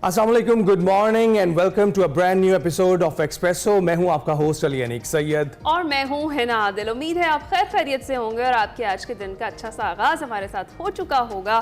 अस्सलाम वालेकुम, good morning and welcome to a brand new episode of Expresso. मैं हूं आपका होस्ट अली अनीक सैयद और मैं हूं हिना आदिल। उम्मीद है आप खैर खैरियत से होंगे और आपके आज के दिन का अच्छा सा आगाज़ हमारे साथ हो चुका होगा।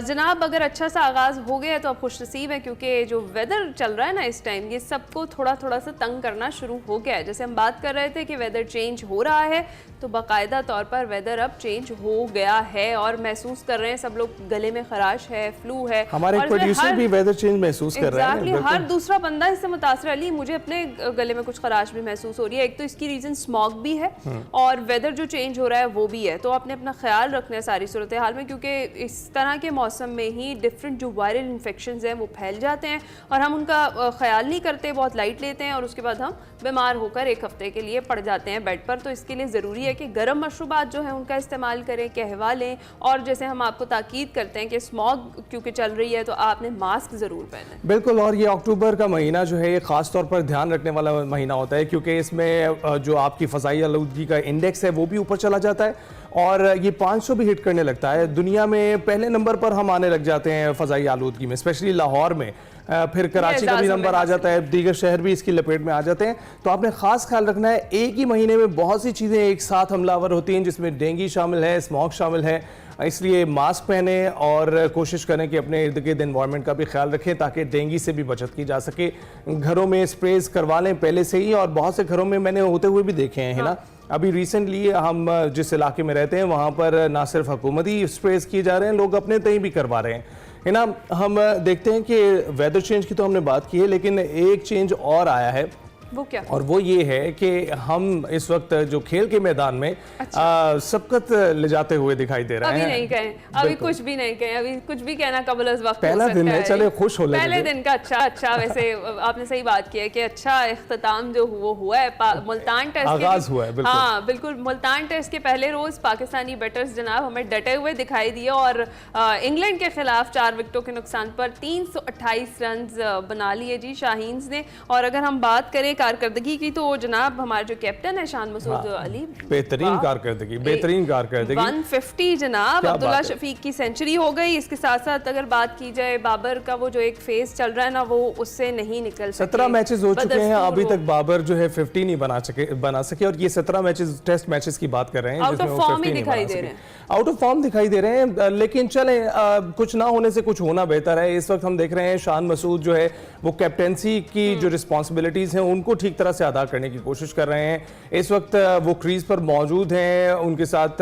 जनाब, अगर अच्छा सा आगाज़ हो गया तो आप खुशनसीब हैं, क्योंकि जो वेदर चल रहा है ना इस टाइम, ये सबको थोड़ा थोड़ा सा तंग करना शुरू हो गया है। जैसे हम बात कर रहे थे कि वेदर चेंज हो रहा है, तो बाकायदा तौर पर वेदर अब चेंज हो गया है और महसूस कर रहे हैं सब लोग, गले में खराश है, फ्लू है। हमारे प्रोड्यूसर भी वेदर चेंज महसूस कर रहे हैं। हर दूसरा बंदा इससे मुतासर। अली, मुझे अपने गले में कुछ खराश भी महसूस हो रही है। एक तो इसकी रीजन स्मॉग भी है और वेदर जो चेंज हो रहा है वो भी है। तो आपने अपना ख्याल रखना है सारी सूरत हाल में, क्योंकि इस तरह के मौसम में ही डिफरेंट जो वायरल इन्फेक्शंस हैं वो फैल जाते हैं और हम उनका ख्याल नहीं करते, बहुत लाइट लेते हैं और उसके बाद हम बीमार होकर एक हफ्ते के लिए पड़ जाते हैं बेड पर। तो इसके लिए ज़रूरी है कि गर्म मशरूबात जो है उनका इस्तेमाल करें, कहवा लें, और जैसे हम आपको ताकीद करते हैं कि स्मॉग क्योंकि चल रही है तो आपने मास्क ज़रूर पहने। बिल्कुल, और ये अक्टूबर का महीना जो है ये ख़ास तौर पर ध्यान रखने वाला महीना होता है, क्योंकि इसमें जो आपकी फ़ज़ाई आलूदगी का इंडेक्स है वो भी ऊपर चला जाता है और ये 500 भी हिट करने लगता है। दुनिया में पहले नंबर पर हम आने लग जाते हैं फ़ज़ाई आलूदगी में, स्पेशली लाहौर में। फिर कराची का भी नंबर आ जाता है, दीगर शहर भी इसकी लपेट में आ जाते हैं। तो आपने ख़ास ख्याल रखना है, एक ही महीने में बहुत सी चीज़ें एक साथ हमलावर होती हैं, जिसमें डेंगू शामिल है, स्मॉग शामिल है। इसलिए मास्क पहने और कोशिश करें कि अपने इर्द गिर्द एनवायरनमेंट का भी ख्याल रखें ताकि डेंगू से भी बचत की जा सके। घरों में स्प्रेज करवा लें पहले से ही, और बहुत से घरों में मैंने होते हुए भी देखे हैं, है ना। अभी रिसेंटली हम जिस इलाके में रहते हैं वहाँ पर ना सिर्फ हुकूमती स्प्रेज किए जा रहे हैं, लोग अपने तय भी करवा रहे हैं, है ना। हम देखते हैं कि वेदर चेंज की तो हमने बात की है, लेकिन एक चेंज और आया है। वो क्या? और वो ये है कि हम इस वक्त जो खेल के मैदान में सबकत ले जाते हुए दिखाई दे रहे हैं। अभी नहीं कहें, अभी कुछ भी नहीं कहें, अभी कुछ भी कहना कबल अज़ वक्त पहला दिन है, चले खुश हो। पहले दिन का अच्छा वैसे आपने सही बात की है कि अच्छा इख्तिताम जो वो हुआ है मुल्तान टेस्ट आगाज हुआ है। हाँ बिल्कुल, मुल्तान टेस्ट के पहले रोज पाकिस्तानी बैटर्स जनाब हमें डटे हुए दिखाई दिए और इंग्लैंड के खिलाफ 4 विकेटों के नुकसान पर 328 रन बना लिए जी शाहीन्स ने। और अगर हम बात करें कारकर्दगी की, तो जनाब हमारे जो कैप्टन है शान मसूद अली, बेहतरीन कारकर्दगी 150 जनाब। अब्दुल्ला शफीक की सेंचुरी हो गई। इसके साथ साथ अगर बात की जाए बाबर का, वो जो एक फेज चल रहा है ना, वो उससे नहीं निकल सके। 17 मैचेस हो चुके हैं, अभी तक बाबर जो है 50 नहीं बना सके और ये 17 मैचेस टेस्ट मैचेस की बात कर रहे हैं, आउट ऑफ फॉर्म ही दिखाई दे रहे हैं, आउट ऑफ फॉर्म दिखाई दे रहे हैं। लेकिन चले, कुछ ना होने से कुछ होना बेहतर है। इस वक्त हम देख रहे हैं शान मसूद जो है वो कैप्टेंसी की जो रिस्पॉन्सिबिलिटीज हैं उनको ठीक तरह से अदा करने की कोशिश कर रहे हैं। इस वक्त वो क्रीज पर मौजूद हैं, उनके साथ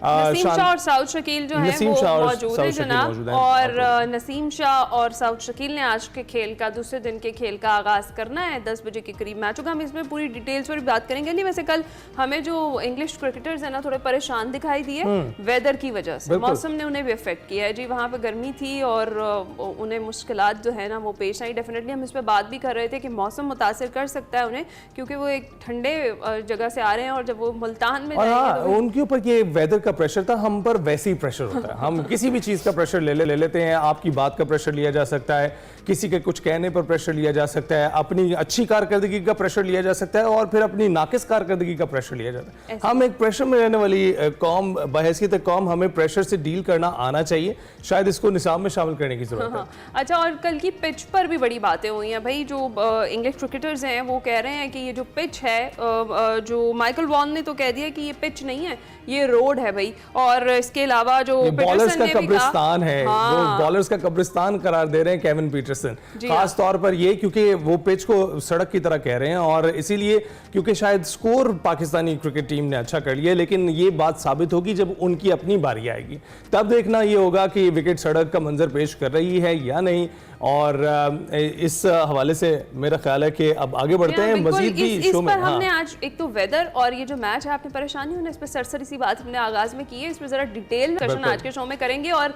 नसीम शाह और साउथ शकील जो हैं वो मौजूद हैं जनाब। और नसीम शाह और साउथ शकील ने आज के खेल का, दूसरे दिन के खेल का आगाज करना है 10 बजे के करीब मैच होगा। हम इसमें पूरी डिटेल्स पर बात करेंगे। नहीं, वैसे कल हमें जो इंग्लिश क्रिकेटर्स हैं ना थोड़े परेशान दिखाई दिए वेदर की वजह से, मौसम ने उन्हें भी अफेक्ट किया है जी। वहाँ पे गर्मी थी और उन्हें मुश्किलात जो है ना वो पेश आई। डेफिनेटली हम इस पर बात भी कर रहे थे कि मौसम मुतासिर कर सकता है उन्हें, क्योंकि वो एक ठंडे जगह से आ रहे हैं और जब वो मुल्तान में जाएंगे उनके ऊपर ये वेदर का प्रेशर था, हम पर वैसे ही प्रेशर होता है। हम किसी भी चीज का प्रेशर ले लेते हैं। आपकी बात का प्रेशर लिया जा सकता है, किसी के कुछ कहने पर प्रेशर लिया जा सकता है, अपनी अच्छी कारकर्दगी का प्रेशर लिया जा सकता है और फिर अपनी नाकिस कारकर्दगी का प्रेशर लिया जाता है। हम एक प्रेशर में रहने वाली कौम, बहैसियत कौम, हमें प्रेशर से डील करना आना चाहिए। शायद इसको निसाब में शामिल करने की जरूरत है। अच्छा, और कल की पिच पर भी बड़ी बातें हुई हैं भाई। जो इंग्लिश क्रिकेटर्स हैं वो कह रहे हैं कि ये जो पिच है, जो माइकल वॉन ने तो कह दिया कि ये पिच नहीं है, ये रोड है भाई। और इसके अलावा जो बॉलर्स का कब्रिस्तान है, वो बॉलर्स का कब्रिस्तान करार दे रहे हैं केविन पीटरसन, खास तौर पर ये क्योंकि वो पिच को सड़क की तरह कह रहे हैं और इसीलिए क्योंकि शायद स्कोर पाकिस्तानी क्रिकेट टीम ने अच्छा कर लिया, लेकिन ये बात साबित होगी जब उनकी अपनी बारी आएगी, तब देखना ये होगा कि विकेट सड़क का मंजर पेश कर रही है या नहीं। और इस हवाले से मेरा ख्याल है कि अब आगे बढ़ते हैं मजीद भी शो में। हमने आज एक तो वेदर और ये जो मैच है, आपने परेशानी होने इस पर सरसरी सी बात हमने आगाज में की है, इस पर जरा डिटेल सेशन आज के शो में करेंगे। और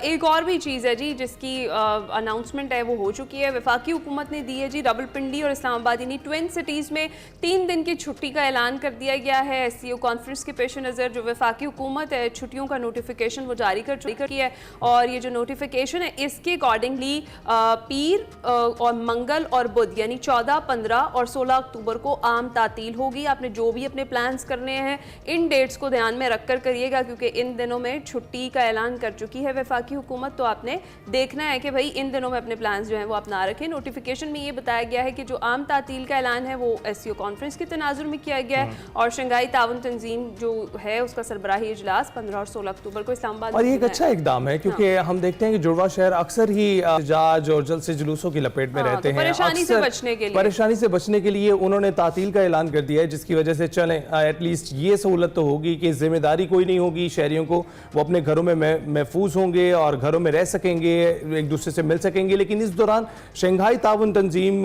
एक और भी चीज़ है जी जिसकी अनाउंसमेंट है वो हो चुकी है। वफाकी हुकूमत ने दी है जी रावलपिंडी और इस्लामाबाद यानी ट्विन सिटीज़ में 3 दिन की छुट्टी का ऐलान कर दिया गया है। SCO कॉन्फ्रेंस के पेश नज़र जो वफाकी हुकूमत है छुट्टियों का नोटिफिकेशन वो जारी कर चुकी है और ये जो नोटिफिकेशन है इसके अकॉर्डिंगली पीर और मंगल और बुध यानी 14, 15 और 16 अक्टूबर को आम तातील होगी। आपने जो भी अपने प्लान्स करने हैं इन डेट्स को ध्यान में रखकर करिएगा, क्योंकि इन दिनों में छुट्टी का ऐलान कर चुकी है वफाकी हुकूमत। तो आपने देखना है कि भाई इन दिनों में अपने प्लान्स जो हैं वो अपना रखें। नोटिफिकेशन में ये बताया गया है कि जो आम तातील का ऐलान है वो SCO कॉन्फ्रेंस के तनाजुर में किया गया है और शंघाई ताउन तंजीम जो है उसका सरबराही इजलास 15 और 16 अक्टूबर को इस्लामाबाद और ये एक अच्छा इकदाम है, क्योंकि हम देखते हैं कि जुड़वा शहर अक्सर ही जहाज और जल्द से जुलूसों की लपेट में रहते हैं। परेशानी से बचने के लिए उन्होंने तातील का ऐलान कर दिया है, जिसकी वजह से चलें एटलीस्ट ये सहूलत तो होगी कि जिम्मेदारी कोई नहीं होगी शहरियों को, वो अपने घरों में महफूज होंगे और घरों में रह सकेंगे, एक दूसरे से मिल सकेंगे। लेकिन इस दौरान शंघाई ताउन तंजीम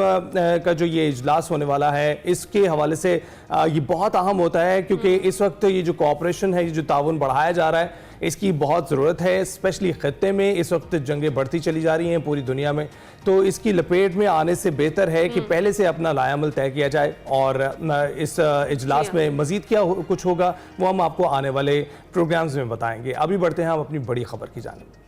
का जो ये इजलास होने वाला है इसके हवाले से ये बहुत अहम होता है, क्योंकि इस वक्त ये जो कोऑपरेशन है, ये जो ताउन बढ़ाया जा रहा है, इसकी बहुत ज़रूरत है। स्पेशली खत्ते में इस वक्त जंगें बढ़ती चली जा रही हैं पूरी दुनिया में, तो इसकी लपेट में आने से बेहतर है कि पहले से अपना लायामल तय किया जाए। और इस इजलास में मज़ीद क्या कुछ होगा वो हम आपको आने वाले प्रोग्राम्स में बताएंगे। अभी बढ़ते हैं हम अपनी बड़ी खबर की जानिब।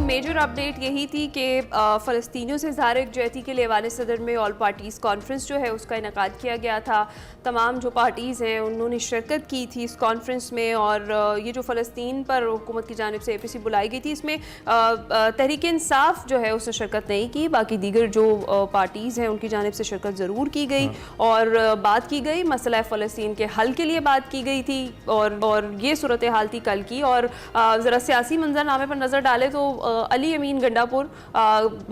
मेजर अपडेट यही थी कि फ़लस्तीनियों से इज़हार यकजहती के लिए वाले सदर में ऑल पार्टीज़ कॉन्फ्रेंस जो है उसका इनेकाद किया गया था। तमाम जो पार्टीज़ हैं उन्होंने शिरकत की थी इस कॉन्फ्रेंस में, और ये जो फ़लस्तीन पर हुकूमत की जानिब से APC बुलाई गई थी, इसमें तहरीक इंसाफ जो है उसने शिरकत नहीं की। बाकी दीगर जो पार्टीज़ हैं उनकी जानिब से शिरकत ज़रूर की गई और बात की गई, मसला फ़लस्तीन के हल के लिए बात की गई थी और ये सूरत हाल थी कल की। और ज़रा सियासी मंजरनामे पर नज़र डालें तो अली अमीन गंडापुर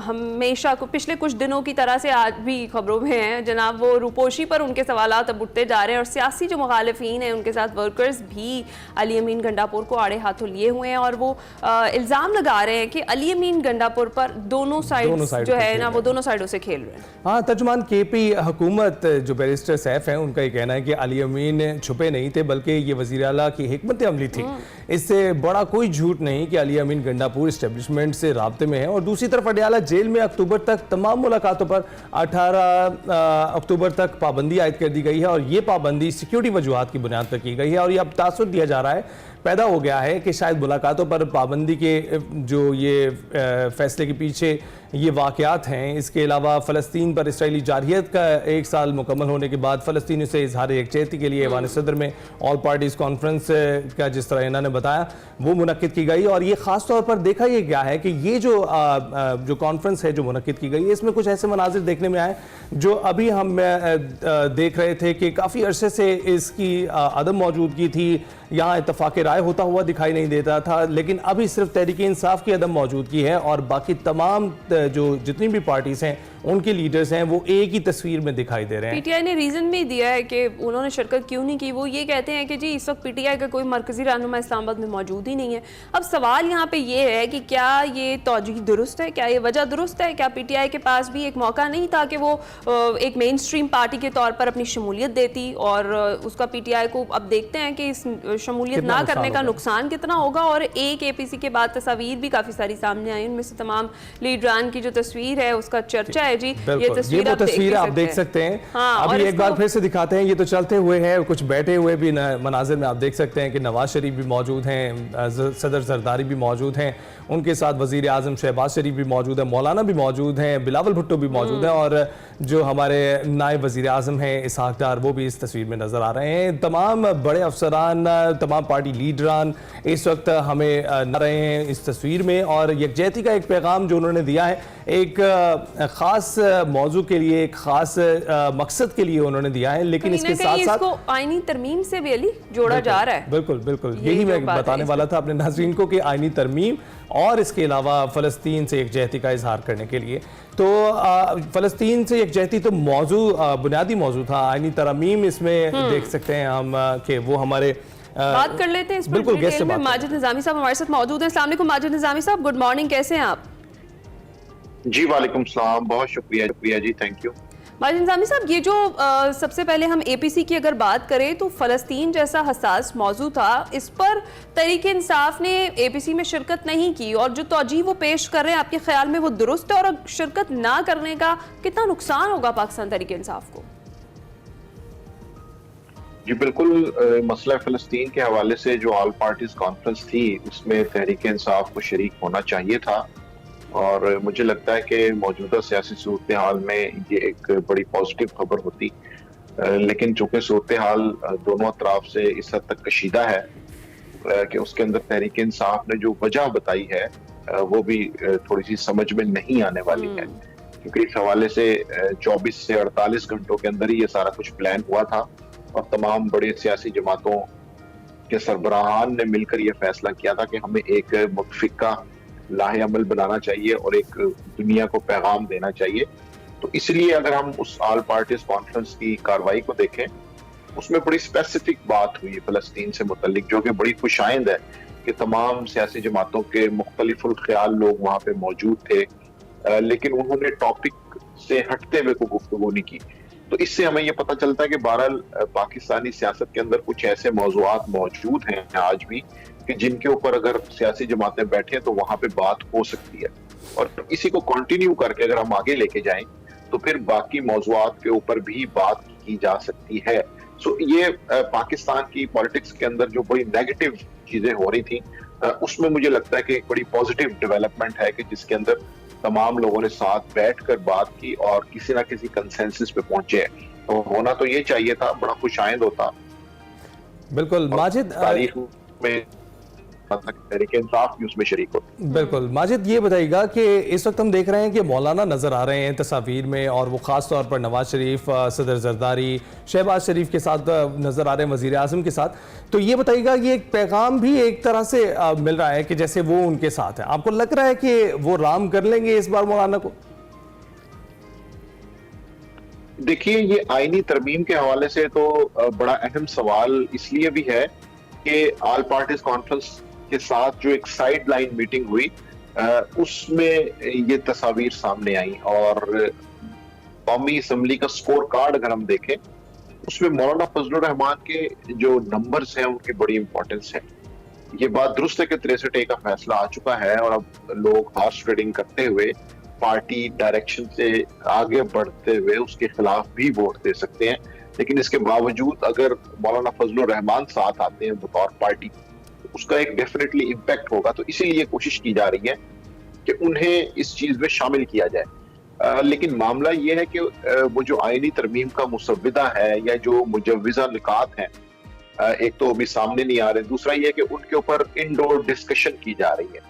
हमेशा पिछले कुछ दिनों की तरह से आज भी खबरों में हैं जनाब, वो रूपोशी पर उनके सवालात अब उठते जा रहे हैं और सियासी जो मुखालिफिन हैं उनके साथ वर्कर्स भी अली अमीन गंडापुर को आड़े हाथों लिए हुए हैं और वो इल्ज़ाम लगा रहे हैं कि अली अमीन गंडापुर पर दोनों साइड जो है ना वो दोनों साइडों से खेल रहे हैं। हाँ, तर्जुमान KP हुकूमत जो बैरिस्टर सैफ हैं उनका ये कहना है कि अली अमीन छुपे नहीं थे, बल्कि ये वज़ीर आला की हिकमत अमली थी। इससे बड़ा कोई झूठ नहीं कि अली अमीन गंडापुर एस्टेब्लिशमेंट से राब्ते में है। और दूसरी तरफ अडयाला जेल में अक्टूबर तक तमाम मुलाकातों पर 18 अक्टूबर तक पाबंदी आयद कर दी गई है और ये पाबंदी सिक्योरिटी वजूहात की बुनियाद पर की गई है। और ये अब तासुर दिया जा रहा है, पैदा हो गया है कि शायद मुलाकातों पर पाबंदी के जो ये फैसले के पीछे ये वाक़यात हैं। इसके अलावा फ़लस्तीन पर इसराइली जारहियत का 1 साल मुकम्मल होने के बाद फ़लस्तीनियों से इजहार यकजहती के लिए ऐवान सदर में ऑल पार्टीज़ कॉन्फ्रेंस का जिस तरह इन्होंने बताया वो मुनक्किद की गई। और ये ख़ास तौर पर देखा ये गया है कि ये जो कॉन्फ्रेंस है जो मुनक्किद की गई है, इसमें कुछ ऐसे मनाजिर देखने में आए जो अभी हम देख रहे थे कि काफ़ी अरसे से इसकी अदम मौजूदगी थी, यहाँ इत्तफाक़ राय होता हुआ दिखाई नहीं देता था। लेकिन अभी सिर्फ तहरीक इंसाफ की अदम मौजूदगी है और बाकी तमाम जो जितनी भी पार्टीज़ हैं उनके लीडर्स हैं वो एक ही तस्वीर में दिखाई दे रहे हैं। PTI ने रीज़न भी दिया है कि उन्होंने शिरकत क्यों नहीं की। वो ये कहते हैं कि जी इस वक्त PTI का कोई मरकज़ी रहनुमा इस्लामाबाद में मौजूद ही नहीं है। अब सवाल यहाँ पे ये है कि क्या ये तौजीह दुरुस्त है, क्या ये वजह दुरुस्त है, क्या PTI के पास भी एक मौका नहीं था कि वो एक मेन स्ट्रीम पार्टी के तौर पर अपनी शमूलियत देती, और उसका PTI को अब देखते हैं कि इस शमूलियत ना करने का नुकसान कितना होगा। और एक APC के बाद तस्वीर भी काफ़ी सारी सामने आई, उनमें से तमाम लीडरान की जो तस्वीर है उसका चर्चा है जी। ये तस्वीर आप देख सकते हैं। हाँ, अभी एक बार फिर से दिखाते हैं, ये तो चलते हुए है, कुछ बैठे हुए भी मनाजिर में आप देख सकते हैं कि नवाज शरीफ भी मौजूद हैं, सदर जरदारी भी मौजूद हैं, उनके साथ वजीर आजम शहबाज शरीफ भी मौजूद है, मौलाना भी मौजूद हैं, बिलावल भुट्टो भी मौजूद हैं और जो हमारे नायब वजीर आजम हैं इसहाक डार वो भी इस तस्वीर में नजर आ रहे हैं। तमाम बड़े अफसरान, तमाम पार्टी लीडरान इस वक्त हमें न रहे हैं इस तस्वीर में और यकजहती का एक पैगाम जो उन्होंने दिया है एक खास मौजू के लिए, एक खास मकसद के लिए उन्होंने दिया है। लेकिन इसके साथ साथ इसको आईनी तरमीम से भी अली जोड़ा जा रहा है। बिल्कुल बिल्कुल, यही मैं बताने वाला था अपने नाज़रीन को कि आईनी तरमीम और इसके अलावा फ़लस्तीन से यकजहती का इजहार करने के लिए। तो फ़लस्तीन से यकजहती तो मौजू बुनियादी मौजू था, आईनी तरमीम इसमें देख सकते हैं हम कि वो हमारे बात कर लेते हैं इस पर डिटेल में। माजिद निज़ामी साहब हमारे साथ मौजूद हैं। अस्सलाम वालेकुम माजिद निज़ामी साहब, गुड मॉर्निंग, कैसे हैं आप? जी वालेकुम सलाम, बहुत शुक्रिया जी, थैंक यू। माजिद निज़ामी साहब, ये जो सबसे पहले हम APC की अगर बात करें तो फ़लस्तीन जैसा हसास मौजू था, इस पर तहरीक इंसाफ ने APC में शिरकत नहीं की और जो तौजीह वो पेश कर रहे हैं आपके ख्याल में वो दुरुस्त है? और शिरकत ना करने का कितना नुकसान होगा पाकिस्तान तहरीक इंसाफ को? जी बिल्कुल, मसला फ़लस्तीन के हवाले से जो ऑल पार्टीज कॉन्फ्रेंस थी उसमें तहरीक इंसाफ को शरीक होना चाहिए था, और मुझे लगता है कि मौजूदा सियासी सूरत हाल में ये एक बड़ी पॉजिटिव खबर होती। लेकिन चूंकि सूरत हाल दोनों अतराफ से इस हद तक कशीदा है कि उसके अंदर तहरीक इंसाफ ने जो वजह बताई है वो भी थोड़ी सी समझ में नहीं आने वाली है, क्योंकि इस हवाले से 24 से 48 घंटों के अंदर ही ये सारा कुछ प्लान हुआ था और तमाम बड़े सियासी जमातों के सरबराहान ने मिलकर ये फैसला किया था कि हमें एक मुतफिका लाहे अमल बनाना चाहिए और एक दुनिया को पैगाम देना चाहिए। तो इसलिए अगर हम उस ऑल पार्टीज कॉन्फ्रेंस की कार्रवाई को देखें, उसमें बड़ी स्पेसिफिक बात हुई फ़लस्तीन से मुतल्लिक, जो कि बड़ी खुशाइंद है कि तमाम सियासी जमातों के मुख्तलिफुल ख्याल लोग वहाँ पे मौजूद थे, लेकिन उन्होंने टॉपिक से हटते हुए कोई गुफ्तगू नहीं की। तो इससे हमें यह पता चलता है कि बहरहाल पाकिस्तानी सियासत के अंदर कुछ ऐसे मौज़ूआत मौजूद हैं आज भी कि जिनके ऊपर अगर सियासी जमातें बैठे तो वहां पे बात हो सकती है, और इसी को कंटिन्यू करके अगर हम आगे लेके जाएं तो फिर बाकी मौज़ूआत के ऊपर भी बात की जा सकती है। सो ये पाकिस्तान की पॉलिटिक्स के अंदर जो बड़ी नेगेटिव चीजें हो रही थी उसमें मुझे लगता है कि एक बड़ी पॉजिटिव डेवलपमेंट है कि जिसके अंदर तमाम लोगों ने साथ बैठकर बात की और किसी ना किसी कंसेंसस पे पहुंचे। तो होना तो ये चाहिए था, बड़ा खुशाइंद होता। बिल्कुल माजिद, तारीख में तहरीक इंसाफ भी उसमें शरीक होती। बिल्कुल माजिद, ये बताइएगा कि इस वक्त हम देख रहे हैं कि मौलाना नजर आ रहे हैं तस्वीर में, और वो खास तौर पर नवाज शरीफ, सदर जरदारी, शहबाज शरीफ के साथ नजर आ रहे हैं, वजीर आजम के साथ। तो ये बताइएगा, ये एक पैगाम भी एक तरह से मिल रहा है कि जैसे वो उनके साथ है। आपको लग रहा है कि वो राम कर लेंगे इस बार मौलाना को? देखिए, ये आईनी तरमीम के हवाले से तो बड़ा अहम सवाल इसलिए भी है कि ऑल पार्टीज कॉन्फ्रेंस के साथ जो एक साइड लाइन मीटिंग हुई उसमें ये तस्वीर सामने आई, और कौमी असम्बली का स्कोर कार्ड अगर हम देखें उसमें मौलाना फजलुर रहमान के जो नंबर्स हैं उनकी बड़ी इंपॉर्टेंस है। ये बात दुरुस्त है कि 63A का फैसला आ चुका है और अब लोग हॉर्स ट्रेडिंग करते हुए पार्टी डायरेक्शन से आगे बढ़ते हुए उसके खिलाफ भी वोट दे सकते हैं, लेकिन इसके बावजूद अगर मौलाना फजलुर रहमान साथ आते हैं बतौर पार्टी, उसका एक डेफिनेटली इम्पैक्ट होगा। तो इसीलिए कोशिश की जा रही है कि उन्हें इस चीज में शामिल किया जाए। लेकिन मामला यह है कि वो जो आईनी तरमीम का मुसव्विदा है या जो मुजव्विजा निकात हैं, एक तो अभी सामने नहीं आ रहे, दूसरा यह है कि उनके ऊपर इनडोर डिस्कशन की जा रही है,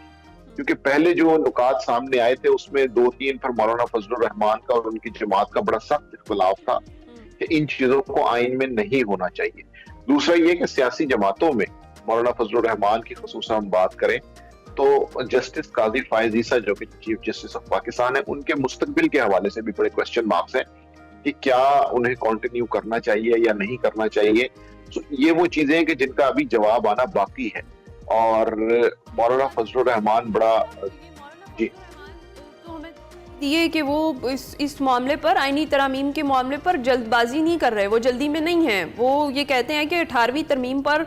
क्योंकि पहले जो नुकात सामने आए थे उसमें 2-3 पर मौलाना फजलुर रहमान का और उनकी जमात का बड़ा सख्त इख्तिलाफ था कि इन चीजों को आइन में नहीं होना चाहिए। दूसरा यह कि सियासी जमातों में मौलाना फजलुर रहमान की खुसूसन हम बात करें तो जस्टिस काजी फायज ईसा जो कि चीफ जस्टिस ऑफ पाकिस्तान है, उनके मुस्तकबिल के हवाले से भी बड़े क्वेश्चन मार्क्स हैं कि क्या उन्हें कंटिन्यू करना चाहिए या नहीं करना चाहिए। तो ये वो चीजें हैं कि जिनका अभी जवाब आना बाकी है, और मौलाना फजलुर रहमान बड़ा जी ये कि वो इस मामले पर, आईनी तरमीम के मामले पर जल्दबाजी नहीं कर रहे, वो जल्दी में नहीं है। वो ये कहते हैं कि 18वीं तरमीम पर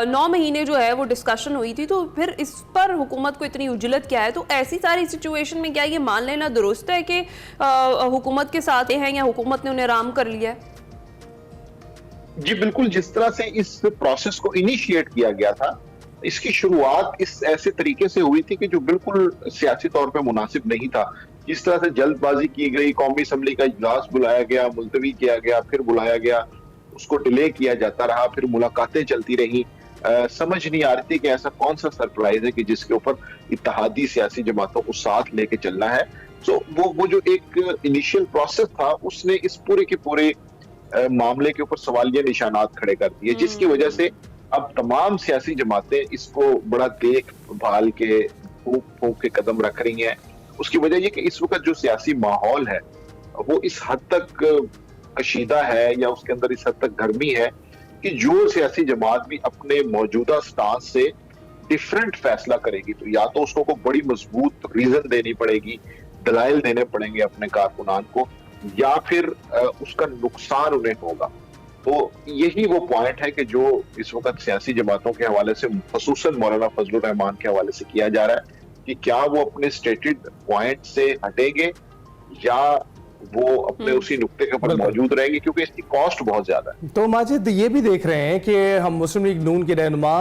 9 महीने जो है वो डिस्कशन हुई थी, तो फिर इस पर हुकूमत को इतनी उजलत क्या है? तो ऐसी सारी सिचुएशन में क्या ये मान लेना दुरुस्त है कि हुकूमत के साथ हैं या हुकूमत ने उन्हें राम कर लिया है? जी बिल्कुल, जिस तरह से इस प्रोसेस को इनिशिएट किया गया था, इसकी शुरुआत इस ऐसे तरीके से हुई थी कि जो बिल्कुल सियासी तौर पे मुनासिब नहीं था। जिस तरह से जल्दबाजी की गई, कौमी असम्बली का इजलास बुलाया गया, मुलतवी किया गया, फिर बुलाया गया, उसको डिले किया जाता रहा, फिर मुलाकातें चलती रही। समझ नहीं आ रही थी कि ऐसा कौन सा सरप्राइज है कि जिसके ऊपर इत्तेहादी सियासी जमातों को साथ लेके चलना है। सो वो जो एक इनिशियल प्रोसेस था उसने इस पूरे के पूरे मामले के ऊपर सवालिया निशानात खड़े कर दिए, जिसकी वजह से अब तमाम सियासी जमातें इसको बड़ा देख भाल के फूंक के कदम रख रही हैं। उसकी वजह ये कि इस वक्त जो सियासी माहौल है वो इस हद तक कशीदा है या उसके अंदर इस हद तक गर्मी है कि जो सियासी जमात भी अपने मौजूदा स्टांस से डिफरेंट फैसला करेगी तो या तो उसको को बड़ी मजबूत रीजन देनी पड़ेगी, दलाइल देने पड़ेंगे अपने कारकुनान को, या फिर उसका नुकसान उन्हें होगा। तो यही वो पॉइंट है कि जो इस वक्त सियासी जमातों के हवाले से, खुसूसन मौलाना फजलुर रहमान के हवाले से किया जा रहा है कि क्या वो अपने स्टेटेड पॉइंट से हटेंगे या वो अपने उसी नुक्ते के ऊपर मौजूद रहेंगे, क्योंकि इसकी कॉस्ट बहुत ज्यादा है। तो माजिद, ये भी देख रहे हैं कि हम मुस्लिम लीग नून के रहनुमा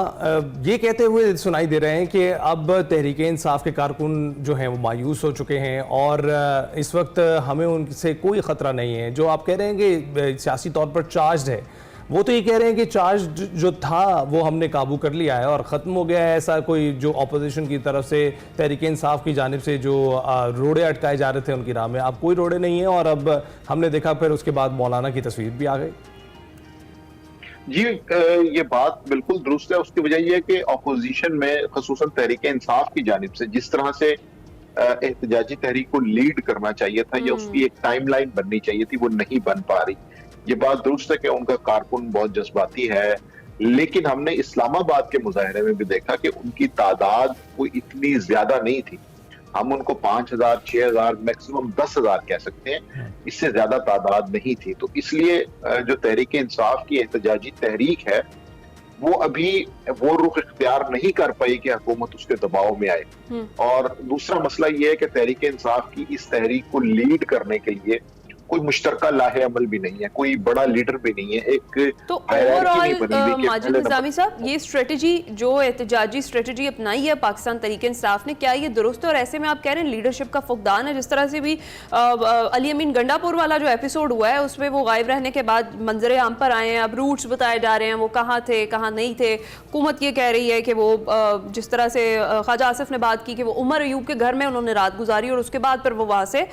ये कहते हुए सुनाई दे रहे हैं कि अब तहरीक इंसाफ के कारकुन जो हैं वो मायूस हो चुके हैं और इस वक्त हमें उनसे कोई ख़तरा नहीं है। जो आप कह रहे हैं कि सियासी तौर पर चार्ज है, वो तो ये कह रहे हैं कि चार्ज जो था वो हमने काबू कर लिया है और ख़त्म हो गया है। ऐसा कोई जो अपोजिशन की तरफ से तहरीक इंसाफ की जानिब से जो रोड़े अटकाए जा रहे थे उनकी राह में, अब कोई रोड़े नहीं है और अब हमने देखा फिर उसके बाद मौलाना की तस्वीर भी आ गई। जी, ये बात बिल्कुल दुरुस्त है। उसकी वजह यह है कि अपोजिशन में खसूसन तहरीक इंसाफ की जानिब से जिस तरह से एहतजाजी तहरीक को लीड करना चाहिए था या उसकी एक टाइमलाइन बननी चाहिए थी, वो नहीं बन पा रही। ये बात दुरुस्त है कि उनका कारकुन बहुत जज्बाती है, लेकिन हमने इस्लामाबाद के मुजाहरे में भी देखा कि उनकी तादाद कोई इतनी ज्यादा नहीं थी। हम उनको 5,000, 6,000, मैक्सिमम 10,000 कह सकते हैं, इससे ज्यादा तादाद नहीं थी। तो इसलिए जो तहरीक इंसाफ की एहतजाजी तहरीक है वो अभी वो रुख इख्तियार नहीं कर पाई कि हुकूमत उसके दबाव में आए। और दूसरा मसला ये है कि तहरीक इंसाफ की इस तहरीक को लीड करने के लिए कोई मुश्तरका लाहे अमल भी नहीं है, कोई बड़ा लीडर भी नहीं है। एक तो ओवरऑल माजिद निज़ामी साहब, ये स्ट्रेटजी जो एहतजाजी स्ट्रेटजी अपनाई है पाकिस्तान तहरीक इंसाफ ने, क्या ये दुरुस्त है? और ऐसे में आप कह रहे हैं लीडरशिप का फुकदान है, जिस तरह से भी अली अमीन गंडापुर वाला जो एपिसोड हुआ है उसमें वो गायब रहने के बाद मंजरे आम पर आए हैं, अब रूट्स बताए जा रहे हैं, वो कहाँ थे कहाँ नहीं थे। हुकूमत ये कह रही है कि वो जिस तरह से ख्वाजा आसिफ ने बात की कि वो उमर अयूब के घर में उन्होंने रात गुजारी और उसके बाद फिर वो वहाँ से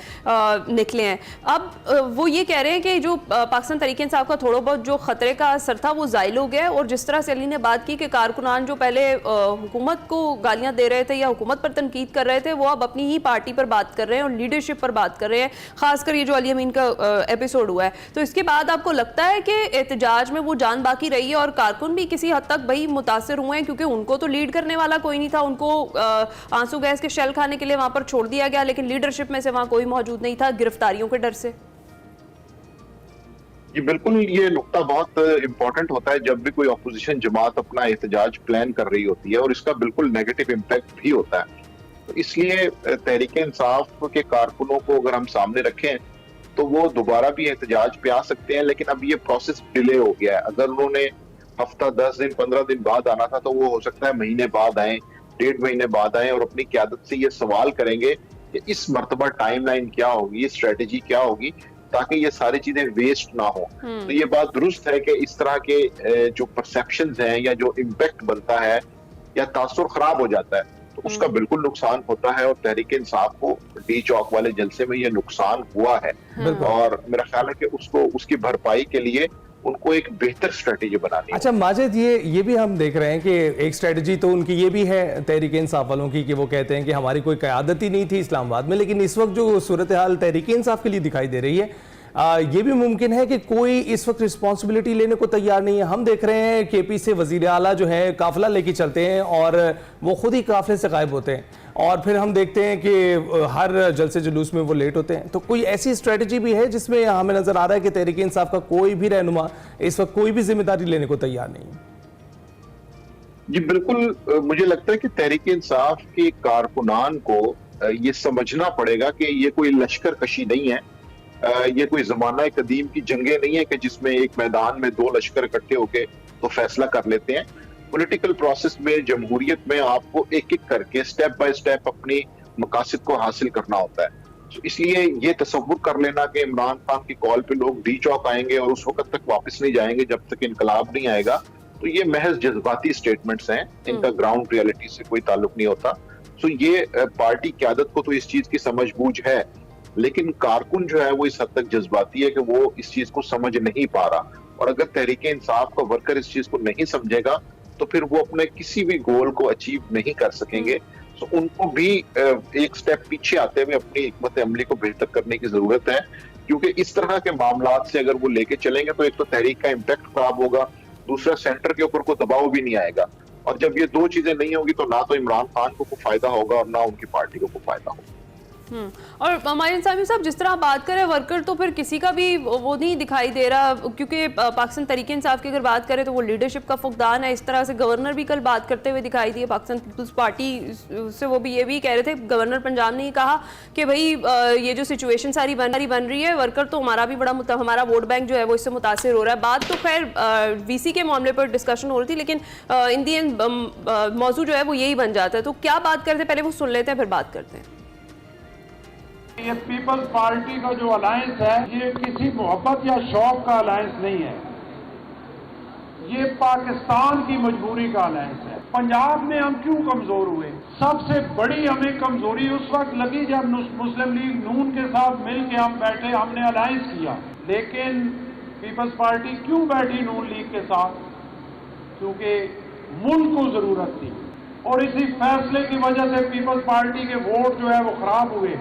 निकले हैं। अब वो ये कह रहे हैं कि जो पाकिस्तान तहरीक इंसाफ का थोड़ा बहुत जो खतरे का असर था वो जायल हो गया। और जिस तरह से अली ने बात की कि कारकुनान जो पहले हुकूमत को गालियां दे रहे थे या हुकूमत पर तनकीद कर रहे थे, वो अब अपनी ही पार्टी पर बात कर रहे हैं और लीडरशिप पर बात कर रहे हैं, खासकर ये जो अली अमीन का एपिसोड हुआ है। तो इसके बाद आपको लगता है कि एहतजाज में वो जान बाकी रही है और कारकुन भी किसी हद तक भाई मुतासिर हुए हैं, क्योंकि उनको तो लीड करने वाला कोई नहीं था, उनको आंसू गैस के शेल खाने के लिए वहां पर छोड़ दिया गया, लेकिन लीडरशिप में से वहां कोई मौजूद नहीं था गिरफ्तारियों के डर से। जी बिल्कुल, ये नुक्ता बहुत इंपॉर्टेंट होता है जब भी कोई अपोजिशन जमात अपना एहतजाज प्लान कर रही होती है, और इसका बिल्कुल नेगेटिव इम्पैक्ट भी होता है। तो इसलिए तहरीक इंसाफ के कारकुनों को अगर हम सामने रखें तो वो दोबारा भी एहतजाज पे आ सकते हैं, लेकिन अब ये प्रोसेस डिले हो गया है। अगर उन्होंने हफ्ता 10 दिन 15 दिन बाद आना था तो वो हो सकता है महीने बाद आए, 1.5 महीने बाद आए और अपनी क़यादत से ये सवाल करेंगे कि इस मर्तबा टाइमलाइन क्या होगी, ये स्ट्रेटेजी क्या होगी, ताकि ये सारी चीजें वेस्ट ना हो। तो ये बात दुरुस्त है कि इस तरह के जो परसेप्शंस हैं या जो इम्पैक्ट बनता है या तासुर खराब हो जाता है तो उसका बिल्कुल नुकसान होता है, और तहरीक इंसाफ को डी चौक वाले जलसे में ये नुकसान हुआ है। और मेरा ख्याल है कि उसको उसकी भरपाई के लिए उनको एक बेहतर स्ट्रेटेजी बनानी है। अच्छा माजिद, ये भी हम देख रहे हैं कि एक स्ट्रेटेजी तो उनकी ये भी है तहरीक इंसाफ वालों की कि वो कहते हैं कि हमारी कोई क़यादत ही नहीं थी इस्लामाबाद में, लेकिन इस वक्त जो सूरत हाल तहरीक इंसाफ के लिए दिखाई दे रही है, ये भी मुमकिन है कि कोई इस वक्त रिस्पॉन्सिबिलिटी लेने को तैयार नहीं है। हम देख रहे हैं केपी से वजीर आला जो है काफिला लेके चलते हैं और वो खुद ही काफिले से गायब होते हैं, और फिर हम देखते हैं कि हर जलसे जुलूस में वो लेट होते हैं। तो कोई ऐसी स्ट्रेटजी भी है जिसमें हमें नजर आ रहा है कि तहरीक इंसाफ का कोई भी रहनुमा इस वक्त कोई भी जिम्मेदारी लेने को तैयार नहीं है? जी बिल्कुल, मुझे लगता है कि तहरीक इंसाफ के कारकुनान को ये समझना पड़ेगा कि ये कोई लश्कर कशी नहीं है, ये कोई जमाना कदीम की जंगें नहीं है कि जिसमें एक मैदान में 2 लश्कर इकट्ठे होके तो फैसला कर लेते हैं। पॉलिटिकल प्रोसेस में, जमहूरियत में आपको एक एक करके स्टेप बाय स्टेप अपनी मकासद को हासिल करना होता है। तो इसलिए ये तसव्वुर कर लेना कि इमरान खान की कॉल पे लोग डी चौक आएंगे और उस वक्त तक वापस नहीं जाएंगे जब तक इनकलाब नहीं आएगा, तो ये महज जज्बाती स्टेटमेंट्स हैं, इनका ग्राउंड रियलिटी से कोई ताल्लुक नहीं होता। तो ये पार्टी क़यादत को तो इस चीज की समझ बूझ है, लेकिन कारकुन जो है वो इस हद तक जज्बाती है कि वो इस चीज को समझ नहीं पा रहा। और अगर तहरीक इंसाफ का वर्कर इस चीज को नहीं समझेगा तो फिर वो अपने किसी भी गोल को अचीव नहीं कर सकेंगे। तो उनको भी एक स्टेप पीछे आते हुए अपनी हिकमत अमली को बेहतर करने की जरूरत है, क्योंकि इस तरह के मामलात से अगर वो लेके चलेंगे तो एक तो तहरीक का इम्पैक्ट खराब होगा, दूसरा सेंटर के ऊपर कोई दबाव भी नहीं आएगा। और जब ये 2 चीजें नहीं होगी तो ना तो इमरान खान को कोई फायदा होगा और ना उनकी पार्टी को कोई फायदा होगा। और माजिद सामी साहब, जिस तरह आप बात करें वर्कर, तो फिर किसी का भी वो नहीं दिखाई दे रहा, क्योंकि पाकिस्तान तहरीक इंसाफ की अगर बात करें तो वो लीडरशिप का फुकदान है। इस तरह से गवर्नर भी कल बात करते हुए दिखाई दिए पाकिस्तान पीपल्स पार्टी से, वो भी ये भी कह रहे थे, गवर्नर पंजाब ने कहा कि भाई ये जो सिचुएशन सारी बन रही है, वर्कर तो हमारा भी बड़ा हमारा वोट बैंक जो है वो इससे मुतासिर हो रहा है। बात तो खैर वीसी के मामले पर डिस्कशन हो रही थी, लेकिन इन दी एंड मौजू जो है वो यही बन जाता है। तो क्या बात करते हैं, पहले वो सुन लेते हैं फिर बात करते हैं। ये पीपल्स पार्टी का जो अलायंस है ये किसी मोहब्बत या शौक का अलायंस नहीं है, ये पाकिस्तान की मजबूरी का अलायंस है। पंजाब में हम क्यों कमजोर हुए? सबसे बड़ी हमें कमजोरी उस वक्त लगी जब मुस्लिम लीग नून के साथ मिल के हम बैठे, हमने अलायंस किया। लेकिन पीपल्स पार्टी क्यों बैठी नून लीग के साथ? क्योंकि मुल्क को जरूरत थी, और इसी फैसले की वजह से पीपल्स पार्टी के वोट जो है वो खराब हुए।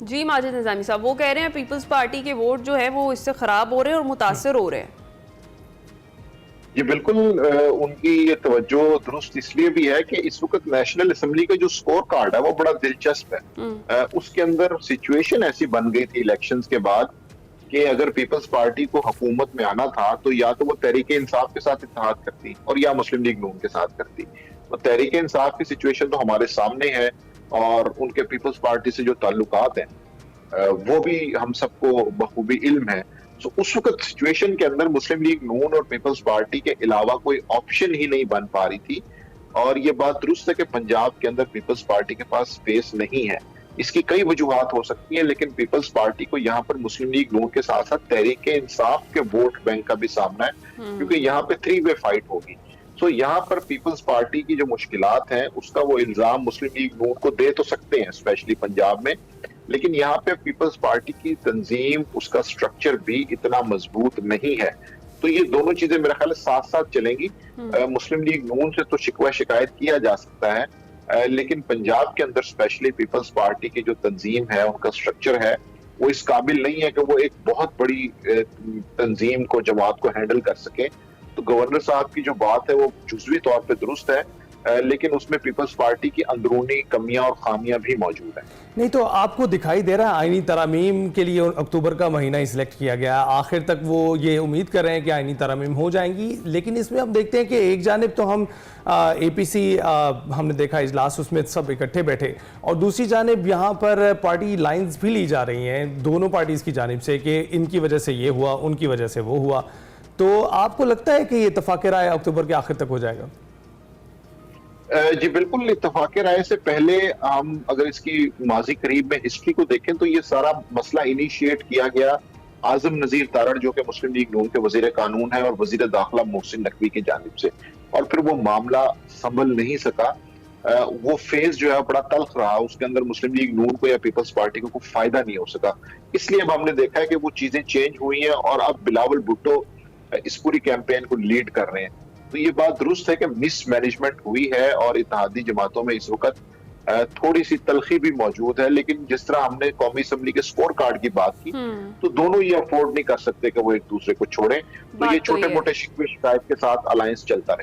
जी माजिद निजामी साहब, वो कह रहे हैं पीपल्स पार्टी के वोट जो है वो इससे खराब हो रहे हैं और मुतासिर हो रहे हैं। ये बिल्कुल उनकी ये तवज्जो दुरुस्त इसलिए भी है कि इस वक्त नेशनल असेंबली का जो स्कोर कार्ड है वो बड़ा दिलचस्प है। उसके अंदर सिचुएशन ऐसी बन गई थी इलेक्शंस के बाद कि अगर पीपल्स पार्टी को हुकूमत में आना था तो या तो वो तहरीक इंसाफ के साथ इत्तेहाद करती और या मुस्लिम लीग नून के साथ करती। तो तहरीक इंसाफ की सिचुएशन तो हमारे सामने है, और उनके पीपल्स पार्टी से जो ताल्लुकात हैं वो भी हम सबको बखूबी इल्म है। तो उस वक्त सिचुएशन के अंदर मुस्लिम लीग नून और पीपल्स पार्टी के अलावा कोई ऑप्शन ही नहीं बन पा रही थी। और ये बात दुरुस्त है कि पंजाब के अंदर पीपल्स पार्टी के पास स्पेस नहीं है। इसकी कई वजूहात हो सकती हैं, लेकिन पीपल्स पार्टी को यहाँ पर मुस्लिम लीग नून के साथ साथ तहरीक इंसाफ के वोट बैंक का भी सामना है, क्योंकि यहाँ पे 3 वे फाइट होगी। तो यहाँ पर पीपल्स पार्टी की जो मुश्किलात हैं उसका वो इल्जाम मुस्लिम लीग नून को दे तो सकते हैं, स्पेशली पंजाब में, लेकिन यहाँ पे पीपल्स पार्टी की तंजीम, उसका स्ट्रक्चर भी इतना मजबूत नहीं है। तो ये दोनों चीजें मेरा ख्याल साथ साथ चलेंगी। मुस्लिम लीग नून से तो शिकवा शिकायत किया जा सकता है, लेकिन पंजाब के अंदर स्पेशली पीपल्स पार्टी की जो तंजीम है, उनका स्ट्रक्चर है, वो इस काबिल नहीं है कि वो एक बहुत बड़ी तंजीम को, जमात को हैंडल कर सके। तो गवर्नर साहब की जो बात है वो जुज़वी तौर पे दुरुस्त है, लेकिन उसमें पीपल्स पार्टी की अंदरूनी कमियां और खामियां भी मौजूद हैं। नहीं तो आपको दिखाई दे रहा है आईनी तरामीम के लिए अक्टूबर का महीना सिलेक्ट किया गया, आखिर तक वो ये उम्मीद कर रहे हैं कि आईनी तरामीम हो जाएंगी, लेकिन इसमें हम देखते हैं कि एक जानिब तो हम APC हमने देखा इजलास, उसमें सब इकट्ठे बैठे, और दूसरी जानिब यहाँ पर पार्टी लाइन्स भी ली जा रही हैं दोनों पार्टीज़ की जानिब से कि इनकी वजह से ये हुआ, उनकी वजह से वो हुआ। तो आपको लगता है कि ये इत्तफाक़ राय अक्टूबर के आखिर तक हो जाएगा? जी बिल्कुल, इत्तफाक़ राय से पहले हम अगर इसकी माजी करीब में हिस्ट्री को देखें तो ये सारा मसला इनिशिएट किया गया आजम नज़ीर तारड़, जो कि मुस्लिम लीग नून के वज़ीर कानून है, और वज़ीर दाखिला मोहसिन नकवी की जानिब से, और फिर वो मामला संभल नहीं सका। वो फेज जो है बड़ा तल्ख रहा, उसके अंदर मुस्लिम लीग नून को या पीपल्स पार्टी को कोई फायदा नहीं हो सका। इसलिए अब हमने देखा है कि वो चीजें चेंज हुई हैं और अब बिलावल भुट्टो इस पूरी कैंपेन को लीड कर रहे हैं। तो ये बात दुरुस्त है कि मिसमैनेजमेंट हुई है और इत्तेहादी जमातों में इस वक्त थोड़ी सी तलखी भी मौजूद है, लेकिन जिस तरह हमने कौमी असम्बली के स्कोर कार्ड की बात की तो दोनों ये अफोर्ड नहीं कर सकते कि वो एक दूसरे को छोड़ें, तो ये छोटे मोटे शिकवे शिकायत के साथ अलायंस चलता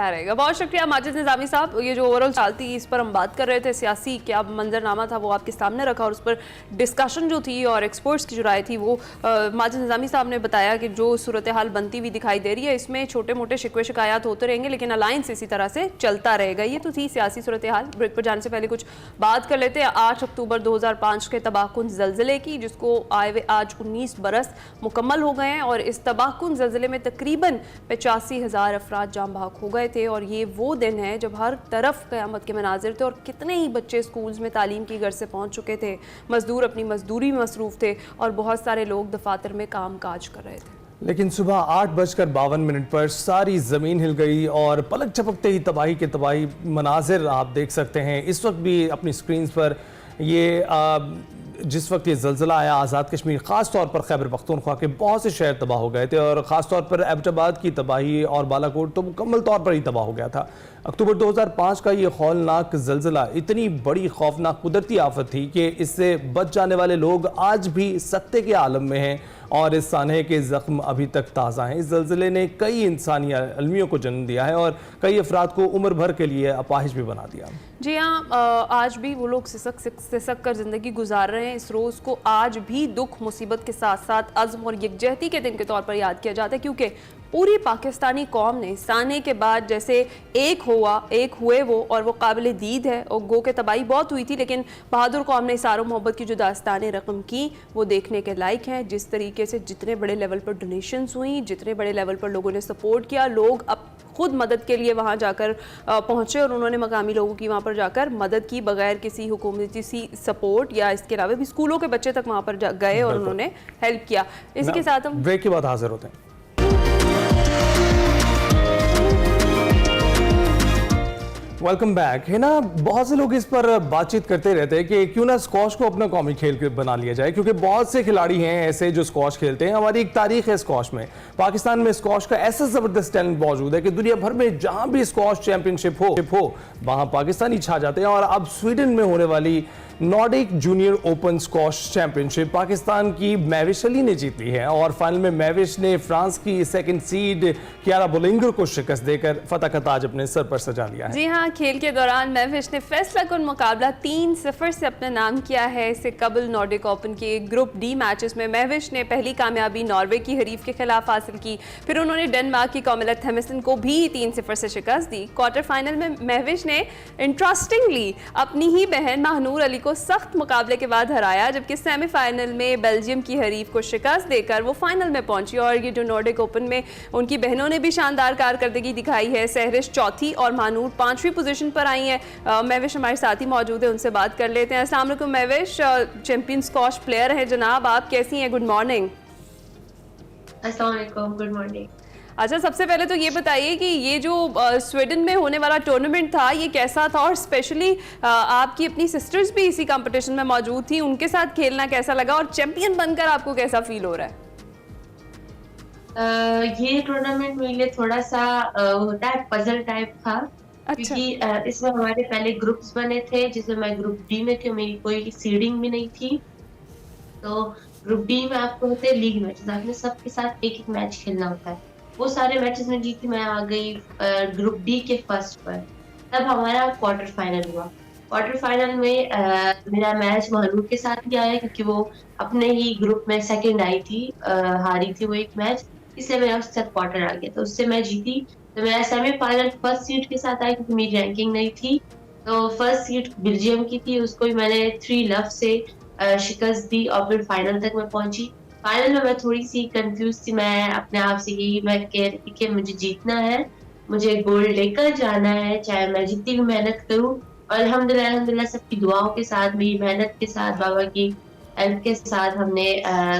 रहेगा। बहुत शुक्रिया माजिद निजामी साहब। ये जो ओवरऑल चालती इस पर हम बात कर रहे थे, सियासी क्या मंजरनामा था वो आपके सामने रखा और उस पर डिस्कशन जो थी और एक्सपर्ट्स की जो राय थी वो माजिद निजामी साहब ने बताया कि जो सूरत हाल बनती हुई दिखाई दे रही है, इसमें छोटे मोटे शिकवे शिकायत होते रहेंगे लेकिन अलायंस इसी तरह से चलता रहेगा। ये तो थी सियासी सूरत हाल। ब्रेक पर जाने से पहले कुछ बात कर लेते हैं 8 अक्टूबर 2005 के तबाहकुन ज़लज़ले की, जिसको आए हुए आज 19 बरस मुकम्मल हो गए हैं, और इस तबाहकुन ज़लज़ले में तकरीबन 85,000 अफराद जान बहक हो गए थे। और ये वो दिन है जब हर तरफ क़यामत के मनाजिर थे और कितने ही बच्चे स्कूल्स में तालीम की घर से पहुँच चुके थे, मजदूर अपनी मजदूरी में मसरूफ़ थे और बहुत सारे लोग दफातर में काम काज कर रहे थे। लेकिन सुबह 8:52 पर सारी ज़मीन हिल गई और पलक झपकते ही तबाही के तबाही मनाजिर आप देख सकते हैं इस वक्त भी अपनी स्क्रीन पर। ये जिस वक्त ये ज़लज़ला आया आज़ाद कश्मीर, ख़ास तौर पर खैबर पख्तूनख्वा के बहुत से शहर तबाह हो गए थे और ख़ास तौर पर एबटाबाद की तबाही और बालाकोट तो मुकम्मल तौर पर ही तबाह हो गया था। अक्टूबर 2005 का ये हौलनाक ज़लज़ला इतनी बड़ी खौफनाक कुदरती आफत थी कि इससे बच जाने वाले लोग आज भी सख्ते के आलम में हैं और इस सानहे के ज़ख्म अभी तक ताज़ा हैं। इस ज़लज़ले ने कई इंसानी अलमियों को जन्म दिया है और कई अफराद को उम्र भर के लिए अपाहिज भी बना दिया। जी हाँ, आज भी वो लोग सिसक कर ज़िंदगी गुजार रहे हैं। इस रोज़ को आज भी दुख मुसीबत के साथ साथ अज़्म और यकजहती के दिन के तौर पर याद किया जाता है, क्योंकि पूरी पाकिस्तानी कौम ने साने के बाद जैसे एक हुए वो, और वो काबिल दीद है। और गो के तबाही बहुत हुई थी, लेकिन बहादुर कौम ने इसारों मोहब्बत की जो दास्तानें रकम की वो देखने के लायक हैं। जिस तरीके से जितने बड़े लेवल पर डोनेशंस हुई, जितने बड़े लेवल पर लोगों ने सपोर्ट किया, लोग अब खुद मदद के लिए वहाँ जाकर पहुँचे और उन्होंने मकामी लोगों की वहाँ पर जाकर मदद की बगैर किसी हुकूमती सपोर्ट या इसके अलावा भी स्कूलों के बच्चे तक वहाँ पर गए और उन्होंने हेल्प किया। इसके साथ हम ब्रेक के बाद हाजिर होते हैं। Welcome back. है ना, बहुत से लोग इस पर बातचीत करते रहते हैं कि क्यों ना स्क्वॉश को अपना कौमी खेल बना लिया जाए, क्योंकि बहुत से खिलाड़ी हैं ऐसे जो स्क्वॉश खेलते हैं। हमारी एक तारीख है स्क्वॉश में। पाकिस्तान में स्क्वॉश का ऐसा ज़बरदस्त टैलेंट मौजूद है कि दुनिया भर में जहां भी स्क्वॉश चैंपियनशिप हो वहां पाकिस्तानी छा जाते हैं। और अब स्वीडन में होने वाली Nordic junior open squash championship Pakistan की मैविश अली ने जीती है और फाइनल में मैविश ने फ्रांस की सेकंड सीड कियारा बोलिंगर को शिकस्त देकर फतह का ताज अपने सर पर सजा लिया है। जी हाँ, खेल के दौरान मैविश ने फैसला कुन मुकाबला 3-0 से अपने नाम किया है। इससे कबल नॉर्डिक ओपन के ग्रुप डी मैचेस में मैविश ने पहली कामयाबी नॉर्वे की हरीफ के खिलाफ हासिल की। फिर उन्होंने डेनमार्क की कामिला थेमिसन को भी 3-0 से शिकस्त दी। क्वार्टर फाइनल में मैविश ने इंटरेस्टिंगली अपनी ही बहन महानूर अली को सख्त मुकाबले के बाद हराया, जबकि सेमीफाइनल में बेल्जियम की हरीफ को शिकस्त देकर वो फाइनल में पहुंची। और ये जो नॉर्डिक ओपन में उनकी बहनों ने भी शानदार कारकर्दगी दिखाई है। सहरिश चौथी और महानूर 5वीं पोजीशन पर आई हैं। मैविश हमारे साथ ही मौजूद है, उनसे बात कर लेते हैं। अस्सलाम वालेकुम मैविश, चैंपियन स्क्वॉश प्लेयर हैं जनाब, आप कैसी हैं? Good morning. अस्सलाम वालेकुम, गुड मॉर्निंग। अच्छा, सबसे पहले तो ये बताइए कि ये जो स्वीडन में होने वाला टूर्नामेंट था ये कैसा था, और स्पेशली आपकी अपनी सिस्टर्स भी इसी कंपटीशन में मौजूद थी, उनके साथ खेलना कैसा लगा और चैंपियन बनकर आपको कैसा फील हो रहा है? ये टूर्नामेंट मेरे लिए थोड़ा सा होता है पजल टाइप था। अच्छा। क्योंकि इसमें हमारे पहले ग्रुप्स बने थे, जिसमें मैं ग्रुप डी में थी, मेरी कोई सीडिंग भी नहीं थी। तो ग्रुप डी में आपको होते हैं लीग मैचेस, आपने सबके साथ एक एक मैच खेलना होता है। वो सारे मैचेस में जीती, मैं आ गई ग्रुप डी के फर्स्ट पर। तब हमारा क्वार्टर फाइनल हुआ। क्वार्टर फाइनल में मेरा मैच महानूर के साथ भी आया, क्योंकि वो अपने ही ग्रुप में सेकंड आई थी, हारी थी वो एक मैच, इसलिए मेरा उसके साथ क्वार्टर आ गया। तो उससे मैं जीती। तो मेरा सेमीफाइनल फर्स्ट सीट के साथ आई, क्योंकि मेरी रैंकिंग नहीं थी। तो फर्स्ट सीट बेल्जियम की थी, उसको भी मैंने 3 लव से शिकस्त दी और फिर फाइनल तक मैं पहुंची। फाइनल में मैं थोड़ी सी कंफ्यूज थी। मैं अपने आप से यही मैं कह रही थी कि मुझे जीतना है, मुझे गोल्ड लेकर जाना है, चाहे मैं जितनी भी मेहनत करूं। और अल्हम्दुलिल्लाह सबकी दुआओं के साथ, मेरी मेहनत के साथ, बाबा की हेल्प के साथ हमने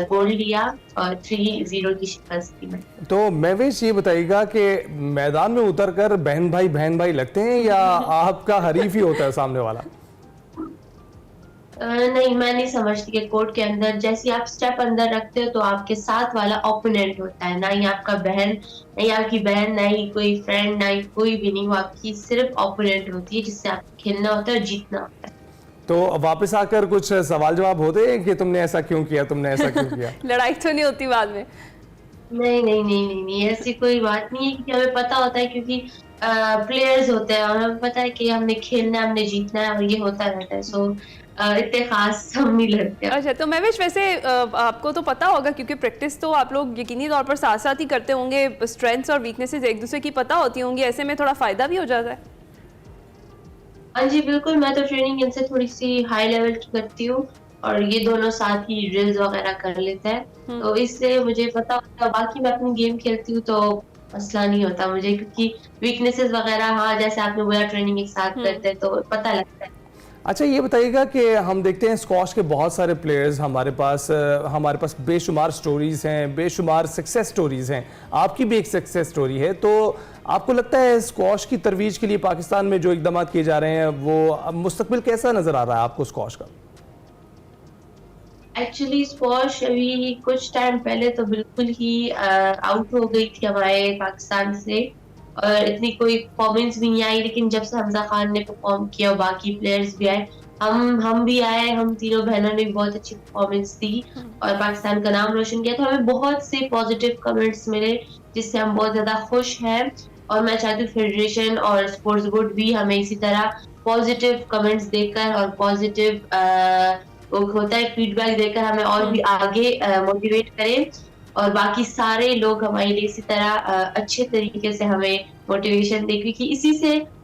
गोल्ड लिया और 3-0 की शिकस्त दी। तो मैविश ये बताइएगा कि मैदान में उतरकर बहन भाई लगते हैं या आपका हरीफ ही होता है सामने वाला? नहीं, मैं नहीं समझती कि कोर्ट के अंदर जैसे आप स्टेप अंदर रखते हो तो आपके साथ वाला ओपोनेंट होता है, ना ही आपका बहन, नहीं आपकी बहन, ना ही कोई फ्रेंड, ना ही कोई भी नहीं। वो आपकी सिर्फ ओपोनेंट होती है, जिससे आपको खेलना होता है और जीतना होता है। तो वापस आकर कुछ सवाल जवाब होते हैं कि तुमने ऐसा क्यों किया, तुमने ऐसा क्यों किया? लड़ाई तो नहीं होती बाद में? नहीं, ऐसी कोई बात नहीं है, क्योंकि हमें पता होता है, क्योंकि प्लेयर्स होते हैं और हमें पता है कि हमने खेलना है, हमने जीतना है, और ये होता रहता है। सो इतने खास हम नहीं लड़ते। अच्छा, तो मैविश वैसे आपको तो पता होगा, क्योंकि प्रैक्टिस तो आप लोग यकीनी तौर पर साथ साथ ही करते होंगे, स्ट्रेंथ्स और वीकनेसेस एक दूसरे की पता होती होंगी, ऐसे में थोड़ा फायदा भी हो जाता है। हाँ जी बिल्कुल, मैं तो ट्रेनिंग इनसे थोड़ी सी हाई लेवल की करती हूँ और ये दोनों साथ ही ड्रिल्स वगैरह कर लेते हैं, तो इससे मुझे पता होता है। बाकी मैं अपनी गेम खेलती हूँ तो मसला नहीं होता मुझे, क्योंकि वीकनेसेस वगैरह, हाँ जैसे आपने बोला ट्रेनिंग एक साथ करते हैं तो पता लगता है। अच्छा, ये बताइएगा कि हम देखते हैं स्क्वॉश के बहुत सारे प्लेयर्स हमारे पास बेशुमार स्टोरीज हैं, बेशुमार सक्सेस स्टोरीज हैं, आपकी भी एक सक्सेस स्टोरी है। तो आपको लगता है स्क्वॉश की तरवीज के लिए पाकिस्तान में जो इकदाम किए जा रहे हैं वो मुस्तकबिल कैसा नजर आ रहा है आपको स्क्वॉश का? एक्चुअली स्क्वॉश अभी कुछ टाइम पहले तो बिल्कुल ही आउट हो गई थी हमारे पाकिस्तान से, और इतनी कोई परफॉर्मेंस भी नहीं आई, लेकिन जब से हमजा खान ने परफॉर्म किया और बाकी प्लेयर्स भी आए, हम भी आए, हम तीनों बहनों ने बहुत अच्छी परफॉर्मेंस दी और पाकिस्तान का नाम रोशन किया, तो हमें बहुत से पॉजिटिव कमेंट्स मिले जिससे हम बहुत ज्यादा खुश हैं। और मैं चाहती हूँ फेडरेशन और स्पोर्ट्स बोर्ड भी हमें इसी तरह पॉजिटिव कमेंट्स देकर और पॉजिटिव होता है फीडबैक देकर हमें और भी आगे मोटिवेट करें, और बाकी सारे लोग हमारे लिए इसी तरह अच्छे तरीके से हमें मोटिवेशन दें, क्योंकि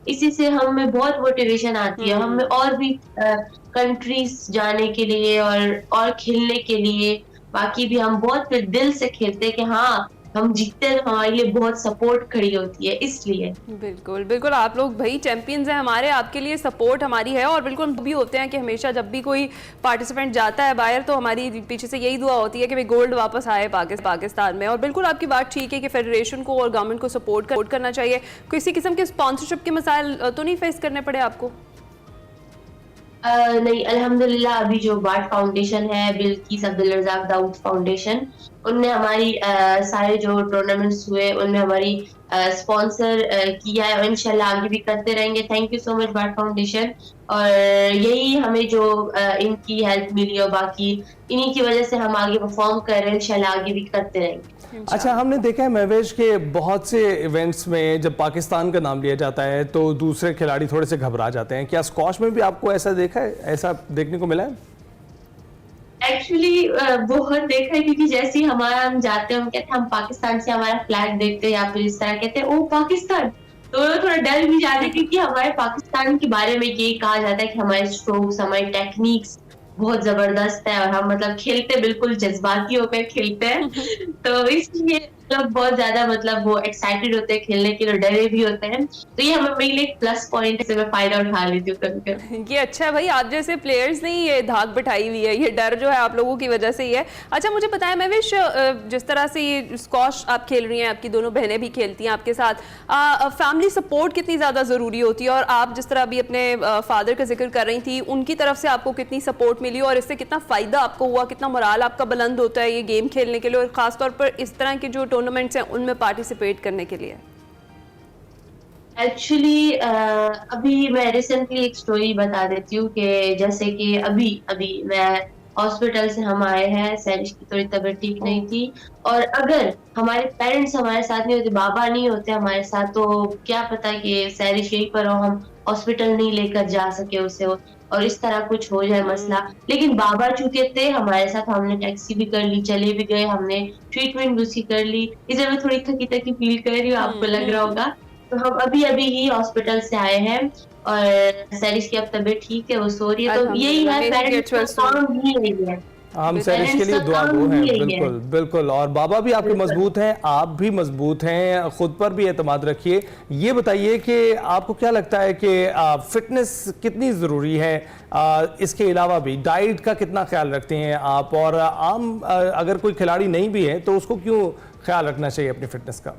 इसी से हमें बहुत मोटिवेशन आती है, हमें और भी कंट्रीज जाने के लिए और खेलने के लिए। बाकी भी हम बहुत फिर दिल से खेलते हैं कि हाँ हम जीतते हैं, हमारे लिए बहुत सपोर्ट खड़ी होती है, इसलिए। बिल्कुल बिल्कुल, आप लोग भाई चैंपियंस हैं हमारे, आपके लिए सपोर्ट हमारी है। और बिल्कुल भी होते हैं कि हमेशा जब भी कोई पार्टिसिपेंट जाता है बाहर तो हमारी पीछे से यही दुआ होती है कि भाई गोल्ड वापस आए पाकिस्तान में। और बिल्कुल आपकी बात ठीक है कि फेडरेशन को और गवर्नमेंट को सपोर्ट करना चाहिए। किसी किस्म के स्पॉन्सरशिप के मसाइल तो नहीं फेस करने पड़े आपको? नहीं, अल्हम्दुलिल्लाह अभी जो बार्ट फाउंडेशन है, बिल्किस अब्दुल रज़ाक दाऊद फाउंडेशन, उनने हमारी सारे जो टूर्नामेंट्स हुए उनमें हमारी स्पॉन्सर किया है और इंशाल्लाह आगे भी करते रहेंगे। Thank you so much BART foundation. और यही हमें जो इनकी हेल्प मिली और बाकी इन्हीं की वजह से हम आगे परफॉर्म कर रहे हैं, इंशाल्लाह आगे भी करते रहेंगे। अच्छा, हमने देखा है महवेश के बहुत से इवेंट्स में जब पाकिस्तान का नाम लिया जाता है तो दूसरे खिलाड़ी थोड़े से घबरा जाते हैं। क्या स्क्वॉश में भी आपको ऐसा देखा है, ऐसा देखने को मिला है? एक्चुअली बहुत देखा है, क्योंकि जैसे ही हम जाते हैं हम कहते हैं हम पाकिस्तान से हमारा फ्लैग देखते हैं या फिर इस तरह कहते हैं ओ पाकिस्तान, तो थोड़ा डर भी जाते हैं, क्योंकि हमारे पाकिस्तान के बारे में ये कहा जाता है कि हमारे स्ट्रोक्स, हमारे टेक्निक्स बहुत जबरदस्त है और हम मतलब खेलते बिल्कुल जज्बाती होकर खेलते हैं तो इसलिए मतलब बहुत ज्यादा मतलब वो एक्साइटेड होते हैं खेलने के लिए, डरे भी होते हैं, तो ये हमें मेरे लिए एक प्लस पॉइंट है, मैं फायदा उठा लेती हूँ कभी कभी। ये अच्छा है भाई, आप जैसे प्लेयर्स ने ये धाक बिठाई हुई है, ये डर जो है आप लोगों की वजह से ही है। अच्छा मुझे बताएं महवेश, जिस तरह से ये स्क्वॉश आप खेल रही हैं, आपकी दोनों बहनें भी खेलती हैं आपके साथ, फैमिली सपोर्ट कितनी ज़्यादा ज़रूरी होती है? और आप जिस तरह अभी अपने फादर का जिक्र कर रही थी, उनकी तरफ से आपको कितनी सपोर्ट मिली और इससे कितना फ़ायदा आपको हुआ, कितना मोराल आपका बुलंद होता है ये गेम खेलने के लिए और ख़ासतौर पर इस तरह के जो टूर्नामेंट्स हैं उनमें पार्टिसिपेट करने के लिए? एक्चुअली अभी मैं रिसेंटली एक स्टोरी बता देती हूँ कि जैसे कि अभी मैं हॉस्पिटल से हम आए हैं, सैरिश की थोड़ी तबीयत ठीक नहीं थी, और अगर हमारे पेरेंट्स हमारे साथ नहीं होते, बाबा नहीं होते हमारे साथ, तो क्या पता कि सैरिश यहीं पर हो, हम हॉस्पिटल नहीं लेकर जा सके उसे और इस तरह कुछ हो जाए मसला। लेकिन बाबा चूंकि थे हमारे साथ, हमने टैक्सी भी कर ली, चले भी गए, हमने ट्रीटमेंट भी उसकी कर ली। इधर मैं थोड़ी थकी थकी फील कर रही हूँ, आपको लग रहा होगा। तो हम अभी ही हॉस्पिटल से आए हैं और सैरिश की अब तबीयत ठीक है, वो सो रही है, तो यही है पेरेंट्स का काम ही यही है। हम सैरिश के लिए दुआ गो हैं, बिल्कुल बिल्कुल। और बाबा भी आपके मजबूत हैं, आप भी मजबूत हैं, खुद पर भी एतमाद रखिए। ये बताइए कि आपको क्या लगता है कि फिटनेस कितनी ज़रूरी है, इसके अलावा भी डाइट का कितना ख्याल रखते हैं आप, और आम अगर कोई खिलाड़ी नहीं भी है तो उसको क्यों ख्याल रखना चाहिए अपनी फिटनेस का?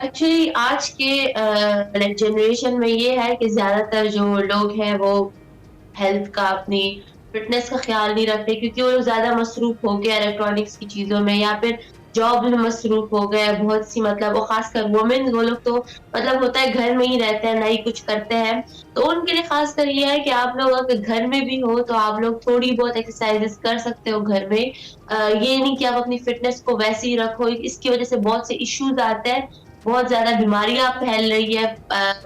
एक्चुअली आज के जनरेशन में ये है कि ज्यादातर जो लोग हैं वो हेल्थ का, अपनी फिटनेस का ख्याल नहीं रखते, क्योंकि वो लोग ज्यादा मसरूफ हो गए इलेक्ट्रॉनिक्स की चीजों में या फिर जॉब में मसरूफ हो गए बहुत सी, मतलब वो खासकर वुमेन, वो लोग तो मतलब होता है घर में ही रहते हैं, ना ही कुछ करते हैं। तो उनके लिए खासकर ये है कि आप लोग अगर घर में भी हो तो आप लोग थोड़ी बहुत एक्सरसाइजेस कर सकते हो घर में। ये नहीं कि आप अपनी फिटनेस को वैसे ही रखो, इसकी वजह से बहुत से इश्यूज आते हैं, बहुत ज्यादा बीमारियां फैल रही है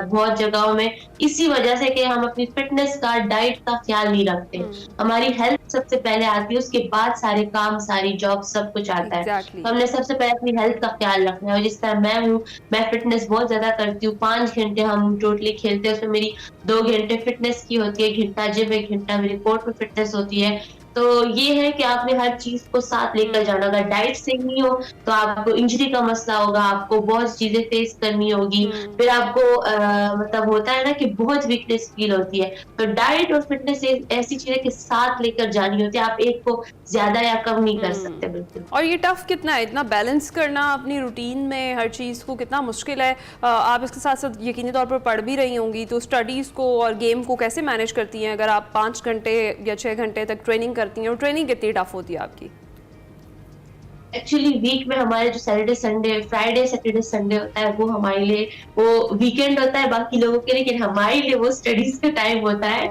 बहुत जगहों में, इसी वजह से कि हम अपनी फिटनेस का, डाइट का ख्याल नहीं रखते। हमारी हेल्थ सबसे पहले आती है, उसके बाद सारे काम, सारी जॉब, सब कुछ आता है। तो हमने सबसे पहले अपनी हेल्थ का ख्याल रखना है। और जिस तरह मैं हूँ, मैं फिटनेस बहुत ज्यादा करती हूँ, 5 घंटे हम टोटली खेलते हैं, उसमें मेरी 2 घंटे फिटनेस की होती है, 1 घंटा जिम, 1 घंटा मेरी कोर्ट में फिटनेस होती है। तो ये है कि आपने हर चीज को साथ लेकर जाना। अगर डाइट सही नहीं हो तो आपको इंजरी का मसला होगा, आपको बहुत चीजें फेस करनी होगी, फिर आपको मतलब होता है ना कि बहुत वीकनेस फील होती है। तो डाइट और फिटनेस ऐसी चीजें के साथ लेकर जानी होती है, आप एक को ज्यादा या कम नहीं कर सकते बिल्कुल। और ये टफ कितना है, इतना बैलेंस करना अपनी रूटीन में हर चीज को, कितना मुश्किल है। आप इसके साथ साथ यकीनी तौर पर पढ़ भी रही होंगी, तो स्टडीज को और गेम को कैसे मैनेज करती हैं? अगर आप 5 घंटे या 6 घंटे तक ट्रेनिंग करती हैं, और ट्रेनिंग कितनी टफ होती है आपकी? एक्चुअली वीक में हमारे जो Saturday Sunday, Friday Saturday Sunday होता है वो हमारे लिए वो वीकेंड होता है बाकी लोगों के, लेकिन हमारे लिए वो स्टडीज का टाइम होता है।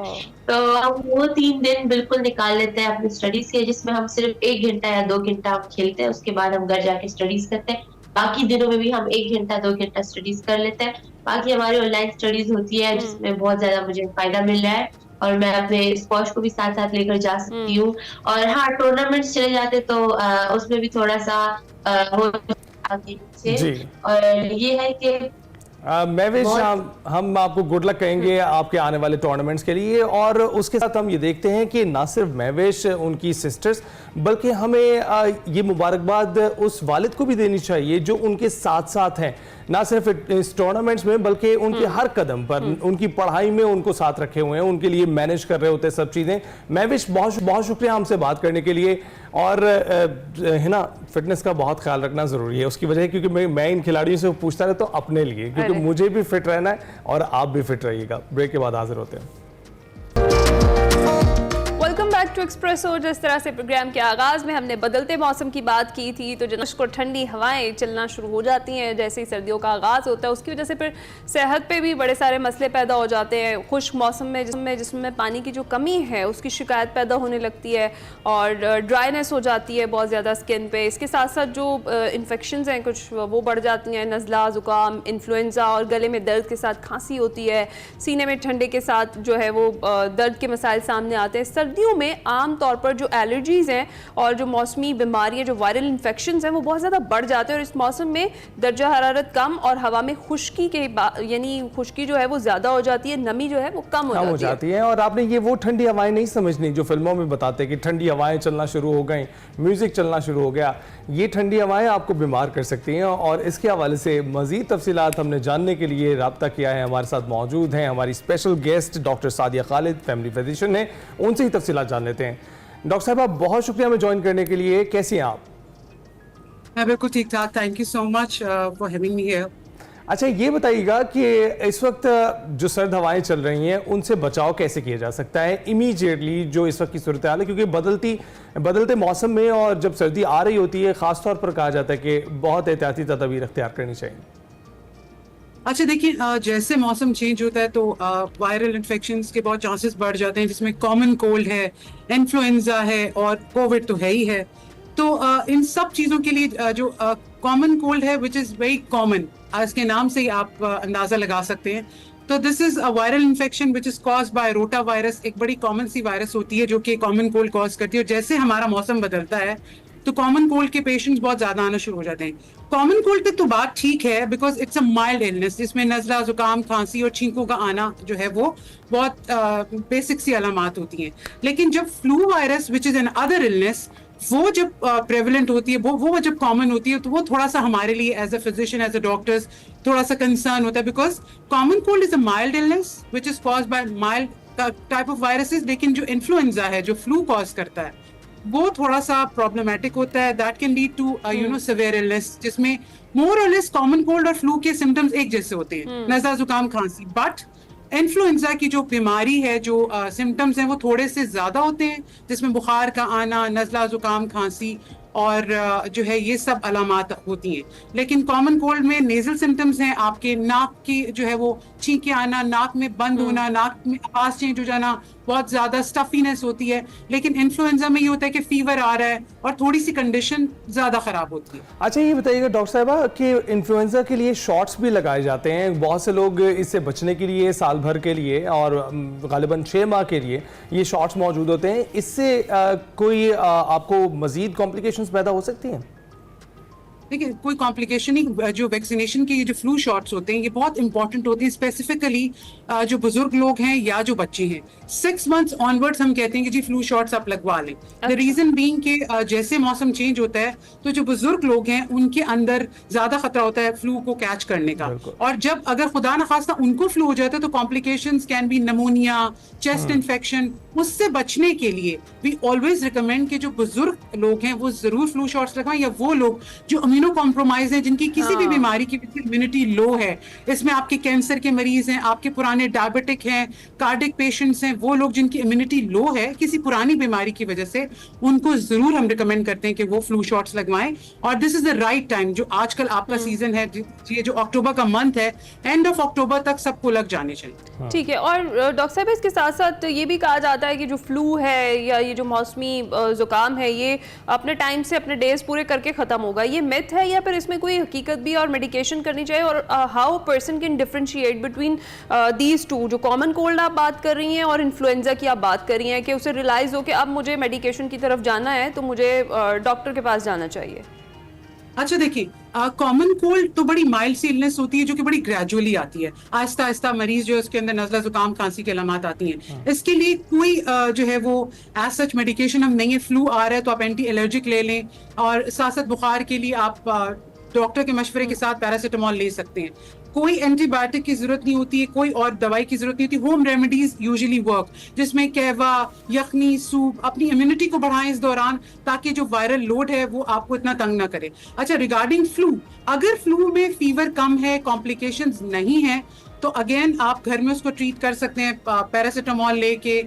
तो हम वो 3 दिन बिल्कुल निकाल लेते हैं अपनी स्टडीज के, जिसमें हम सिर्फ 1 घंटा या 2 घंटा हम खेलते हैं, उसके बाद हम घर जाके स्टडीज करते हैं। बाकी दिनों में भी हम 1 घंटा 2 घंटा स्टडीज कर लेते हैं। बाकी हमारी ऑनलाइन स्टडीज होती है जिसमें बहुत ज्यादा मुझे फायदा मिल रहा है और मैं अपने स्क्वॉश को भी साथ साथ लेकर जा सकती हूँ। और हाँ, टूर्नामेंट्स चले जाते तो उसमें भी थोड़ा सा हो आगे पीछे। और ये है कि महवेश, हम आपको गुड लक कहेंगे आपके आने वाले टूर्नामेंट्स के लिए। और उसके साथ हम ये देखते हैं कि ना सिर्फ महवेश, उनकी सिस्टर्स, बल्कि हमें ये मुबारकबाद उस वालिद को भी देनी चाहिए जो उनके साथ साथ हैं, ना सिर्फ इस टूर्नामेंट्स में बल्कि उनके हर कदम पर, उनकी पढ़ाई में उनको साथ रखे हुए हैं, उनके लिए मैनेज कर रहे होते हैं सब चीज़ें। महवेश, बहुत बहुत शुक्रिया हमसे बात करने के लिए। और है ना, फिटनेस का बहुत ख्याल रखना ज़रूरी है, उसकी वजह है क्योंकि मैं इन खिलाड़ियों से पूछता रहता हूँ अपने लिए, क्योंकि मुझे भी फिट रहना है और आप भी फिट रहिएगा। ब्रेक के बाद हाजिर होते हैं। Welcome back to Expresso. जिस तरह से प्रोग्राम के आगाज़ में हमने बदलते मौसम की बात की थी, तो जनश को ठंडी हवाएं चलना शुरू हो जाती हैं जैसे ही सर्दियों का आगाज़ होता है, उसकी वजह से फिर सेहत पे भी बड़े सारे मसले पैदा हो जाते हैं। खुश्क मौसम में जिसमें पानी की जो कमी है उसकी शिकायत पैदा होने लगती है और ड्राइनेस हो जाती है बहुत ज़्यादा स्किन पे। इसके साथ साथ जो इन्फेक्शंस हैं कुछ वो बढ़ जाती हैं, नज़ला, ज़ुकाम, इन्फ्लुएंज़ा, और गले में दर्द के साथ खांसी होती है, सीने में ठंडे के साथ जो है वो दर्द के मसाइल सामने आते हैं। सर्दियों में आम तौर पर जो एलर्जीज हैं और जो मौसमी बीमारियां, जो वायरल इन्फेक्शंस हैं, वो बहुत ज़्यादा बढ़ जाते हैं। और इस मौसम में दर्जा हरारत कम और हवा में खुश्की के यानी खुश्की जो है वो ज़्यादा हो जाती है, नमी जो है वो कम हो जाती है। और आपने ये वो ठंडी हवाएं नहीं समझनी जो फिल्मों में बताते कि ठंडी हवाएं चलना शुरू हो गई, म्यूजिक चलना शुरू हो गया। ये ठंडी हवाएं आपको बीमार कर सकती हैं। और इसके हवाले से मज़ीद तफसीलात हमने जानने के लिए रब्ता किया है। हमारे साथ मौजूद हैं हमारी special guest doctor Sadia Khalid, family physician है, उनसे ही तफसीलात जान लेते हैं। डॉक्टर साहब, बहुत शुक्रिया हमें ज्वाइन करने के लिए। कैसी हैं आप? मैं बिल्कुल ठीक ठाक, thank you so much for having me here. अच्छा, ये बताइएगा कि इस वक्त जो सर्द हवाएं चल रही हैं उनसे बचाव कैसे किया जा सकता है इमीडिएटली, जो इस वक्त की सूरत हाल है, क्योंकि बदलते मौसम में और जब सर्दी आ रही होती है ख़ास तौर पर कहा जाता है कि बहुत एहतियाती तदबीर अख्तियार करनी चाहिए। अच्छा देखिए, जैसे मौसम चेंज होता है तो वायरल इन्फेक्शंस के बहुत चांसेस बढ़ जाते हैं, जिसमें कॉमन कोल्ड है, इन्फ्लुएंजा है और कोविड तो है ही है। तो इन सब चीज़ों के लिए जो कॉमन कोल्ड है, विच इज़ वेरी कॉमन, इसके नाम से ही आप अंदाज़ा लगा सकते हैं। तो this is a viral infection which is cause bye rota virus. एक बड़ी कॉमन सी वायरस होती है जो कि कॉमन कोल्ड कॉज करती है। और जैसे हमारा मौसम बदलता है तो कॉमन कोल्ड के पेशेंट्स बहुत ज्यादा आना शुरू हो जाते हैं। कॉमन कोल्ड तक तो बात ठीक है because it's a mild illness, जिसमें नजला, जुकाम, खांसी और छींकों का आना जो है वो बहुत बेसिक सी अलामात होती हैं। लेकिन जब flu virus which is an other illness, वो जब प्रेवलेंट होती है, वो जब कॉमन होती है, तो वो थोड़ा सा हमारे लिए as a physician, as a doctors थोड़ा सा कंसर्न होता है। Because common cold is a mild illness which is cause by mild type of viruses. लेकिन जो इन्फ्लुएंजा है, जो फ्लू कॉज करता है, वो थोड़ा सा प्रॉब्लमेटिक होता है। That can lead to severe illness, जिसमें मोर और लेस कॉमन कोल्ड और फ्लू के सिम्टम्स एक जैसे होते हैं, नज़ला, जुकाम, खांसी। बट इन्फ्लुएंजा की जो बीमारी है, जो सिम्टम्स हैं, वो थोड़े से ज्यादा होते हैं, जिसमें बुखार का आना, नज़ला, जुकाम, खांसी और जो है ये सब अलामात होती हैं। लेकिन कॉमन कोल्ड में नेजल सिम्टम्स हैं, आपके नाक की जो है वो छींके आना, नाक में बंद होना, नाक में आवाज चेंज हो जाना, बहुत ज्यादा स्टफीनेस होती है। लेकिन इन्फ्लुएंजा में ये होता है कि फीवर आ रहा है और थोड़ी सी कंडीशन ज्यादा खराब होती है। अच्छा, ये बताइएगा डॉक्टर साहबा कि इन्फ्लुएंजा के लिए शॉट्स भी लगाए जाते हैं, बहुत से लोग इससे बचने के लिए साल भर के लिए और गालिबन 6 माह के लिए ये शॉट्स मौजूद होते हैं। इससे कोई आपको मजीद कॉम्प्लिकेशंस पैदा हो सकती हैं? देखिए, कोई कॉम्प्लिकेशन नहीं। जो वैक्सीनेशन के जो फ्लू शॉट्स होते हैं ये बहुत इंपॉर्टेंट होते हैं, स्पेसिफिकली जो बुजुर्ग लोग हैं या जो बच्चे हैं। 6 months ऑनवर्ड्स हम कहते हैं कि जी फ्लू शॉट्स आप लगवा लें। द रीजन बीइंग कि जैसे मौसम चेंज होता है तो जो बुजुर्ग लोग हैं उनके अंदर ज्यादा खतरा होता है फ्लू को कैच करने का। और जब अगर खुदा न खास्ता उनको फ्लू हो जाता है तो complications can be pneumonia, chest infection. उससे बचने के लिए वी ऑलवेज रिकमेंड कि जो बुजुर्ग लोग हैं वो जरूर फ्लू शॉट्स लगवाएं, या वो लोग जो इम्यूनो कॉम्प्रोमाइज हैं, जिनकी किसी भी बीमारी की इम्यूनिटी लो है, इसमें आपके कैंसर के मरीज हैं, आपके पुराने डायबिटिक हैं, कार्डिक पेशेंट्स हैं, वो लोग जिनकी इम्यूनिटी लो है किसी पुरानी बीमारी की वजह से, उनको जरूर हम रिकमेंड करते हैं कि वो फ्लू शॉट्स लगवाएं। और this is the right time, जो आजकल आपका सीजन है, ये जो अक्टूबर का मंथ है, एंड ऑफ अक्टूबर तक सबको लग जाने चाहिए। ठीक है। और डॉक्टर साहब, इसके साथ साथ ये भी कहा जाता है कि जो फ्लू है या ये जो मौसमी जुकाम है, ये अपने टाइम से अपने डेज पूरे करके खत्म होगा, ये मिथ है या फिर इसमें कोई हकीकत भी और मेडिकेशन करनी चाहिए? और how person can differentiate between these two, जो कॉमन कोल्ड आप बात कर रही हैं और इन्फ्लुएंजा की आप बात कर रही हैं, कि उसे रियलाइज हो कि अब मुझे मेडिकेशन की तरफ जाना है तो मुझे डॉक्टर के पास जाना चाहिए? अच्छा देखिए, कॉमन कोल्ड तो बड़ी माइल्ड सी इलनेस होती है जो कि बड़ी ग्रेजुअली आती है, आहिस्ता आहिस्ता मरीज जो है उसके अंदर नज़ला जुकाम खांसी के अलामात आती हैं। इसके लिए कोई जो है वो एज सच मेडिकेशन हम नहीं है। फ्लू आ रहा है तो आप एंटी एलर्जिक ले लें, और साथ साथ बुखार के लिए आप डॉक्टर के मशवरे के साथ पैरासीटामोल ले सकते हैं। कोई एंटीबायोटिक की जरूरत नहीं होती है, कोई और दवाई की जरूरत नहीं होती। होम रेमेडीज यूजुअली वर्क, जिसमें कहवा, यखनी, सूप, अपनी इम्यूनिटी को बढ़ाएं इस दौरान, ताकि जो वायरल लोड है वो आपको इतना तंग ना करे। अच्छा, रिगार्डिंग फ्लू, अगर फ्लू में फीवर कम है, कॉम्प्लिकेशंस नहीं है, तो अगेन आप घर में उसको ट्रीट कर सकते हैं, पैरासीटामोल लेके,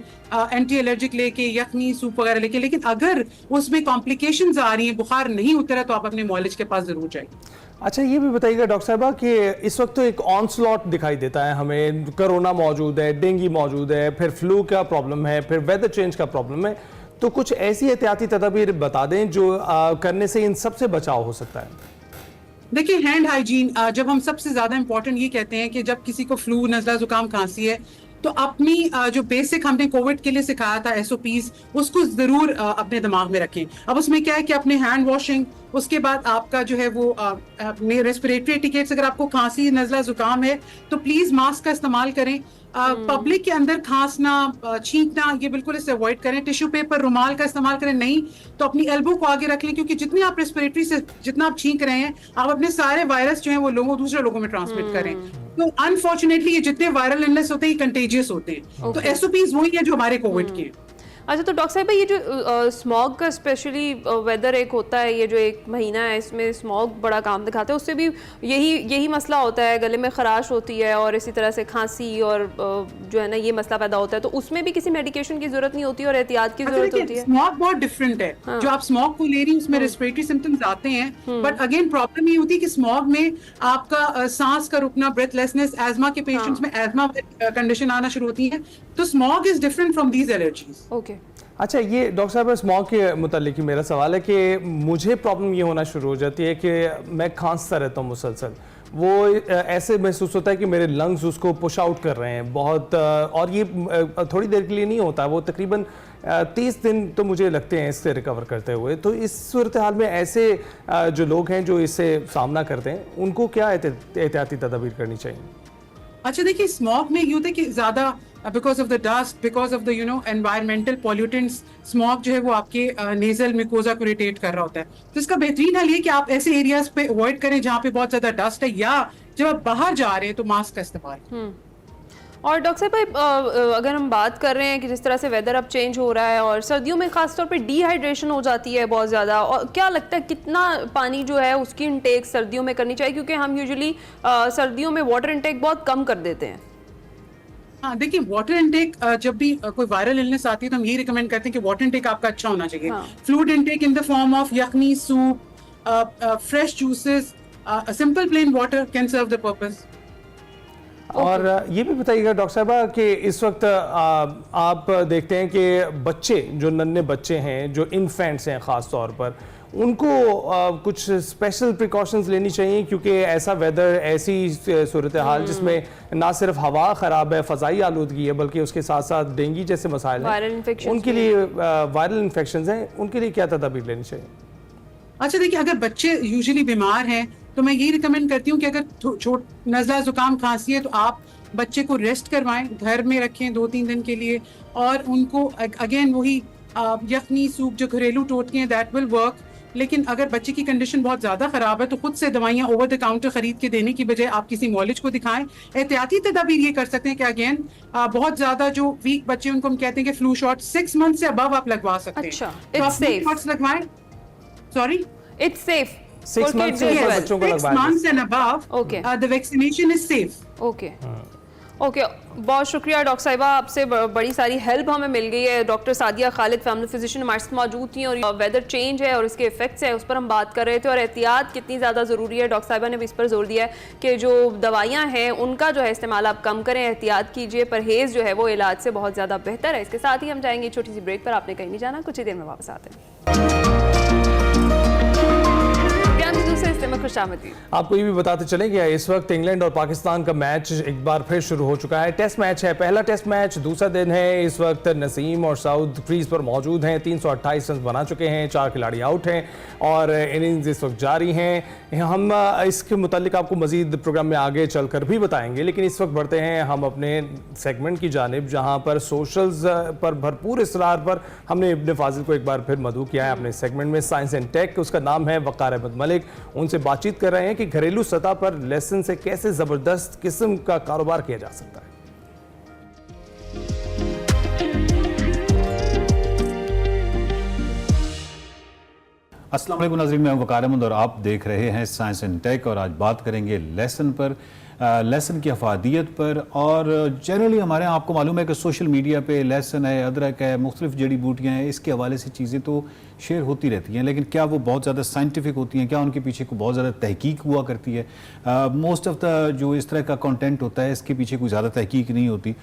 एंटी एलर्जिक लेके, यखनी, सूप वगैरह लेके। लेकिन अगर उसमें कॉम्प्लिकेशंस आ रही हैं, बुखार नहीं उतरा, तो आप अपने मॉलिज के पास जरूर जाइए। अच्छा, ये भी बताइएगा डॉक्टर साहबा कि इस वक्त तो एक ऑनस्लॉट दिखाई देता है हमें, कोरोना मौजूद है, डेंगू मौजूद है, फिर फ्लू का प्रॉब्लम है, फिर वेदर चेंज का प्रॉब्लम है, तो कुछ ऐसी एहतियाती तदाबीर बता दें जो करने से इन सबसे बचाव हो सकता है। देखिए, हैंड हाइजीन, जब हम सबसे ज्यादा इंपॉर्टेंट ये कहते हैं कि जब किसी को फ्लू, नज़ला जुकाम खांसी है, तो अपनी जो बेसिक हमने कोविड के लिए सिखाया था SOPs, उसको जरूर अपने दिमाग में रखें। अब उसमें क्या है कि अपने हैंड वॉशिंग, उसके बाद आपका जो है वो अपने रेस्पिरेटरी एटिकेट्स, अगर आपको खांसी, नज़ला जुकाम है तो प्लीज मास्क का इस्तेमाल करें। पब्लिक के अंदर खांसना, छींकना, ये बिल्कुल इसे अवॉइड करें। टिश्यू पेपर, रुमाल का इस्तेमाल करें, नहीं तो अपनी एल्बो को आगे रख लें, क्योंकि जितनी आप रेस्पिरेटरी से जितना आप छींक रहे हैं, आप अपने सारे वायरस जो है वो दूसरे लोगों में ट्रांसमिट करें। तो अनफॉर्चुनेटली ये जितने वायरल इलनेस होते हैं, कंटेजियस होते हैं। तो SOPs वही है जो हमारे कोविड के। अच्छा, तो डॉक्टर साहब, ये जो स्मॉग का स्पेशली वेदर एक होता है, ये जो एक महीना है, इसमें स्मॉग बड़ा काम दिखाता है, उससे भी यही मसला होता है, गले में खराश होती है और इसी तरह से खांसी और जो है ना ये मसला पैदा होता है, तो उसमें भी किसी मेडिकेशन की जरूरत नहीं होती और एहतियात की जरूरत होती है? स्मॉग बहुत डिफरेंट है। जो आप स्मॉग को ले रही हैं उसमें रेस्पिरेटरी सिम्टम्स आते हैं, बट अगेन प्रॉब्लम ये होती है कि स्मॉग में आपका सांस का रुकना, ब्रेथलेसनेस, एजमा के पेशेंट्स में एजमा कंडीशन आना शुरू होती है। तो smog is different from these allergies. Okay. अच्छा, ये डॉक्टर साहब, स्मॉग के मुतालिक मेरा सवाल है कि मुझे प्रॉब्लम ये होना शुरू हो जाती है कि मैं खांसता रहता हूँ मुसलसल, वो ऐसे महसूस होता है कि मेरे लंग्स उसको पुश आउट कर रहे हैं बहुत, और ये थोड़ी देर के लिए नहीं होता, वो तकरीबन 30 दिन तो मुझे लगते हैं इससे रिकवर करते हुए। तो इस सूरत हाल में ऐसे जो लोग हैं जो इससे सामना करते हैं, उनको क्या एहतियाती तदाबीर करनी चाहिए? अच्छा देखिए, स्मॉग में यूं थे कि ज्यादा because of the dust, because of the environmental pollutants, smog जो है वो आपके नेजल म्यूकोजा को इरिटेट कर रहा होता है। तो इसका बेहतरीन हल ये कि आप ऐसे एरियाज पे अवॉइड करें जहाँ पे बहुत ज्यादा डस्ट है, या जब आप बाहर जा रहे हैं तो मास्क का इस्तेमाल। और डॉक्टर साहब, अगर हम बात कर रहे हैं कि जिस तरह से वेदर अब चेंज हो रहा है और सर्दियों में खासतौर पे डिहाइड्रेशन हो जाती है बहुत ज़्यादा, और क्या लगता है कितना पानी जो है उसकी इंटेक सर्दियों में करनी चाहिए? क्योंकि हम यूजुअली सर्दियों में वाटर इंटेक बहुत कम कर देते हैं। हाँ देखिए, वाटर इंटेक जब भी कोई वायरल इलनेस आती है तो हम ये रिकमेंड करते हैं कि वाटर इंटेक आपका अच्छा होना चाहिए। Fluid intake in the form of यखनी, soup, fresh juices, simple plain water can serve the purpose. और ये भी बताइएगा डॉक्टर साहबा कि इस वक्त आप देखते हैं कि बच्चे, जो नन्हे बच्चे हैं, जो इन्फेंट्स हैं ख़ास तौर पर, उनको कुछ स्पेशल प्रिकॉशंस लेनी चाहिए, क्योंकि ऐसा वेदर, ऐसी सूरत हाल जिसमें ना सिर्फ हवा ख़राब है, फ़ज़ाई आलूदगी है, बल्कि उसके साथ साथ डेंगू जैसे मसाइल हैं, उनके लिए वायरल इन्फेक्शंस हैं, उनके लिए क्या तदाबीर लेनी चाहिए? अच्छा देखिए, अगर बच्चे यूजुअली बीमार हैं तो मैं ये रिकमेंड करती हूँ कि अगर नज़ला जुकाम खांसी है तो आप बच्चे को रेस्ट करवाएं, घर में रखें 2-3 दिन के लिए, और उनको अगेन वही यखनी, सूप जो घरेलू टोटके हैं, दैट विल वर्क। लेकिन अगर बच्चे की कंडीशन बहुत ज़्यादा ख़राब है तो खुद से दवाइयाँ ओवर द काउंटर खरीद के देने की बजाय आप किसी मॉलिज को दिखाएं। एहतियाती तदाबीर ये कर सकते हैं कि अगेन बहुत ज़्यादा जो वीक बच्चे, उनको हम कहते हैं कि फ्लू शॉट 6 मंथ से अबव आप लगवा सकते हैं। अच्छा, तो आप फ्लू शॉट्स लगवाएं। सॉरी, इट्स सेफ 6 months से ऊपर बच्चों को लगवाया 6 months and above, Okay. the vaccination is safe. Okay okay, बहुत शुक्रिया डॉक्टर साहिबा, आपसे बड़ी सारी हेल्प हमें मिल गई है। Doctor Sadia Khalid family physician हमारे साथ मौजूद थी और वेदर चेंज है और इसके इफेक्ट्स है उस पर हम बात कर रहे थे और एहतियात कितनी ज़्यादा ज़रूरी है। डॉक्टर साहिबा ने भी इस पर जोर दिया है कि जो दवाइयाँ हैं उनका जो है इस्तेमाल आप कम करें, एहतियात कीजिए, परहेज़ जो है वो इलाज से बहुत ज़्यादा बेहतर है। इसके साथ ही हम जाएंगे छोटी सी ब्रेक पर, आपने कहीं नहीं जाना, कुछ ही देर में वापस आते हैं। खुशामदी। आपको ये भी बताते चलें कि इस वक्त इंग्लैंड और पाकिस्तान का मैच एक बार फिर शुरू हो चुका है। टेस्ट मैच है, पहला टेस्ट मैच, दूसरा दिन है। इस वक्त नसीम और साउद क्रीज पर मौजूद हैं, 328 रन बना चुके हैं, 4 खिलाड़ी आउट हैं और इनिंग्स इस वक्त जारी हैं। हम इसके मुतालिक आपको मजीद प्रोग्राम में आगे चलकर भी बताएंगे, लेकिन इस वक्त बढ़ते हैं हम अपने सेगमेंट की जानिब, जहाँ पर सोशल्स पर भरपूर इसरार पर हमने इब्न फाजिल को एक बार फिर मदऊ किया है अपने सेगमेंट में, साइंस एंड टेक। उसका नाम है वक़ार अहमद मलिक। उनसे बातचीत कर रहे हैं कि घरेलू सतह पर लेसन से कैसे ज़बरदस्त किस्म का कारोबार किया जा सकता है। अस्सलाम वालेकुम नाज़रीन, मैं वक़ार अहमद और आप देख रहे हैं साइंस एंड टेक और आज बात करेंगे लेसन पर, लेसन की अफादियत पर। और जनरली हमारे यहाँ आपको मालूम है कि सोशल मीडिया पे लेसन है, अदरक है, मुख्तलिफ जड़ी बूटियाँ हैं, इसके हवाले से चीज़ें तो शेयर होती रहती हैं, लेकिन क्या वो बहुत ज़्यादा साइंटिफिक होती हैं? क्या उनके पीछे को बहुत ज़्यादा तहकीक हुआ करती है? मोस्ट ऑफ द जो इस तरह का कंटेंट होता है इसके पीछे कोई ज़्यादा तहकीक नहीं होती।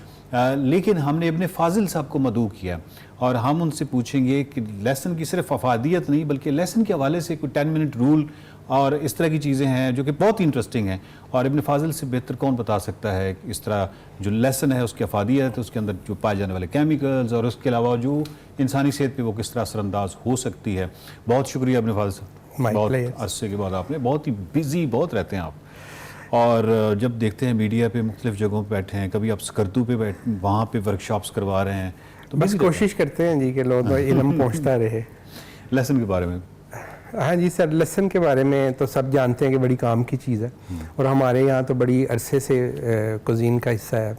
लेकिन हमने इब्न फाजिल साहब को मदऊ किया और हम उनसे पूछेंगे कि लेसन की सिर्फ अफादियत नहीं बल्कि लेसन के हवाले से कोई 10 मिनट रूल और इस तरह की चीज़ें हैं जो कि बहुत ही इंटरेस्टिंग हैं। और इब्न फाजिल से बेहतर कौन बता सकता है इस तरह जो लेसन है उसकी अफादियत, उसके अंदर जो पाए जाने वाले केमिकल्स और उसके अलावा जो इंसानी सेहत पे वो किस तरह असरअंदाज हो सकती है। बहुत शुक्रिया इब्न फाजिल साहब, बहुत अरसे के बाद आपने, बहुत ही बिजी बहुत रहते हैं आप, और जब देखते हैं मीडिया पे मुख्तलिफ जगहों पर बैठे हैं, कभी आप स्कर्दू पे बैठ वहाँ पे वर्कशॉप्स करवा रहे हैं, तो बस कोशिश करते हैं जी कि लोगों को इल्म पहुँचता रहे। लेसन के बारे में हाँ जी सर, लेसन के बारे में तो सब जानते हैं कि बड़ी काम की चीज़ है और हमारे यहाँ तो बड़ी अरसे से कुज़ीन का हिस्सा है।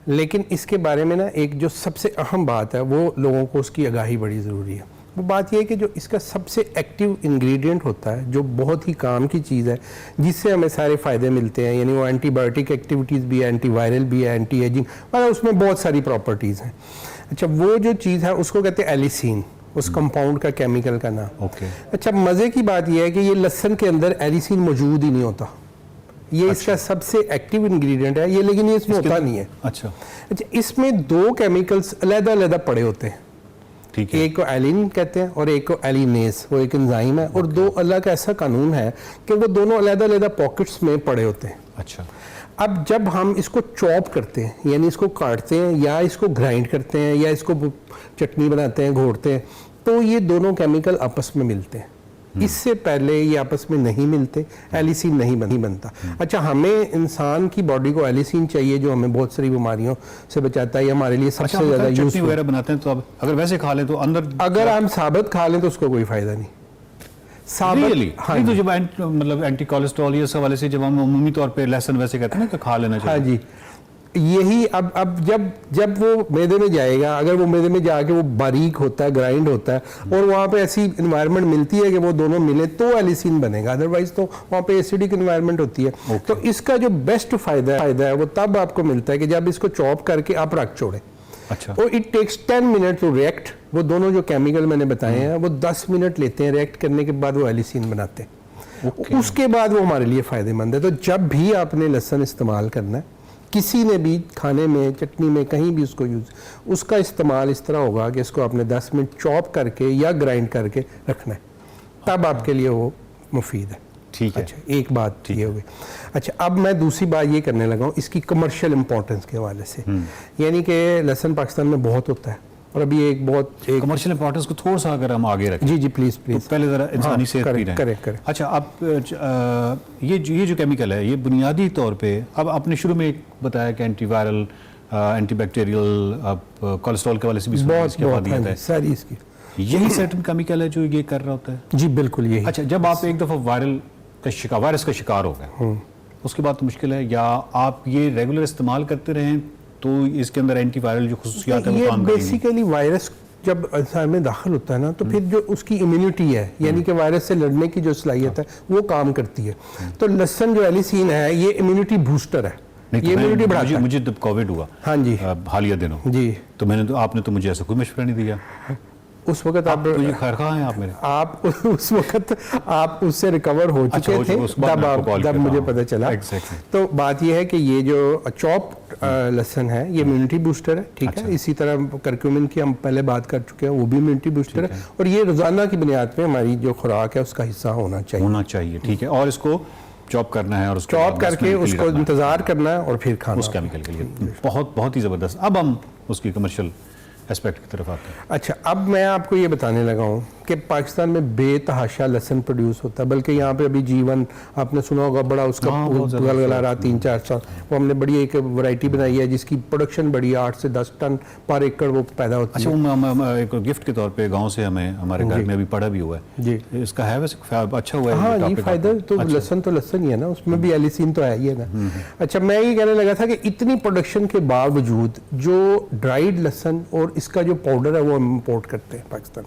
लेकिन इसके बारे में ना एक जो सबसे अहम बात है वो लोगों को उसकी आगाही बड़ी ज़रूरी है। वो बात ये है कि जो इसका सबसे एक्टिव इंग्रेडिएंट होता है, जो बहुत ही काम की चीज़ है, जिससे हमें सारे फ़ायदे मिलते हैं, यानी वो एंटीबायोटिक एक्टिविटीज़ भी है, एंटीवायरल भी है, एंटी एजिंग, मतलब उसमें बहुत सारी प्रॉपर्टीज़ हैं। अच्छा, वो जो चीज़ है उसको कहते हैं एलिसीन, उस कंपाउंड का केमिकल का नाम। अच्छा, मज़े की बात यह है कि ये लहसुन के अंदर एलिसीन मौजूद ही नहीं होता, ये इसका सबसे एक्टिव इंग्रेडिएंट है ये, लेकिन ये इसमें होता नहीं है। अच्छा, इसमें 2 केमिकल्स अलग-अलग पड़े होते हैं, ठीक है। एक को एलिन कहते हैं और एक को एलिनेस, वो एक एंजाइम है, और 2 अलग ऐसा कानून है कि वो दोनों अलग-अलग पॉकेट्स में पड़े होते हैं। अच्छा, अब जब हम इसको चॉप करते हैं, यानी इसको काटते हैं या इसको ग्राइंड करते हैं या इसको चटनी बनाते हैं, घोटते हैं, तो ये दोनों केमिकल आपस में मिलते हैं। इससे पहले ये आपस में नहीं मिलते, एलिसीन नहीं बनता। अच्छा, हमें इंसान की बॉडी को एलिसीन चाहिए जो हमें बहुत सारी बीमारियों से बचाता है, ये हमारे लिए सबसे ज़्यादा यूज़फुल वगैरह बनाते हैं। तो अब अगर वैसे खा लें तो अंदर, अगर हम साबित खा लें तो उसको कोई फ़ायदा नहीं। really? हाँ, तो जब मतलब एंटी कोलेस्ट्रॉल ये सब वाले से जब हम अमूमी तौर पे लहसुन वैसे कहते हैं ना कि खा लेना चाहिए। हाँ जी, यही अब जब वो मैदे में जाएगा, अगर वो मैदे में जाके वो बारीक होता है, ग्राइंड होता है, और वहाँ पे ऐसी इन्वायरमेंट मिलती है कि वो दोनों मिले तो एलिसीन बनेगा, अदरवाइज तो वहाँ पे एसिडिक इन्वायरमेंट होती है। तो इसका जो बेस्ट फायदा है वो तब आपको मिलता है कि जब इसको चॉप करके आप रख छोड़ें। अच्छा, और it takes 10 minute to react. वो दोनों जो केमिकल मैंने बताए हैं वो 10 मिनट लेते हैं, रिएक्ट करने के बाद वो एलिसीन बनाते हैं। उसके बाद वो हमारे लिए फ़ायदेमंद है। तो जब भी आपने लहसुन इस्तेमाल करना है, किसी ने भी खाने में, चटनी में, कहीं भी उसको उसका इस्तेमाल इस तरह होगा कि इसको आपने 10 मिनट चॉप करके या ग्राइंड करके रखना है, तब आपके लिए वो मुफीद है। ठीक है। अच्छा, एक बात ये हो गई। अच्छा, अब मैं दूसरी बात ये करने लगा हूँ इसकी कमर्शियल इंपॉर्टेंस के हवाले से, यानी कि लहसुन पाकिस्तान में बहुत होता है और अभी एक कमर्शियल इंपॉर्टेंस को थोड़ा सा अगर हम आगे रखें। जी प्लीज़ तो पहले ज़रा इंसानी सेहत भी करें। अच्छा, अब ये जो केमिकल है ये बुनियादी तौर पे, अब आपने शुरू में एक बताया कि एंटीवायरल, एंटीबैक्टीरियल, कोलेस्ट्रॉल के वाले से भी बहुत सारी इसकी यही सर्टेन केमिकल है जो ये कर रहा होता है। जी बिल्कुल यही। अच्छा, जब आप एक दफ़ा वायरस का शिकार हो गए उसके बाद तो मुश्किल है, या आप ये रेगुलर इस्तेमाल करते रहें तो इसके अंदर एंटीवायरल जो खुसूसियात है वो काम करेंगी? बेसिकली वायरस जब इंसान में दाखिल होता है ना तो फिर जो उसकी इम्यूनिटी है यानी कि वायरस से लड़ने की जो सलाहियत है वो काम करती है। तो लहसुन जो एलिसीन है ये इम्यूनिटी बूस्टर है, ये इम्यूनिटी बढ़ाता है। मुझे जब कोविड हुआ हाँ जी हालिया दिनों जी, तो आपने तो मुझे ऐसा कोई मशवरा नहीं दिया। उस वक्त आप मुझे खैर कहाँ हैं आप मेरे? आप उस वक्त आप उससे रिकवर हो चुके थे तब मुझे पता चला। तो बात यह है कि ये जो चॉप्ड लहसुन है ये इम्यूनिटी बूस्टर है, ठीक है। इसी तरह करक्यूमिन की हम पहले बात कर चुके हैं, वो भी इम्यूनिटी बूस्टर है और ये रोजाना की बुनियाद पे हमारी जो खुराक है उसका हिस्सा होना चाहिए, ठीक है। और इसको चॉप करना है और उसको चॉप करके उसको इंतजार करना है और फिर खाना उस केमिकल के लिए। बहुत ही ज़बरदस्त। अब हम उसकी कमर्शियल एस्पेक्ट की तरफ आते हैं। अच्छा, अब मैं आपको ये बताने लगा हूँ कि पाकिस्तान में बेतहाशा लहसुन प्रोड्यूस होता है, बल्कि यहाँ पे अभी जीवन आपने सुना होगा बड़ा उसका गलगला रहा 3-4 साल, वो हमने बड़ी एक वैरायटी बनाई है जिसकी प्रोडक्शन बड़ी 8 से 10 टन पर एकड़ वो पैदा होती है। अच्छा, एक गिफ्ट के तौर पे गांव से हमें हमारे घर में अभी पड़ा भी हुआ है जी, इसका है वैसे अच्छा हुआ है। हाँ ये फायदा तो लहसुन तो लहसुन ही है ना, उसमें भी एलिसीन तो है ही है ना। अच्छा, मैं ये कहने लगा था कि इतनी प्रोडक्शन के बावजूद जो ड्राइड लहसुन और इसका जो पाउडर है वो हम इम्पोर्ट करते हैं पाकिस्तान।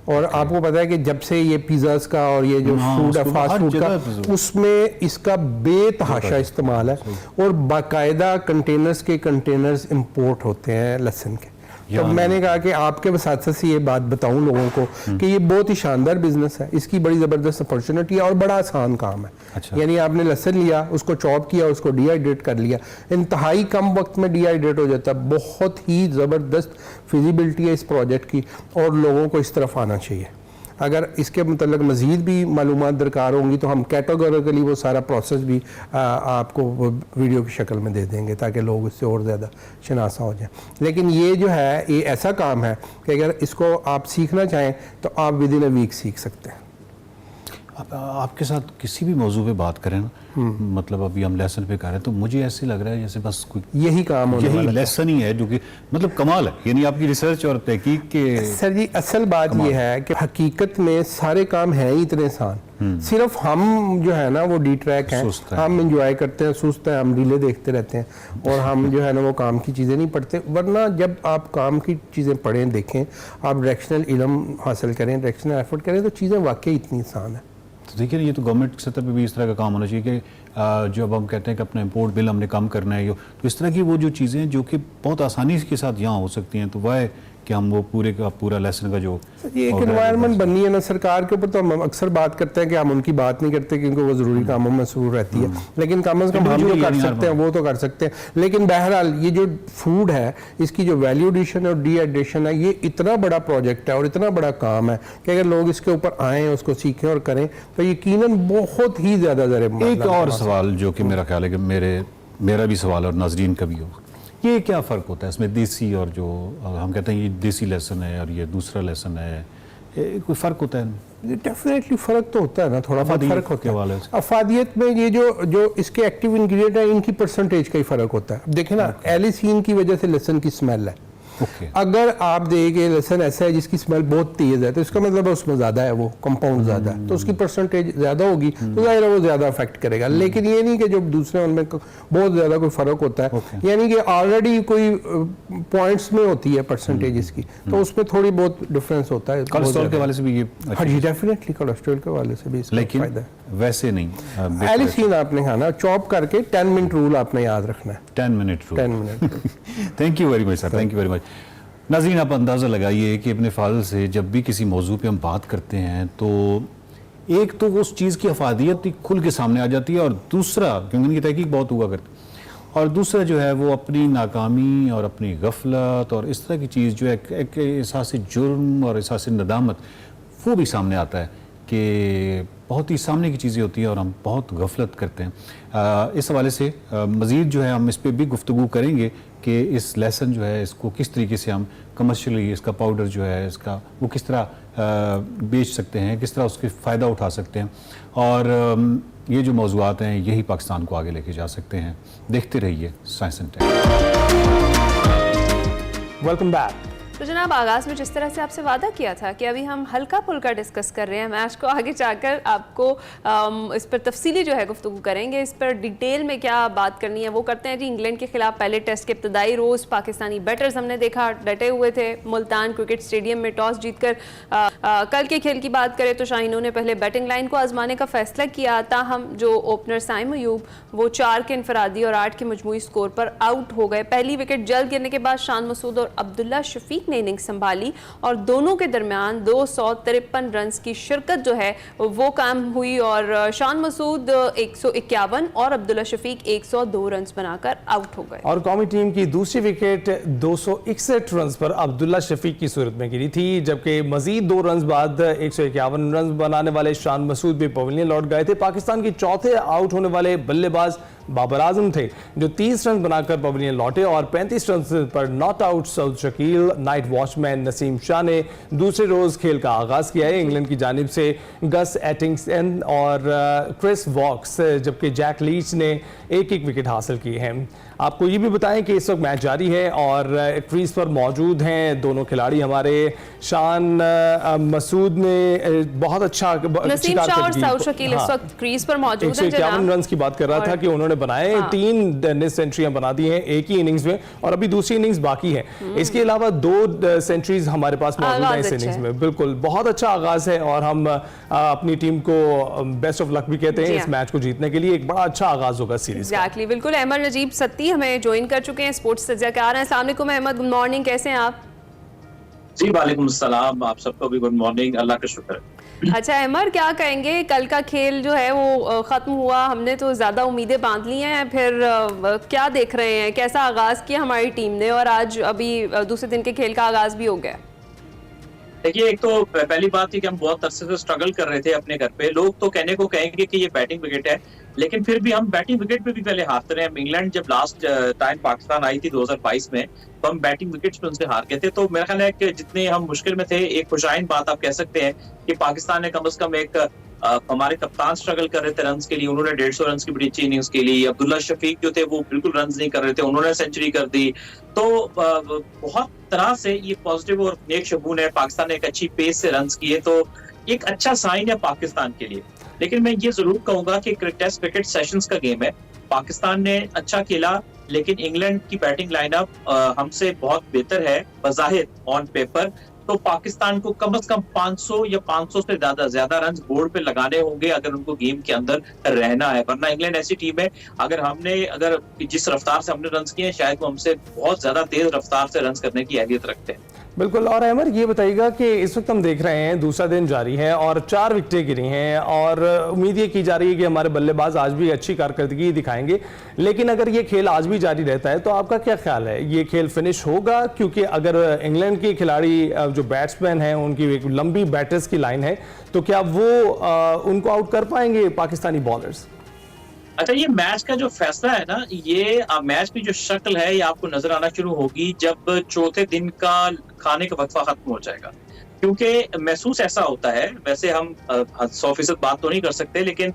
और आपको पता है कि जब से ये पिज़्ज़ास का और ये जो फूड है फास्ट फूड का, उसमें इसका बेतहाशा इस्तेमाल है और बाकायदा कंटेनर्स के कंटेनर्स इंपोर्ट होते हैं लहसुन के। तो मैंने कहा कि आपके वसात से ये बात बताऊं लोगों को कि ये बहुत ही शानदार बिजनेस है, इसकी बड़ी ज़बरदस्त अपॉर्चुनिटी है और बड़ा आसान काम है। अच्छा। यानी आपने लहसुन लिया, उसको चॉप किया, उसको डिहाइड्रेट कर लिया, इंतहाई कम वक्त में डिहाइड्रेट हो जाता है। बहुत ही ज़बरदस्त फिजिबिलिटी है इस प्रोजेक्ट की और लोगों को इस तरफ आना चाहिए। अगर इसके मतलब मज़ीद भी मालूमात दरकार होंगी तो हम कैटेगोरिकली वो सारा प्रोसेस भी आपको वीडियो की शक्ल में दे देंगे ताकि लोग इससे और ज़्यादा शनासा हो जाएं। लेकिन ये जो है ये ऐसा काम है कि अगर इसको आप सीखना चाहें तो आप विद इन अ वीक सीख सकते हैं। आपके साथ किसी भी मौजू पे बात करें ना, मतलब अभी हम लेसन पे कर रहे हैं तो मुझे ऐसे लग रहा है जैसे बस कोई यही काम होने वाला है, लेसन ही है जो कि मतलब कमाल है। यानी आपकी रिसर्च और तहकीक के सर जी असल बात ये है कि हकीकत में सारे काम हैं ही इतने आसान, सिर्फ हम जो है ना वो डिट्रैक हैं, हम इंजॉय करते हैं, सुस्त है, हम रीले देखते रहते हैं और हम जो है ना वो काम की चीज़ें नहीं पढ़ते। वरना जब आप काम की चीज़ें पढ़ें, देखें, आप डायरेक्शनल इल्म हासिल करें, डायरेक्शनल एफर्ट करें तो चीज़ें वाकई इतनी आसान है। तो देखिए ये तो गवर्नमेंट सतह पे भी इस तरह का काम होना चाहिए कि जो अब हम कहते हैं कि अपना इंपोर्ट बिल हमने कम करना है, तो इस तरह की वो जो चीज़ें जो कि बहुत आसानी के साथ यहाँ हो सकती हैं, तो वह कि हम वो पूरे का पूरा लेसन का जो ये एक एनवायरनमेंट बननी है ना सरकार के ऊपर, तो हम अक्सर बात करते हैं कि हम उनकी बात नहीं करते क्योंकि वो ज़रूरी कामों में मसरूफ रहती है, लेकिन कम से कम हम जो कर सकते हैं वो तो कर सकते हैं। लेकिन बहरहाल ये जो फूड है इसकी जो वैल्यू एडिशन और डिहाइड्रेशन है ये इतना बड़ा प्रोजेक्ट है और इतना बड़ा काम है कि अगर लोग इसके ऊपर आएँ, उसको सीखें और करें तो यकीनन बहुत ही ज़्यादा ज़रूरी। एक और सवाल जो कि मेरा ख्याल है कि मेरा भी सवाल और नाजरीन का भी हो, ये क्या फ़र्क होता है इसमें देसी और जो हम कहते हैं ये देसी लहसुन है और ये दूसरा लहसुन है, कोई फ़र्क होता है? डेफिनेटली फ़र्क तो होता है ना, थोड़ा बहुत फ़र्क होता है। अफादियत में ये जो इसके एक्टिव इंग्रेडिएंट है इनकी परसेंटेज का ही फ़र्क होता है। अब देखें ना, एलिसीन की वजह से लहसुन की स्मेल है। अगर आप देखें लहसुन ऐसा है जिसकी स्मेल बहुत तेज है तो इसका मतलब उसमें ज़्यादा है, वो कंपाउंड ज़्यादा है तो उसकी परसेंटेज ज़्यादा होगी तो जाहिर है वो ज़्यादा अफेक्ट करेगा। लेकिन ये नहीं कि जो दूसरे उनमें बहुत ज़्यादा कोई फ़र्क होता है, यानी कि ऑलरेडी कोई पॉइंट्स में होती है परसेंटेज इसकी, तो उसमें थोड़ी बहुत डिफरेंस होता है। कोलेस्ट्रॉल के वाले से भी ये, हाँ जी डेफिनेटली कोलेस्ट्रॉल के वाले से भी इसका फायदा है। वैसे नहीं, एलिसीन आपने खाना चॉप करके 10 मिनट रूल आपने याद रखना है। 10 minute rule. 10 minute. Thank you very much sir, thank you very much. नाज़रीन आप अंदाज़ा लगाइए कि अपने फाल से जब भी किसी मौजू पे हम बात करते हैं तो एक तो उस चीज़ की अफादियत खुल के सामने आ जाती है और दूसरा, क्योंकि उनकी तहकीक बहुत हुआ करती, और दूसरा जो है वो अपनी नाकामी और अपनी गफलत और इस तरह की चीज़ जो है एक एहसास जुर्म और एहसास नदामत वो भी सामने आता है कि बहुत ही सामने की चीज़ें होती हैं और हम बहुत गफलत करते हैं। इस हवाले से मज़ीद जो है हम इस पर भी गुफ्तगू करेंगे कि इस लेसन जो है इसको किस तरीके से हम कमर्शियली इसका पाउडर जो है इसका वो किस तरह बेच सकते हैं, किस तरह उसके फ़ायदा उठा सकते हैं और ये जो मौज़ूआत हैं यही पाकिस्तान को आगे लेके जा सकते हैं। देखते रहिए science and tech. Welcome back. तो जनाब, आगाज़ में जिस तरह से आपसे वादा किया था कि अभी हम हल्का फुल्का डिस्कस कर रहे हैं मैच को, आगे जाकर आपको इस पर तफसीली जो है गुफ्तगू करेंगे, इस पर डिटेल में क्या बात करनी है वो करते हैं जी। इंग्लैंड के खिलाफ पहले टेस्ट के इब्तदाई रोज़ पाकिस्तानी बैटर्स हमने देखा डटे हुए थे मुल्तान क्रिकेट स्टेडियम में टॉस जीतकर। कल के खेल की बात करें तो शाहीनों ने पहले बैटिंग लाइन को आजमाने का फैसला किया, ताहम जो ओपनर साइम अयूब वो 4 के इनफरादी और 8 के मजमूई स्कोर पर आउट हो गए। पहली विकेट जल्द गिरने के बाद शान मसूद और अब्दुल्ला शफीक ने इनिंग संभाली और दोनों के दरमियान 253 रन की शिरकत जो है वो काम हुई और शान मसूद 151 और अब्दुल्ला शफीक 102 रन बनाकर आउट हो गए। और कौमी टीम की दूसरी विकेट 261 रन पर अब्दुल्ला शफीक की सूरत में गिरी थी, जबकि मजीद 2 रन बाद 151 रन बनाने वाले शान मसूद भी पवेलियन लौट गए थे। पाकिस्तान के चौथे आउट होने वाले बल्लेबाज बाबर आजम थे जो 30 रन बनाकर पवेलियन लौटे और 35 रन पर not out Saud Shakeel, night watchman Naseem Shah ने दूसरे रोज खेल का आगाज किया है। इंग्लैंड की जानिब से गस एटिंगसन और क्रिस वॉक्स जबकि जैक लीच ने एक विकेट हासिल की है। आपको ये भी बताएं कि इस वक्त मैच जारी है और क्रीज पर मौजूद हैं दोनों खिलाड़ी हमारे। शान मसूद ने बहुत अच्छा नसीम शाह और सऊद शकील इस वक्त क्रीज पर मौजूद हैं। 151 रन की बात कर रहा था कि उन्होंने बनाए 3 सेंचुरियां बना दी हैं एक ही इनिंग्स में और अभी दूसरी इनिंग्स बाकी है। इसके अलावा 2 सेंचुरीज हमारे पास मौजूद हैं इस इनिंग्स में। बिल्कुल बहुत अच्छा आगाज है और हम अपनी टीम को बेस्ट ऑफ लक भी कहते हैं इस मैच को जीतने के लिए। एक बड़ा अच्छा आगाज होगा सीरीज का। एग्जैक्टली, बिल्कुल। अहमद नजीब सत्ती हमें ज्वाइन कर चुके हैं, स्पोर्ट्स तज्ज़ियाकार हैं। अस्सलाम वालेकुम अहमद, गुड मॉर्निंग, कैसे हैं आप? जी वालेकुम अस्सलाम, आप सबको भी गुड मॉर्निंग, अल्लाह का शुक्र। अच्छा अहमद, क्या कहेंगे, कल का खेल जो है वो खत्म हुआ, हमने तो ज्यादा उम्मीदें बांध ली हैं, फिर क्या देख रहे हैं, कैसा आगाज किया हमारी टीम ने और आज अभी दूसरे दिन के खेल का आगाज भी हो गया? देखिए, एक तो पहली बात थी कि हम बहुत अरसे से स्ट्रगल कर रहे थे अपने घर पे। लोग तो कहने को कहेंगे कि ये बैटिंग विकेट है, लेकिन फिर भी हम बैटिंग विकेट पे भी पहले हारते रहे। इंग्लैंड जब लास्ट टाइम पाकिस्तान आई थी 2022 में, तो हम बैटिंग विकेट्स पे उनसे हार गए थे। तो मेरा ख्याल है कि जितने हम मुश्किल में थे, एक खुशाइन बात आप कह सकते हैं कि पाकिस्तान ने कम से कम एक हमारे कप्तान स्ट्रगल कर रहे थे रन्स के लिए, उन्होंने 150 रन की बड़ी अच्छी इनिंग्स के लिए। अब्दुल्ला शफीक जो थे वो बिल्कुल रन्स नहीं कर रहे थे, उन्होंने सेंचुरी कर दी। तो बहुत तरह से ये पॉजिटिव और नेक शगुन है। पाकिस्तान ने एक अच्छी पेस से रन्स किए, तो एक अच्छा साइन है पाकिस्तान के लिए। लेकिन मैं ये जरूर कहूंगा कि टेस्ट क्रिकेट सेशंस का गेम है, पाकिस्तान ने अच्छा खेला, लेकिन इंग्लैंड की बैटिंग लाइनअप हमसे बहुत बेहतर है बज़ाहिर ऑन पेपर। तो पाकिस्तान को कम से कम 500 या 500 से ज्यादा रन बोर्ड पे लगाने होंगे अगर उनको गेम के अंदर रहना है। वरना इंग्लैंड ऐसी टीम है, अगर जिस रफ्तार से हमने रन किए हैं, शायद वो हमसे बहुत ज्यादा तेज रफ्तार से रन करने की अहलियत रखते हैं। बिल्कुल। और अहमद, ये बताइएगा कि इस वक्त हम देख रहे हैं दूसरा दिन जारी है और 4 विकेटें गिरी हैं और उम्मीद ये की जा रही है कि हमारे बल्लेबाज आज भी अच्छी कारकर्दगी दिखाएंगे। लेकिन अगर ये खेल आज भी जारी रहता है तो आपका क्या ख्याल है, ये खेल फिनिश होगा? क्योंकि अगर इंग्लैंड के खिलाड़ी जो बैट्समैन हैं उनकी एक लंबी बैटर्स की लाइन है, तो क्या वो उनको आउट कर पाएंगे पाकिस्तानी बॉलर्स? अच्छा, ये मैच का जो फैसला है ना, ये मैच की जो शक्ल है ये आपको नजर आना शुरू होगी जब चौथे दिन का खाने का वक्फा खत्म हो जाएगा। क्योंकि महसूस ऐसा होता है, वैसे हम 100% बात तो नहीं कर सकते, लेकिन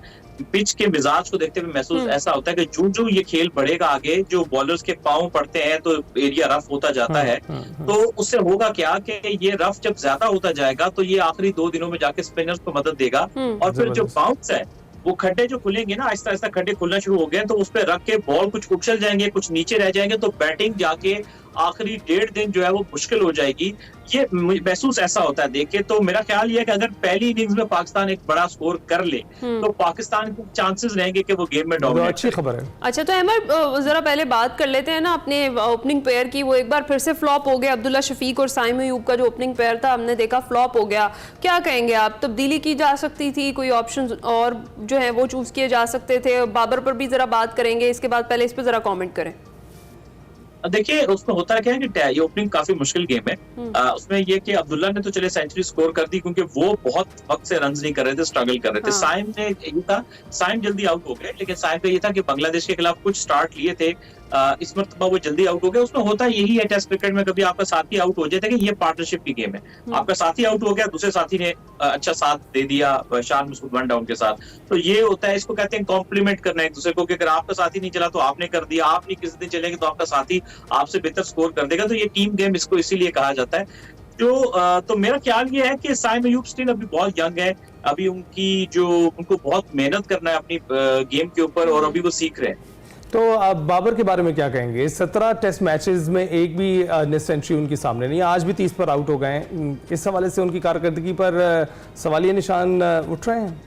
पिच के मिजाज को देखते हुए महसूस ऐसा होता है कि जो ये खेल बढ़ेगा आगे, जो बॉलर्स के पांव पड़ते हैं तो एरिया रफ होता जाता है। तो उससे होगा क्या कि ये रफ जब ज्यादा होता जाएगा तो ये आखिरी 2 दिनों में जाके स्पिनर्स को मदद देगा और फिर जो बाउंस है वो खड्डे जो खुलेंगे ना, आहिस्ता आहिस्ता खड्डे खुलना शुरू हो गए, तो उस पर रख के बॉल कुछ उछल जाएंगे, कुछ नीचे रह जाएंगे, तो बैटिंग जाके आखिरी 1.5 दिन जो है वो मुश्किल हो जाएगी। ये महसूस ऐसा होता है देख के। तो मेरा ख्याल ये है कि अगर पहली इनिंग्स में पाकिस्तान एक बड़ा स्कोर कर ले तो पाकिस्तान के चांसेस रहेंगे कि वो गेम में डोमिनेट। अच्छी खबर है। अच्छा, तो अहमद जरा पहले बात कर लेते हैं ना अपने ओपनिंग पेयर की। वो एक बार फिर से फ्लॉप हो गया, अब्दुल्ला शफीक और साइम अयूब का जो ओपनिंग पेयर था हमने देखा फ्लॉप हो गया। क्या कहेंगे आप, तब्दीली की जा सकती थी, कोई ऑप्शन और जो है वो चूज किए जा सकते थे? बाबर पर भी जरा बात करेंगे, इसके बाद पहले इस पर जरा कॉमेंट करें। देखिए, उसमें होता क्या है कि ये ओपनिंग काफी मुश्किल गेम है। उसमें ये कि अब्दुल्ला ने तो चले सेंचुरी स्कोर कर दी क्योंकि वो बहुत वक्त से रन नहीं कर रहे थे, स्ट्रगल कर रहे थे। साइम ने ये था, साइम जल्दी आउट हो गए, लेकिन साइम का ये था कि बांग्लादेश के खिलाफ कुछ स्टार्ट लिए थे, इस मरतबा वो जल्दी आउट हो गया। उसमें होता यही है टेस्ट क्रिकेट में, कभी आपका साथी आउट हो जाता है कि ये पार्टनरशिप की गेम है, आपका साथी आउट हो गया, दूसरे साथी ने अच्छा साथ दे दिया शान मसूद 1 डाउन के साथ, तो ये होता है, इसको कहते हैं कॉम्प्लीमेंट करना एक दूसरे को, कि अगर आपका साथी नहीं चला तो आपने कर दिया, आप नहीं किसी दिन चलेंगे तो आपका साथी आपसे बेहतर स्कोर कर देगा, तो ये टीम गेम इसको इसीलिए कहा जाता है। तो मेरा ख्याल ये है कि साइम अयूब स्टिल अभी बहुत यंग है, अभी उनको बहुत मेहनत करना है अपनी गेम के ऊपर, और अभी वो सीख रहे हैं। तो आप बाबर के बारे में क्या कहेंगे? 17 टेस्ट मैचेस में एक भी नेट सेंचुरी उनके सामने नहीं, आज भी 30 पर आउट हो गए हैं। इस हवाले से उनकी कारकर्दगी पर सवालिया निशान उठ रहे हैं।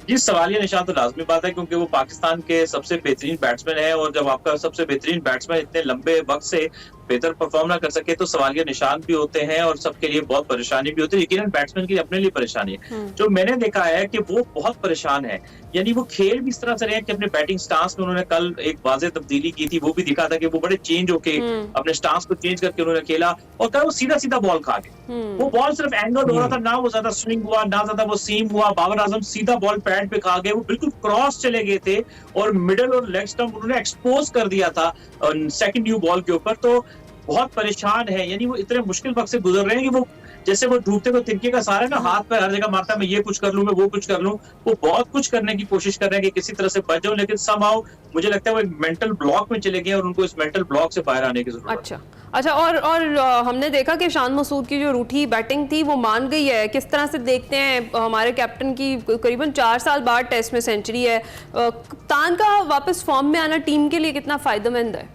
जी, सवालिया निशान तो लाजमी बात है, क्योंकि वो पाकिस्तान के सबसे बेहतरीन बैट्समैन है, और जब आपका सबसे बेहतरीन बैट्समैन इतने लंबे वक्त से बेहतर परफॉर्म ना कर सके तो सवालिया निशान भी होते हैं, और सबके लिए बहुत परेशानी भी होती है, यकीनन बैट्समैन की अपने लिए परेशानी है। जो मैंने देखा है कि वो बहुत परेशान है, यानी वो खेल भी इस तरह से रहे कि अपने बैटिंग स्टांस में उन्होंने कल एक वाज़ेह तब्दीली की थी, वो भी दिखा था कि वो बड़े चेंज होके अपने स्टांस को चेंज करके उन्होंने खेला, और कल वो सीधा सीधा बॉल खा गए। वो बॉल सिर्फ एंगल हो रहा था, ना वो ज्यादा स्विंग हुआ, ना ज्यादा वो सीम हुआ। बाबर आजम सीधा बॉल पैड पे खा गए, वो बिल्कुल क्रॉस चले गए थे, और मिडिल और लेग स्टंप उन्होंने एक्सपोज कर दिया था सेकंड न्यू बॉल के ऊपर। तो बहुत परेशान है, यानी वो इतने मुश्किल वक्त से गुजर रहे हैं कि वो जैसे वो डूबते को तिनके का सहारा ना, हाथ पे हर जगह मारता है, मैं ये कुछ कर लूं, मैं वो कुछ कर लूं। वो बहुत कुछ करने की कोशिश कर रहे हैं कि किसी तरह से बच जाओ, लेकिन समहाउ मुझे लगता है वो एक मेंटल ब्लॉक में चले गए और उनको इस मेंटल ब्लॉक से बाहर आने की जरूरत है। अच्छा, और हमने देखा कि शान मसूद की जो रूठी बैटिंग थी वो मान गई है। किस तरह से देखते हैं हमारे कैप्टन की करीबन 4 साल बाद टेस्ट में सेंचुरी है, कप्तान का वापस फॉर्म में आना टीम के लिए कितना फायदेमंद है?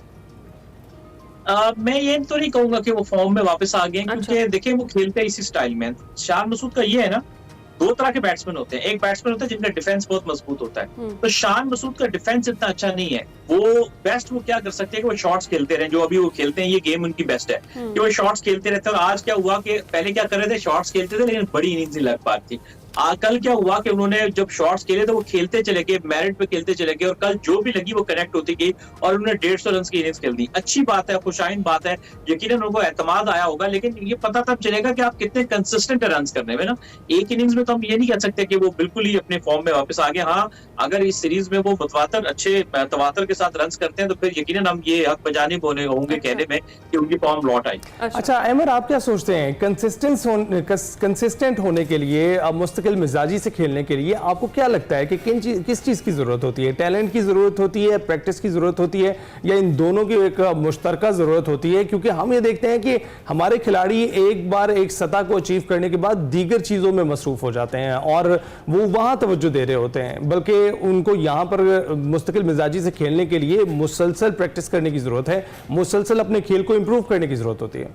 मैं ये तो नहीं कहूंगा कि वो फॉर्म में वापस आ गए, क्योंकि देखिए वो खेलते हैं इसी स्टाइल में। शान मसूद का ये है ना, 2 तरह के बैट्समैन होते हैं। एक बैट्समैन होता है जिनका डिफेंस बहुत मजबूत होता है, तो शान मसूद का डिफेंस इतना अच्छा नहीं है। वो बेस्ट वो क्या कर सकते हैं कि वो शॉट्स खेलते रहे, जो अभी वो खेलते हैं, ये गेम उनकी बेस्ट है कि वो शॉट्स खेलते रहते हैं। और आज क्या हुआ कि पहले क्या कर रहे थे, शॉट्स खेलते थे लेकिन बड़ी इनिंग्स नहीं लग पाती थी। कल क्या हुआ कि उन्होंने जब शॉट्स खेले तो वो खेलते चले गए, मेरिट पे खेलते चले गए, और कल जो भी लगी वो कनेक्ट होती गई, और उन्होंने 150 रन की इनिंग्स खेल दी। अच्छी बात है, खुशाइन बात है, यकीनन उनको एतमाद आया होगा, लेकिन ये पता तब चलेगा कि आप कितने कंसिस्टेंट रन करने में ना। एक इनिंग्स में तो हम ये नहीं कह सकते कि वो बिल्कुल ही अपने फॉर्म में वापस आ गए। हाँ, अगर इस सीरीज में वो मुतवातर अच्छे तवातर के साथ रन करते हैं तो फिर यकीनन हम ये हक बजानिब होंगे कहने में कि उनकी फॉर्म लौट आई। अच्छा अहमद, आप क्या सोचते हैं कंसिस्टेंट होने के लिए, अब मुस्तकिल मिजाजी से खेलने के लिए आपको क्या लगता है कि किस चीज़ की ज़रूरत होती है? टैलेंट की ज़रूरत होती है, प्रैक्टिस की ज़रूरत होती है, या इन दोनों की एक मुश्तरका ज़रूरत होती है? क्योंकि हम ये देखते हैं कि हमारे खिलाड़ी एक बार एक सतह को अचीव करने के बाद दीगर चीज़ों में मसरूफ़ हो जाते हैं और वो वहाँ तवज्जो दे रहे होते हैं, बल्कि उनको यहाँ पर मुस्तकिल मिजाजी से खेलने के लिए मुसलसल प्रैक्टिस करने की ज़रूरत है, मुसलसल अपने खेल को इम्प्रूव करने की ज़रूरत होती है।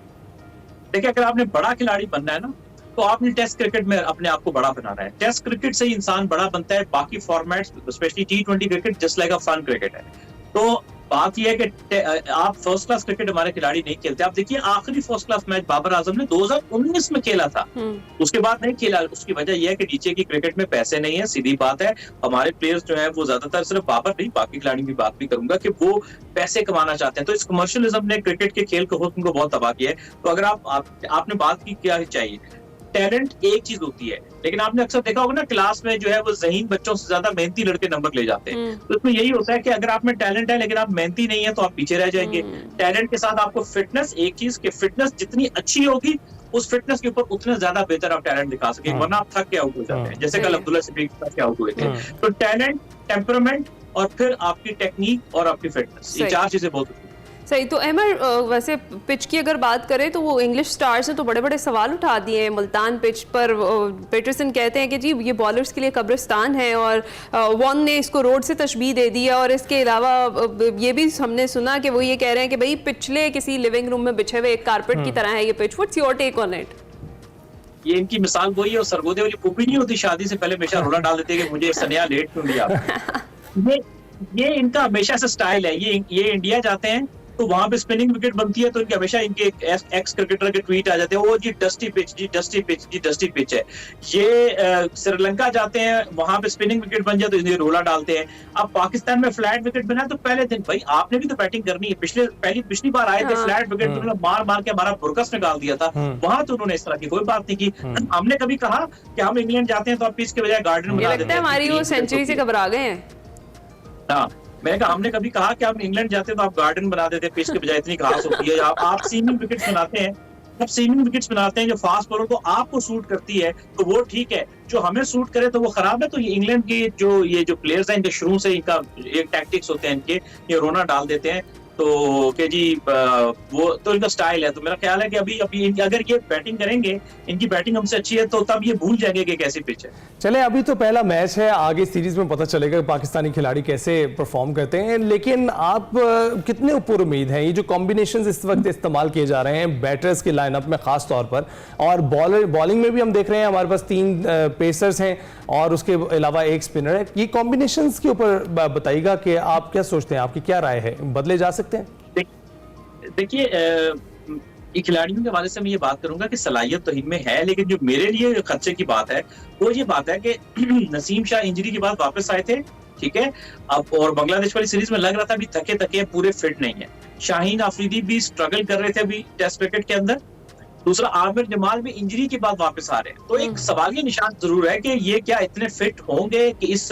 देखिए, अगर आपने बड़ा खिलाड़ी बनना है ना, तो आपने टेस्ट क्रिकेट में अपने आप को बड़ा बनाना है। टेस्ट क्रिकेट से ही इंसान बड़ा बनता है, बाकी formats specially T20 cricket just like a fun cricket है। तो बात यह है कि आप फर्स्ट क्लास क्रिकेट हमारे खिलाड़ी नहीं खेलते। आप देखिए, आखिरी first class match Babar Azam ने 2019 में खेला था, उसके बाद नहीं खेला। उसकी वजह यह है कि नीचे की क्रिकेट में पैसे नहीं है, सीधी बात है। हमारे प्लेयर्स जो है वो ज्यादातर, सिर्फ बाबर नहीं बाकी खिलाड़ी की बात भी करूंगा, कि वो पैसे कमाना चाहते हैं। तो इस कमर्शियलिज्म ने क्रिकेट के खेल को बहुत तबाह किया है। तो अगर आपने बात की क्या चाहिए, टैलेंट एक चीज होती है, लेकिन आपने अक्सर देखा होगा ना, क्लास में जो है वो ज़हीन बच्चों से ज्यादा मेहनती लड़के नंबर ले जाते हैं। तो इसमें यही होता है कि अगर आप में टैलेंट है लेकिन आप मेहनती नहीं है तो आप पीछे रह जाएंगे। टैलेंट के साथ आपको फिटनेस, एक चीज कि फिटनेस जितनी अच्छी होगी उस फिटनेस के ऊपर उतने ज्यादा बेहतर आप टैलेंट दिखा सकेंगे, वरना आप थक के आउट हो जाते हैं, जैसे कल अब्दुल्ला सिद्दीक थक के आउट हुए थे। तो टैलेंट, टेम्परामेंट और फिर आपकी टेक्निक और आपकी फिटनेस, ये 4 चीजें बहुत सही। तो अहमद, वैसे पिच की अगर बात करें तो वो इंग्लिश स्टार्स ने तो बड़े बड़े सवाल उठा दिए हैं मुल्तान पिच पर। पीटरसन कहते हैं कि जी ये बॉलर्स के लिए कब्रिस्तान है, और वॉन ने इसको रोड से तशबीह दे दी है। और इसके अलावा ये भी हमने सुना कि वो ये कह रहे हैं कि भाई पिछले किसी लिविंग रूम में बिछे हुए एक कारपेट की तरह है ये pitch. What's your take on it? ये इनकी मिसाल वही है, और सरगोदे वाली पुप्पी नहीं होती, शादी से पहले हमेशा रोला डाल देते हैं कि मुझे सनिया लेट क्यों दिया। ये इनका हमेशा से स्टाइल है। ये इंडिया जाते हैं तो वहां पे स्पिनिंग विकेट बनती है, तो इनके हमेशा इनके एक्स क्रिकेटर के ट्वीट आ जाते हैं, वो जी डस्टी पिच, जी डस्टी पिच, जी डस्टी पिच है। ये श्रीलंका जाते हैं, वहां पे स्पिनिंग विकेट बन जाए तो इन्हें रोला डालते हैं। अब पाकिस्तान में फ्लैट विकेट बना तो पहले दिन भाई आपने भी तो बैटिंग करनी है। पिछली बार आए थे फ्लैट विकेट, उन्होंने मार के हमारा बुरकस निकाल दिया था, वहां तो उन्होंने इस तरह की कोई बात नहीं की। हमने कभी कहा कि हम इंग्लैंड जाते हैं तो आप पिच के बजाय गार्डन बना देते हैं। हमारी वो सेंचुरी से घबरा गए हैं। हाँ, मैंने कहा हमने कभी कहा कि आप इंग्लैंड जाते तो आप गार्डन बना देते पिच के बजाय, इतनी घास होती है। आप सीमिंग विकेट्स बनाते हैं, अब सीमिंग विकेट्स बनाते हैं जो फास्ट बॉलर को आपको सूट करती है तो वो ठीक है, जो हमें सूट करे तो वो खराब है। तो ये इंग्लैंड के जो प्लेयर्स हैं, इनके शुरू से इनका एक टैक्टिक्स होते हैं इनके, ये रोना डाल देते हैं तो के जी वो तो इनका स्टाइल है। तो मेरा ख्याल है कि अभी अगर ये बैटिंग करेंगे, इनकी बैटिंग हमसे अच्छी है तो तब ये भूल जाएंगे कि कैसी पिच है। चले, अभी तो पहला मैच है, आगे सीरीज में पता चलेगा कि पाकिस्तानी खिलाड़ी कैसे परफॉर्म करते हैं। लेकिन आप कितने ऊपर उम्मीद हैं, ये जो कॉम्बिनेशंस इस वक्त इस्तेमाल किए जा रहे हैं बैटर्स के लाइनअप में खास तौर पर, और बॉलिंग में भी हम देख रहे हैं हमारे पास 3 पेसर्स हैं और उसके अलावा 1 स्पिनर है, ये कॉम्बिनेशंस के ऊपर बताइएगा कि आप क्या सोचते हैं, आपकी क्या राय है, बदले जा सकते हैं? देखिए, खिलाड़ियों के हवाले से मैं ये बात करूंगा कि सलाहियत तो इनमें है, लेकिन जो मेरे लिए खर्चे की बात है वो ये बात है कि नसीम शाह इंजरी के बाद वापस आए थे, ठीक है, अब और बांग्लादेश वाली सीरीज में लग रहा था अभी थके थके पूरे फिट नहीं है। शाहीन आफरीदी भी स्ट्रगल कर रहे थे अभी टेस्ट क्रिकेट के अंदर। दूसरा, आमिर जमाल भी इंजरी के बाद वापस आ रहे हैं, तो एक सवालिया निशान जरूर है कि ये क्या इतने फिट होंगे कि इस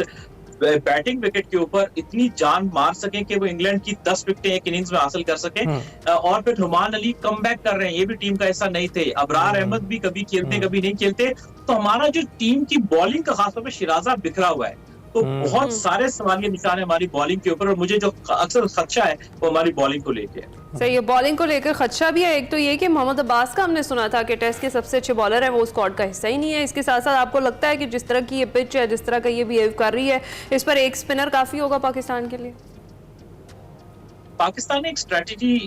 बैटिंग विकेट के ऊपर इतनी जान मार सकें कि वो इंग्लैंड की 10 विकेटें एक इनिंग्स में हासिल कर सकें। और फिर नुमान अली कमबैक कर रहे हैं, ये भी टीम का हिस्सा नहीं थे। अबरार अहमद भी कभी खेलते कभी नहीं खेलते, तो हमारा जो टीम की बॉलिंग का खासतौर पर शिराजा बिखरा हुआ है। तो बहुत सारे सवालिया निशान है हमारी बॉलिंग के ऊपर, और मुझे जो अक्सर खदशा है वो हमारी बॉलिंग को लेके है। सही है, बॉलिंग को लेकर खदशा भी है। एक तो ये कि मोहम्मद अब्बास का हमने सुना था कि टेस्ट के सबसे अच्छे बॉलर है, वो स्क्वाड का हिस्सा ही नहीं है। इसके साथ साथ आपको लगता है कि जिस तरह की ये पिच है, जिस तरह का ये बिहेव कर रही है, इस पर 1 स्पिनर काफी होगा पाकिस्तान के लिए? पाकिस्तान ने एक स्ट्रेटेजी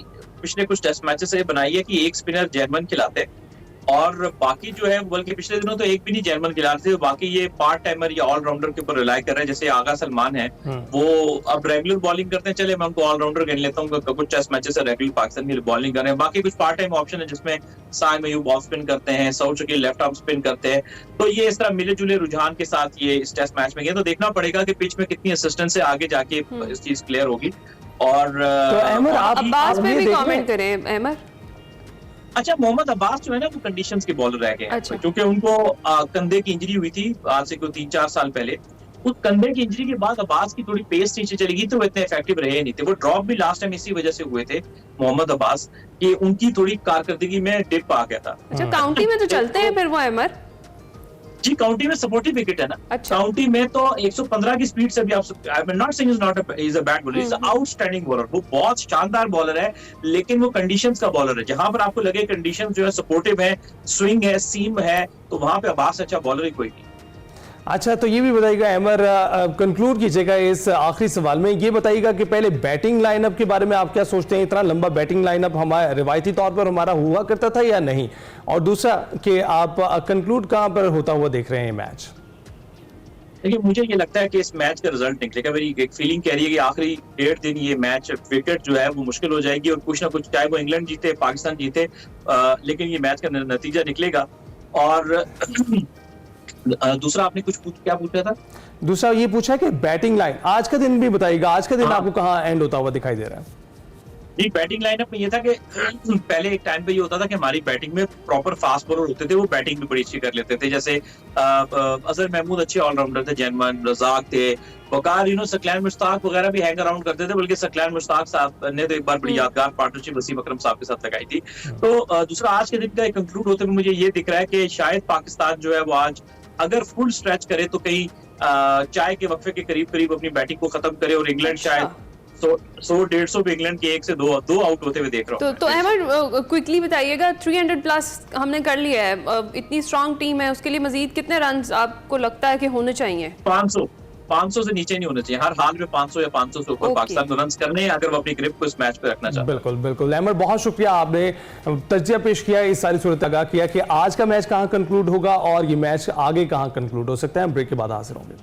पिछले कुछ टेस्ट मैचेस से बनाई है कि 1 स्पिनर जर्मन खिलाते हैं और बाकी जो है, बल्कि पिछले दिनों तो एक भी नहीं जर्मन खिलाते थे, बाकी ये पार्ट टाइमर या ऑलराउंडर के ऊपर रिलाई कर रहे हैं। जैसे आगा सलमान है, वो अब रेगुलर बॉलिंग करते हैं, चले मैं उनको ऑलराउंडर गिन लेता हूँ, कुछ टेस्ट मैचेस से रेगुलर पाकिस्तान की बॉलिंग कर रहे हैं। बाकी कुछ पार्ट टाइम ऑप्शन है जिसमें साइम अयूब ऑफ स्पिन करते हैं, Saud Shakeel left arm spin करते हैं। तो ये इस तरह मिले जुले रुझान के साथ ये इस टेस्ट मैच में गया। तो देखना पड़ेगा कि पिच में कितनी असिस्टेंस से आगे जाके इस चीज क्लियर होगी। और अब्बास पे भी कमेंट करें अहमद। अच्छा, मोहम्मद अब्बास जो है ना वो कंडीशंस के बॉलर रह गए हैं, क्योंकि उनको कंधे की इंजरी हुई थी आज से कोई 3-4 साल पहले। उस कंधे की इंजरी के बाद अब्बास की थोड़ी पेस नीचे चली गई, तो वो इतने इफेक्टिव रहे नहीं थे। वो ड्रॉप भी लास्ट टाइम इसी वजह से हुए थे मोहम्मद अब्बास, कि उनकी थोड़ी कारकर्दगी में डिप आ गया था। अच्छा, काउंटी में तो चलते हैं फिर वो अहमद जी, काउंटी में सपोर्टिव विकेट है ना। अच्छा। काउंटी में तो 115 की स्पीड से भी आप, I am not saying is a bad bowler, is a outstanding bowler. वो बहुत शानदार बॉलर है, लेकिन वो कंडीशंस का बॉलर है। जहां पर आपको लगे कंडीशंस जो है सपोर्टिव है, स्विंग है, सीम है, तो वहां पे अब्बास अच्छा बॉलर ही कोई नहीं। अच्छा, तो ये भी बताइएगा अमर, कंक्लूड कीजिएगा इस आखिरी सवाल में, ये बताइएगा कि पहले बैटिंग लाइनअप के बारे में आप क्या सोचते हैं? इतना लंबा बैटिंग लाइनअप हमारा रिवायती तौर पर हमारा हुआ करता था या नहीं? और दूसरा कि आप कंक्लूड कहां पर होता हुआ देख रहे हैं मैच? देखिए, मुझे ये लगता है कि इस मैच का रिजल्ट निकलेगा। मेरी एक फीलिंग कह रही है कि आखिरी 1.5 दिन ये मैच विकेट जो है वो मुश्किल हो जाएगी, और कुछ ना कुछ, चाहे वो इंग्लैंड जीते पाकिस्तान जीते, लेकिन ये मैच का नतीजा निकलेगा। और दूसरा आपने क्या पूछा था? दूसरा ये पूछा कि बैटिंग लाइन, आज का दिन भी बताइएगा, आज का दिन आपको कहाँ एंड होता हुआ दिखाई दे रहा है? जी, बैटिंग लाइनअप में ये था कि पहले एक टाइम पे ये होता था कि हमारी बैटिंग में प्रॉपर फास्ट बॉलर होते थे, वो बैटिंग भी बड़ी अच्छी कर लेते थे। जैसे अजहर महमूद अच्छे ऑलराउंडर थे, जैनमन, रजाक थे, वकार, सकलैन मुश्ताक वगैरह भी हैंग अराउंड करते थे। बल्कि सकलैन मुश्ताक साहब ने तो एक बार बड़ी यादगार पार्टनरशिप वसीम अकरम साहब के साथ लगाई थी। तो दूसरा, आज के दिन का कंक्लूड होते हुए मुझे ये दिख रहा है कि शायद पाकिस्तान जो है वो आज अगर फुल स्ट्रेच करे तो कहीं चाय के वक्फे के करीब करीब अपनी बैटिंग को खत्म करे, और इंग्लैंड शायद 100-150 पे इंग्लैंड के 1 से 2 आउट होते हुए देख रहा हूँ। तो अहमद क्विकली बताइएगा, 300 प्लस हमने कर लिया है, इतनी स्ट्रांग टीम है, उसके लिए मजीद कितने रन आपको लगता है कि होने चाहिए? 500 से नीचे नहीं होने चाहिए। हर हाल में 500 या 500 से ऊपर पाकिस्तान को रन्स करने हैं, अगर वो अपनी ग्रिप को इस मैच पे रखना चाहते हैं। बिल्कुल बिल्कुल अहमद, बहुत शुक्रिया, आपने तज्जिया पेश किया, इस सारी सूरत आगाह किया कि आज का मैच कहां कंक्लूड होगा और ये मैच आगे कहां कंक्लूड हो सकता है। ब्रेक के बाद हाजिर होंगे।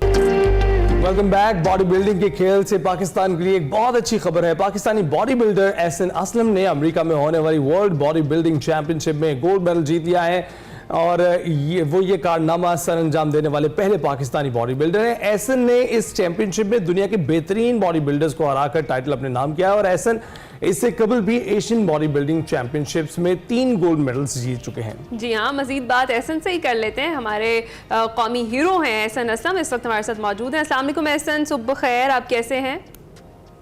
Welcome back. बॉडी बिल्डिंग के खेल से पाकिस्तान के लिए एक बहुत अच्छी खबर है। पाकिस्तानी बॉडी बिल्डर एहसन असलम ने अमेरिका में होने वाली वर्ल्ड बॉडी बिल्डिंग चैंपियनशिप में गोल्ड मेडल जीत लिया है, और ये कारनामा सर अंजाम देने वाले पहले पाकिस्तानी बॉडी बिल्डर हैं। एहसन ने इस चैंपियनशिप में दुनिया के बेहतरीन बॉडी बिल्डर्स को हराकर टाइटल अपने नाम किया है, और एहसन इससे कबल भी एशियन बॉडी बिल्डिंग चैंपियनशिप्स में 3 गोल्ड मेडल्स जीत चुके हैं। जी हाँ, मजीद बात एहसन से ही कर लेते हैं। हमारे कौमी हीरो हैं एहसन असलम, इस वक्त हमारे साथ मौजूद हैं। अस्सलाम वालेकुम एहसन, सुबह खैर, आप कैसे हैं?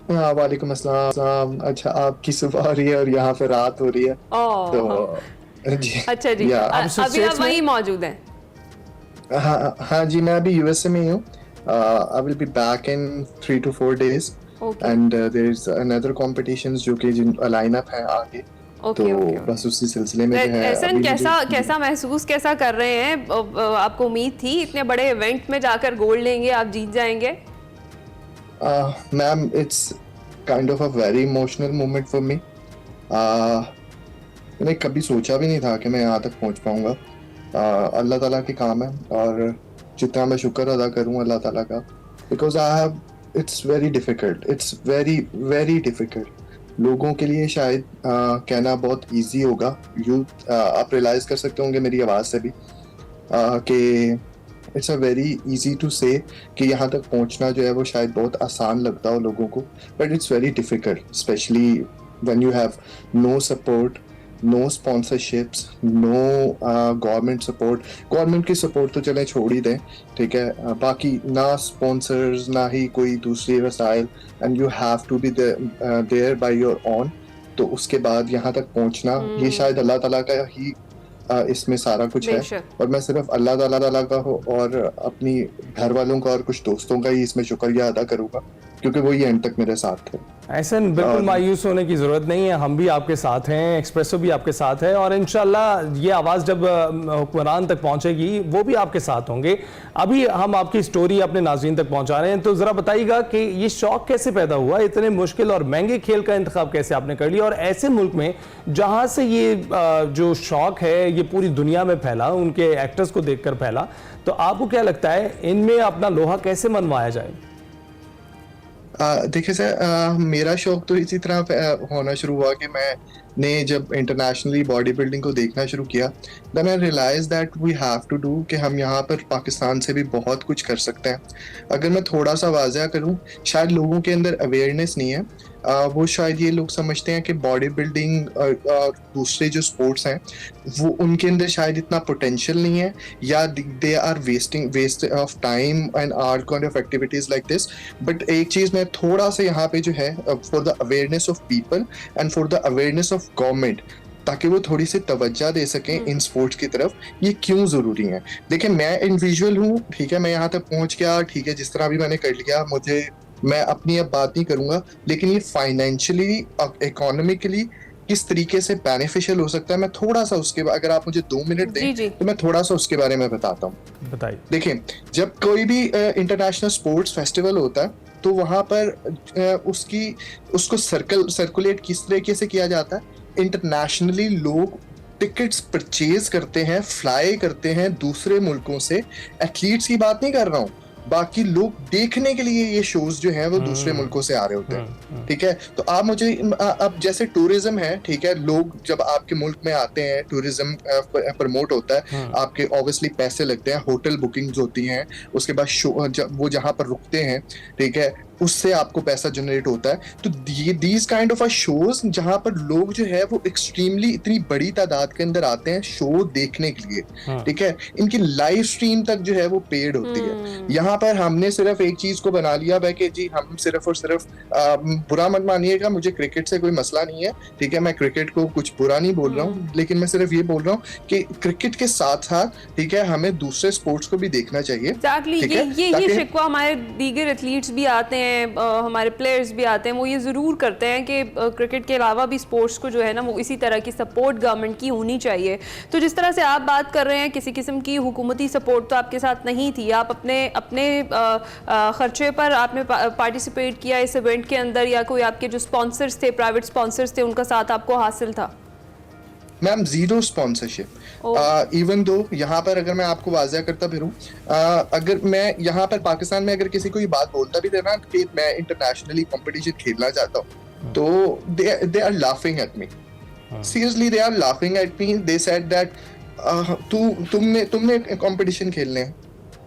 हाँ, वालेकुम अस्सलाम। अच्छा, आपकी सुबह हो रही है और यहाँ पे रात हो रही है, तो जी। अच्छा जी, या अभी आप वहीं मौजूद हैं? हाँ हाँ जी, मैं अभी यूएसए में ही हूँ। I will be back in 3 to 4 days and there is another competitions जो कि लाइन अप है आगे। तो बस उसी सिलसिले में जो है एहसन, कैसा महसूस कैसा कर रहे हैं? आपको उम्मीद थी इतने बड़े इवेंट में जाकर गोल्ड लेंगे, आप जीत जाएंगे? Ma'am, it's kind of a very emotional moment for me. मैंने कभी सोचा भी नहीं था कि मैं यहाँ तक पहुँच पाऊँगा। अल्लाह ताला के काम है और जितना मैं शुक्र अदा करूँ अल्लाह ताला का, because I have it's very difficult, it's very very difficult. लोगों के लिए शायद कहना बहुत इजी होगा, यूथ आप रियलाइज कर सकते होंगे मेरी आवाज़ से भी कि it's a very easy to say कि यहाँ तक पहुँचना जो है वो शायद बहुत आसान लगता हो लोगों को, but it's very difficult, specially when you have no support, no sponsorships, no government support. Government की सपोर्ट तो चलें छोड़ ही दें, ठीक है, बाकी ना स्पॉन्सर्स ना ही कोई दूसरी वसाइल, and you have to be there by your own. तो उसके बाद यहाँ तक पहुँचना ये शायद अल्लाह ताला का ही इसमें सारा कुछ है, और मैं सिर्फ अल्लाह ताला का हो और अपनी घर वालों का और कुछ दोस्तों का ही इसमें शुक्रिया अदा करूँगा, क्योंकि वो ये एंड तक मेरे साथ थे। ऐसा बिल्कुल मायूस होने की ज़रूरत नहीं है, हम भी आपके साथ हैं, एक्सप्रेसो भी आपके साथ है, और इंशाल्लाह ये आवाज़ जब हुक्मरान तक पहुंचेगी वो भी आपके साथ होंगे। अभी हम आपकी स्टोरी अपने नाज़रीन तक पहुंचा रहे हैं, तो ज़रा बताइएगा कि ये शौक़ कैसे पैदा हुआ, इतने मुश्किल और महंगे खेल का इंतखाब कैसे आपने कर लिया, और ऐसे मुल्क में जहाँ से ये जो शौक़ है ये पूरी दुनिया में फैला, उनके एक्टर्स को देख कर फैला, तो आपको क्या लगता है इनमें अपना लोहा कैसे मनवाया जाए? देखिए सर, मेरा शौक तो इसी तरह होना शुरू हुआ कि मैंने जब इंटरनेशनली बॉडी बिल्डिंग को देखना शुरू किया, then I realise that we have to do कि हम यहाँ पर पाकिस्तान से भी बहुत कुछ कर सकते हैं। अगर मैं थोड़ा सा वाज़ह करूँ, शायद लोगों के अंदर अवेयरनेस नहीं है, वो शायद ये लोग समझते हैं कि बॉडी बिल्डिंग और दूसरे जो स्पोर्ट्स हैं वो उनके अंदर शायद इतना पोटेंशियल नहीं है, या they are waste of time and are kind of activities like this. But एक चीज़ मैं थोड़ा सा यहाँ पे जो है for the awareness of people and for the awareness of government, ताकि वो थोड़ी सी तवज्जो दे सकें इन स्पोर्ट्स की तरफ, ये क्यों ज़रूरी है। देखिए, मैं इंडिविजुअल हूँ, ठीक है, मैं यहाँ तक पहुँच गया, ठीक है, जिस तरह भी मैंने कर लिया, मैं अपनी अब बात नहीं करूंगा, लेकिन ये फाइनेंशियली इकोनॉमिकली किस तरीके से बेनिफिशियल हो सकता है, मैं थोड़ा सा उसके बाद, अगर आप मुझे 2 मिनट दें तो मैं थोड़ा सा उसके बारे में बताता हूँ। बताइए। देखिए, जब कोई भी इंटरनेशनल स्पोर्ट्स फेस्टिवल होता है तो वहाँ पर उसको सर्कुलेट किस तरीके से किया जाता है। इंटरनेशनली लोग टिकट्स परचेज करते हैं, फ्लाई करते हैं दूसरे मुल्कों से, एथलीट्स की बात नहीं कर रहा हूँ, बाकी लोग देखने के लिए ये शोज जो हैं वो दूसरे मुल्कों से आ रहे होते हैं, ठीक है। तो आप मुझे अब जैसे टूरिज्म है, ठीक है, लोग जब आपके मुल्क में आते हैं, टूरिज्म प्रमोट होता है, आपके ऑब्वियसली पैसे लगते हैं, होटल बुकिंग्स होती हैं, उसके बाद शो वो जहाँ पर रुकते हैं, ठीक है, उससे आपको पैसा जनरेट होता है। तो दीज काइंड ऑफ शोज जहाँ पर लोग जो है वो एक्सट्रीमली इतनी बड़ी तादाद के अंदर आते हैं शो देखने के लिए, ठीक है, इनकी लाइव स्ट्रीम तक जो है वो पेड होती है। यहाँ पर हमने सिर्फ एक चीज को बना लिया है कि जी हम सिर्फ और सिर्फ बुरा मत मानिएगा, मुझे क्रिकेट से कोई मसला नहीं है, ठीक है, मैं क्रिकेट को कुछ बुरा नहीं बोल रहा हूँ, लेकिन मैं सिर्फ ये बोल रहा हूँ कि क्रिकेट के साथ साथ, ठीक है, हमें दूसरे स्पोर्ट्स को भी देखना चाहिए। ये शिकवा हमारे दीगर एथलीट्स भी आते हैं, हमारे प्लेयर्स भी आते हैं, वो ये ज़रूर करते हैं कि क्रिकेट के अलावा भी स्पोर्ट्स को जो है ना वो इसी तरह की सपोर्ट गवर्नमेंट की होनी चाहिए। तो जिस तरह से आप बात कर रहे हैं, किसी किस्म की हुकूमती सपोर्ट तो आपके साथ नहीं थी, आप अपने खर्चे पर आपने पार्टिसिपेट किया इस इवेंट के अंदर, या कोई आपके जो स्पॉन्सर्स थे, प्राइवेट स्पॉन्सर्स थे, उनका साथ आपको हासिल था? Ma'am, zero sponsorship. Even though यहाँ पर अगर मैं आपको वाज़ह करता फिरूं, अगर मैं यहाँ पर पाकिस्तान में अगर किसी को ये बात बोलता भी देना कि मैं इंटरनेशनली कंपटीशन खेलना चाहता हूँ, तो they are laughing at me, seriously they are laughing at me. They said that तुमने कंपटीशन खेलने हैं,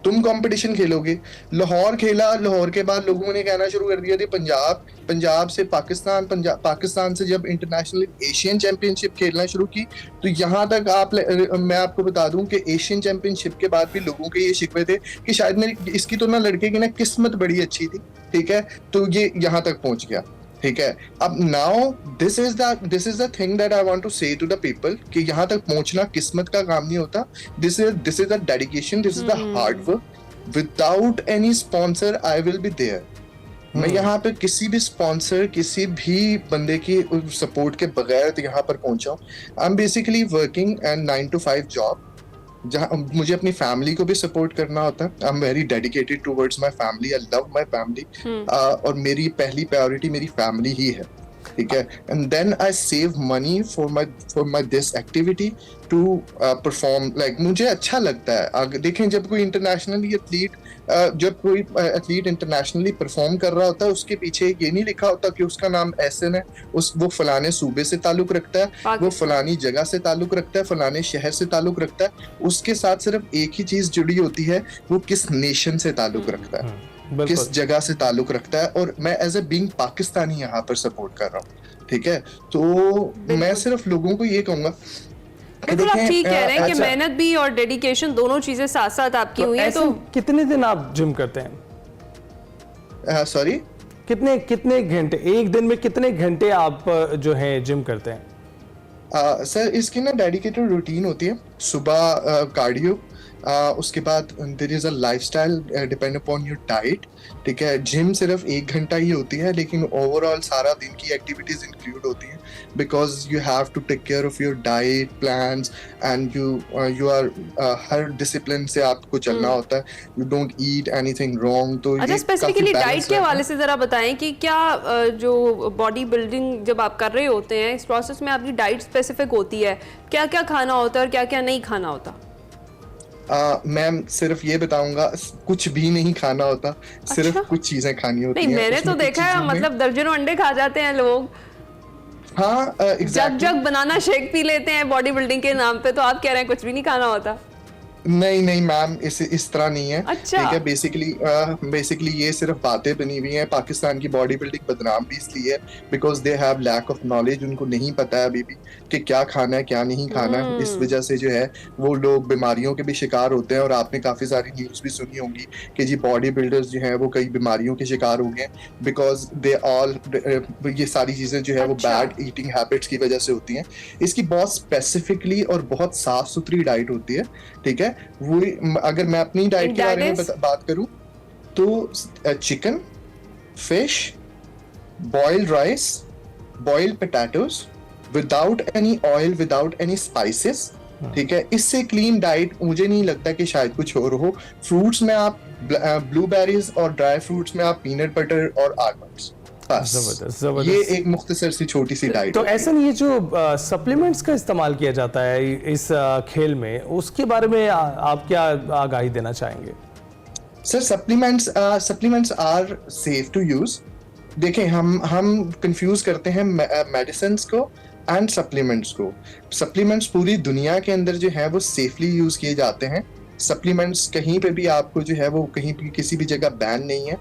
तुम कंपटीशन खेलोगे। लाहौर खेला, लाहौर के बाद लोगों ने कहना शुरू कर दिया था पंजाब, पंजाब से पाकिस्तान, पाकिस्तान से जब इंटरनेशनल एशियन चैंपियनशिप खेलना शुरू की, तो यहाँ तक मैं आपको बता दूं कि एशियन चैंपियनशिप के बाद भी लोगों के ये शिकवे थे कि शायद मेरी इसकी तो ना लड़के की ना किस्मत बड़ी अच्छी थी, ठीक है, तो ये यहाँ तक पहुंच गया, ठीक है। अब now this is the thing that I want to say to the people कि यहाँ तक पहुंचना किस्मत का काम नहीं होता। This is the dedication, this is the hard work. Without any sponsor I will be there. मैं यहाँ पे किसी भी स्पॉन्सर, किसी भी बंदे की सपोर्ट के बगैर तो यहाँ पर पहुंचा हूँ। I am basically working and 9 to 5 job, जहाँ मुझे अपनी फैमिली को भी सपोर्ट करना होता है। I am very dedicated towards my family, I love my family, और मेरी पहली प्रायोरिटी मेरी फैमिली ही है, ठीक है। And then I save money for my this activity to perform. Like मुझे अच्छा लगता है, देखें जब कोई इंटरनेशनली एथलीट इंटरनेशनली परफॉर्म कर रहा होता है, उसके पीछे ये नहीं लिखा होता कि उसका नाम एसएन है, वो फलाने सूबे से ताल्लुक रखता है, वो फलानी जगह से ताल्लुक रखता है, फलाने शहर से ताल्लुक रखता है। उसके साथ सिर्फ एक ही चीज जुड़ी होती है, वो किस नेशन से ताल्लुक रखता है, किस जगह से ताल्लुक रखता है। और मैं एज ए बीइंग पाकिस्तानी यहाँ पर सपोर्ट कर रहा हूँ, ठीक है। तो मैं सिर्फ लोगों को ये कहूंगा, बिल्कुल आप ठीक कह रहे हैं कि मेहनत भी और डेडिकेशन दोनों चीजें साथ साथ आपकी हुई है। तो कितने दिन आप जिम करते हैं? सॉरी, कितने घंटे एक दिन में, कितने घंटे आप जो है जिम करते हैं? सर इसकी ना डेडिकेटेड रूटीन होती है। सुबह कार्डियो, उसके बाद there is a lifestyle depend upon your diet, ठीक है। जिम सिर्फ 1 घंटा ही होती है, लेकिन ओवरऑल सारा दिन की एक्टिविटीज इंक्लूड होती हैं, because you have to take care of your diet plans and you are हर डिसिप्लिन से आपको चलना होता है। You don't eat anything wrong. तो अच्छा, स्पेसिफिकली डाइट के हवाले से जरा बताएं कि क्या जो बॉडी बिल्डिंग जब आप कर रहे होते हैं, इस प्रोसेस में आपकी डाइट स्पेसिफिक होती है, क्या क्या खाना होता है और क्या क्या नहीं खाना होता? मैम सिर्फ ये बताऊंगा, कुछ भी नहीं खाना होता, सिर्फ कुछ चीजें खानी होती हैं। नहीं, मैंने तो देखा है, मतलब दर्जनों अंडे खा जाते हैं लोग। हाँ, जग बनाना शेक पी लेते हैं बॉडी बिल्डिंग के नाम पे, तो आप कह रहे हैं कुछ भी नहीं खाना होता? नहीं मैम, इस तरह नहीं है, अच्छा। ठीक है। बेसिकली ये सिर्फ बातें बनी हुई हैं। पाकिस्तान की बॉडी बिल्डिंग बदनाम भी इसलिए है because they have lack of knowledge. उनको नहीं पता है अभी भी कि क्या खाना है क्या नहीं खाना है। इस वजह से जो है वो लोग बीमारियों के भी शिकार होते हैं। और आपने काफी सारी न्यूज भी सुनी होंगी कि जी बॉडी बिल्डर्स जो है वो कई बीमारियों के शिकार हो गए बिकॉज दे ऑल, ये सारी चीजें जो है वो बैड ईटिंग हैबिट्स की वजह से होती हैं। इसकी बहुत स्पेसिफिकली और बहुत साफ सुथरी डाइट होती है, ठीक है। वो अगर मैं अपनी डाइट के बारे में बात करूं तो chicken, fish, boiled rice, boiled potatoes, without any oil, without any spices, ठीक है। इससे क्लीन डाइट मुझे नहीं लगता कि शायद कुछ और हो। फ्रूट्स में आप ब्लूबेरीज और ड्राई फ्रूट्स में आप पीनट बटर और आलमंड्स, जबरदस्त। ये एक मुख्तसर सी छोटी सी डाइट। तो ऐसा नहीं, ये जो सप्लीमेंट्स का इस्तेमाल किया जाता है इस खेल में, उसके बारे में आप क्या आगाही देना चाहेंगे? Sir supplements are safe to use. देखें, हम कंफ्यूज करते हैं मेडिसिन को एंड सप्लीमेंट्स को। सप्लीमेंट्स पूरी दुनिया के अंदर जो है वो सेफली यूज किए जाते हैं। सप्लीमेंट्स कहीं पे भी आपको जो है वो कहीं भी किसी भी जगह बैन नहीं है।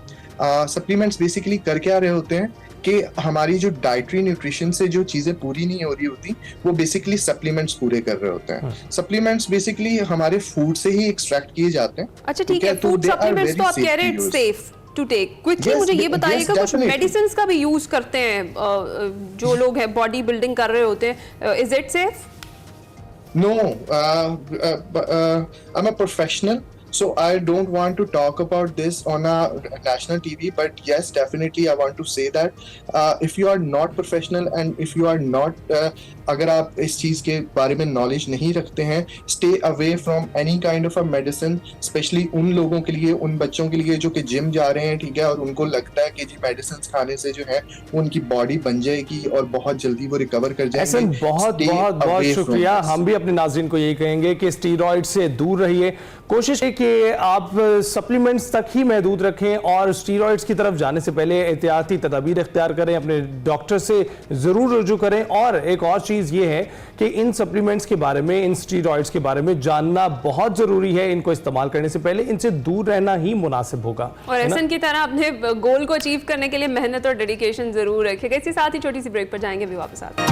सप्लीमेंट्स बेसिकली कर क्या रहे होते हैं कि हमारी जो डाइटरी न्यूट्रिशन से जो चीजें पूरी नहीं हो रही होती, वो बेसिकली सप्लीमेंट्स पूरे कर रहे होते हैं। सप्लीमेंट्स बेसिकली हमारे फूड से ही एक्सट्रैक्ट किए जाते हैं। अच्छा, ठीक है। फूड सप्लीमेंट्स तो आप कह रहे हैं सेफ टू टेक। क्विकली मुझे ये बताइएगा, कुछ मेडिसिन्स का भी यूज करते हैं जो लोग हैं बॉडी बिल्डिंग कर रहे होते हैं, is it safe? No, I'm a professional, so I don't want to talk about this on a national TV, but yes, definitely I want to say that if you are not professional and if you are not अगर आप इस चीज के बारे में knowledge नहीं रखते हैं, stay away from any kind of a medicine, specially उन लोगों के लिए, उन बच्चों के लिए जो कि जिम जा रहे हैं, ठीक है, और उनको लगता है कि जी मेडिसिन खाने से जो है उनकी बॉडी बन जाएगी और बहुत जल्दी वो रिकवर कर जाएंगे। ऐसा बहुत शुक्रिया। हम भी अपने नाज़रीन को यही कहेंगे कि स्टीरॉइड से दूर रहिए। कोशिश कि आप सप्लीमेंट्स तक ही महदूद रखें और स्टीरॉइड्स की तरफ जाने से पहले एहतियाती तदाबीर इख्तियार करें, अपने डॉक्टर से ज़रूर रुजू करें। और एक और चीज़ ये है कि इन सप्लीमेंट्स के बारे में, इन स्टीरॉइड्स के बारे में जानना बहुत ज़रूरी है। इनको इस्तेमाल करने से पहले इनसे दूर रहना ही मुनासिब होगा। और एहसन की तरह अपने गोल को अचीव करने के लिए मेहनत और डेडिकेशन ज़रूर रखेगा। इसी साथ ही छोटी सी ब्रेक पर जाएंगे, भी वापस आते हैं।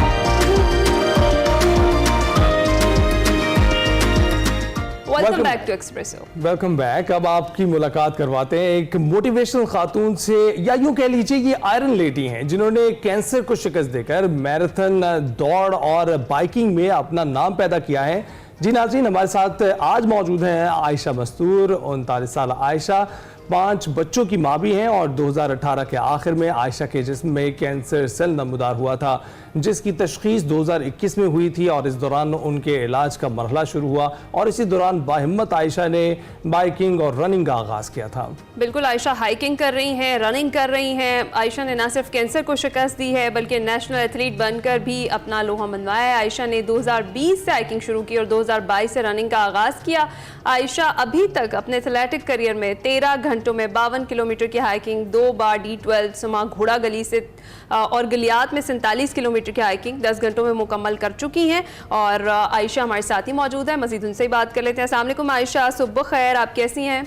Welcome back to Expresso. Welcome back. अब आपकी मुलाकात करवाते हैं एक मोटिवेशनल खातून से, या यूं कह लीजिए ये आयरन लेडी हैं जिन्होंने कैंसर को शिकस्त देकर मैराथन दौड़ और बाइकिंग में अपना नाम पैदा किया है। जी नाज़रीन, हमारे साथ आज मौजूद हैं आयशा मस्तूर। 39 साल आयशा 5 बच्चों की माँ भी हैं और 2018 के आखिर में आयशा के जिस्म में कैंसर सेल नमूदार हुआ था, जिसकी तशखीस 2021 में हुई थी और इस दौरान उनके इलाज का मरहला शुरू हुआ और इसी दौरान बाहिम्मत आयशा ने बाइकिंग और रनिंग का आगाज़ किया था। बिल्कुल, आयशा हाइकिंग कर रही हैं, रनिंग कर रही हैं। आयशा ने ना सिर्फ कैंसर को शिकस्त दी है बल्कि नेशनल एथलीट बनकर भी अपना लोहा मनवाया है। आयशा ने 2020 से हाइकिंग शुरू की और 2022 से रनिंग का आगाज़ किया। आयशा अभी तक अपने एथलेटिक करियर में 13 घंटों में 52 किलोमीटर की हाइकिंग, 2 बार D12 सुमा घोड़ा गली से और गलियात में 47 किलोमीटर की हाइकिंग 10 घंटों में मुकम्मल कर चुकी हैं। और आयशा हमारे साथ ही मौजूद है, मज़ीद उनसे ही बात कर लेते हैं। अस्सलाम वालेकुम आयशा, सुबह खैर, आप कैसी हैं?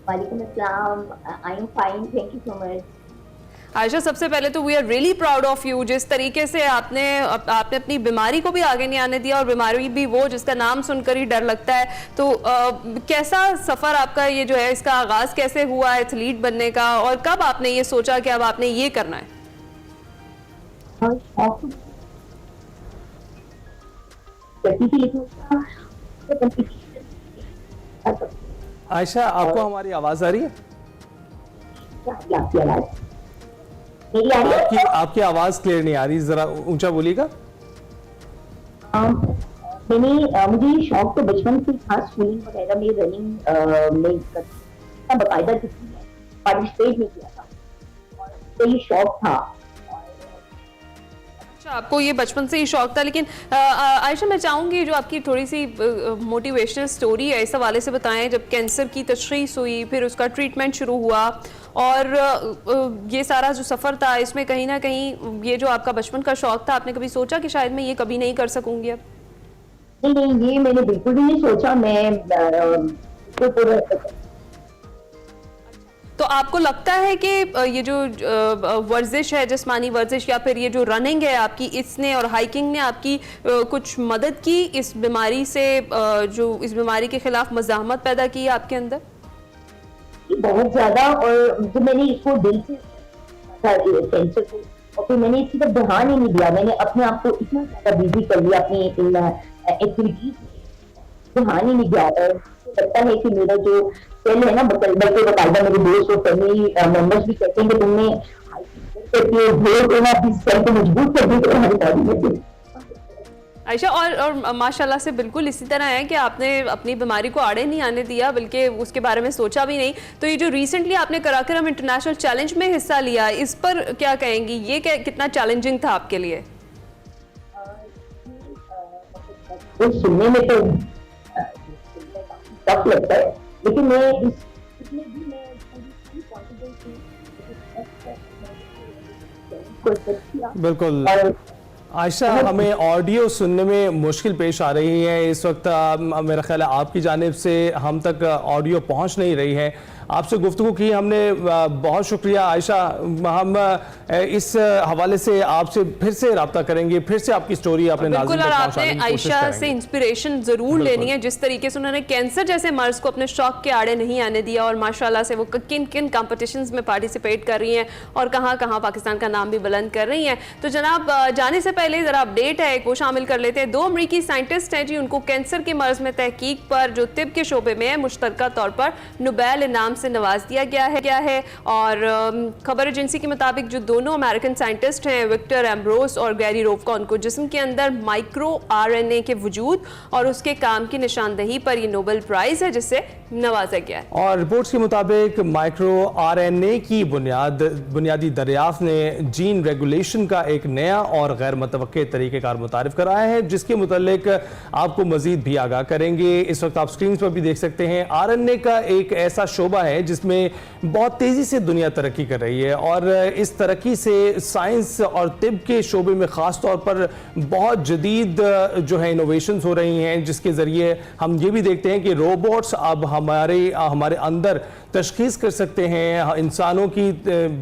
वालेकुम अस्सलाम, I am fine, thank you so much. Ayesha, सबसे पहले तो we are really proud of you, जिस तरीके से आपने अपनी बीमारी को भी आगे नहीं आने दिया और बीमारी भी वो जिसका नाम सुनकर ही डर लगता है। तो कैसा सफ़र आपका ये जो है, इसका आगाज़ कैसे हुआ एथलीट बनने का, और कब आपने ये सोचा कि अब आपने ये करना है? आयशा, आपको हमारी आवाज़ आ रही है? आपकी आवाज़ क्लियर नहीं आ रही, जरा ऊंचा बोलिएगा। मुझे शौक तो बचपन से था, स्कूलिंग वगैरह में रनिंग में बाकायदा पार्टिसिपेट नहीं किया था और ये शौक था। आपको ये बचपन से ही शौक था, लेकिन आयशा मैं चाहूँगी जो आपकी थोड़ी सी मोटिवेशनल स्टोरी है इस हवाले से बताएं। जब कैंसर की तशख़ीस हुई, फिर उसका ट्रीटमेंट शुरू हुआ और ये सारा जो सफ़र था, इसमें कहीं ना कहीं ये जो आपका बचपन का शौक था, आपने कभी सोचा कि शायद मैं ये कभी नहीं कर सकूँगी अब? नहीं, ये मैंने बिल्कुल भी नहीं सोचा। मैं तो आपको लगता है कि ये जो वर्जिश है, जिस्मानी वर्जिश या फिर ये जो रनिंग है आपकी, इसने और हाइकिंग ने आपकी कुछ मदद की इस बीमारी से, जो इस बीमारी के खिलाफ मज़ाहमत पैदा की है आपके अंदर? बहुत ज्यादा। और जो मैंने इसको दिल से कैंसर को, और फिर मैंने इसकी तरफ ध्यान ही नहीं दिया। मैंने अपने आप को इतना ज्यादा बिजी कर लिया अपनी एक्टिविटीज, ध्यान ही नहीं दिया। और लगता है कि मेरा जो सेल है ना, बल्कि बकायदा मेरे दोस्त और फैमिली मेंबर्स भी कहते हैं कि तुमने सेल को मजबूत कर दी तुम्हारी बॉडी में। आयशा, और माशाल्लाह से बिल्कुल इसी तरह है कि आपने अपनी बीमारी को आड़े नहीं आने दिया, बल्कि उसके बारे में सोचा भी नहीं। तो ये जो रिसेंटली आपने कराक्रम इंटरनेशनल चैलेंज में हिस्सा लिया, इस पर क्या कहेंगी? ये कितना चैलेंजिंग था आपके लिए? सुनने में तो टफ लगता है, लेकिन मैं इसमें भी मैं पूरी कॉन्फिडेंस थी। बिल्कुल आयशा, हमें ऑडियो सुनने में मुश्किल पेश आ रही है इस वक्त। मेरा ख्याल है आपकी जानिब से हम तक ऑडियो पहुंच नहीं रही है। आपसे गुफ्तगू की हमने, बहुत शुक्रिया आयशा। हम इस हवाले से आपसे फिर से रब्ता करेंगे, फिर से आपकी स्टोरी अपने नाज़रीन तक पहुंचाने की कोशिश करेंगे। आयशा से इंस्पिरेशन ज़रूर लेनी है, जिस तरीके से उन्होंने कैंसर जैसे मर्ज को अपने शौक के आड़े नहीं आने दिया और माशाल्लाह से वो किन किन कॉम्पिटिशन्स में पार्टिसिपेट कर रही हैं और कहाँ कहाँ पाकिस्तान का नाम भी बुलंद कर रही हैं। तो जनाब, जाने से पहले ज़रा अपडेट है वो शामिल कर लेते हैं। 2 अमरीकी साइंटिस्ट हैं जी, उनको कैंसर के मर्ज में तहकीक पर जो तिब के शोबे में है, मुश्तरका तौर पर नोबेल इनाम से नवाज दिया गया है। और खबर एजेंसी के मुताबिक जो दोनों अमेरिकन साइंटिस्ट हैं विक्टर एम्ब्रोस और गैरी रोवका, उनको जिस्म के अंदर माइक्रो RNA के वजूद और उसके काम की निशानदही पर ये नोबेल प्राइज है जिससे नवाजा गया है। और रिपोर्ट्स के मुताबिक माइक्रो RNA की बुनियादी दरियाफ्त ने जीन रेगुलेशन का एक नया और गैर मुतवक्के तरीक़ेकार मुतारिफ कराया है, जिसके मुतालिक आपको मजीद भी आगाह करेंगे। इस वक्त आप स्क्रीन पर भी देख सकते हैं RNA का एक ऐसा शोबा है जिसमें बहुत तेज़ी से दुनिया तरक्की कर रही है और इस तरक्की से साइंस और तिब के शोबे में ख़ास तौर पर बहुत जदीद जो है इनोवेशंस हो रही हैं, जिसके ज़रिए हम ये भी देखते हैं कि रोबोट्स अब हमारे अंदर तशखीस कर सकते हैं इंसानों की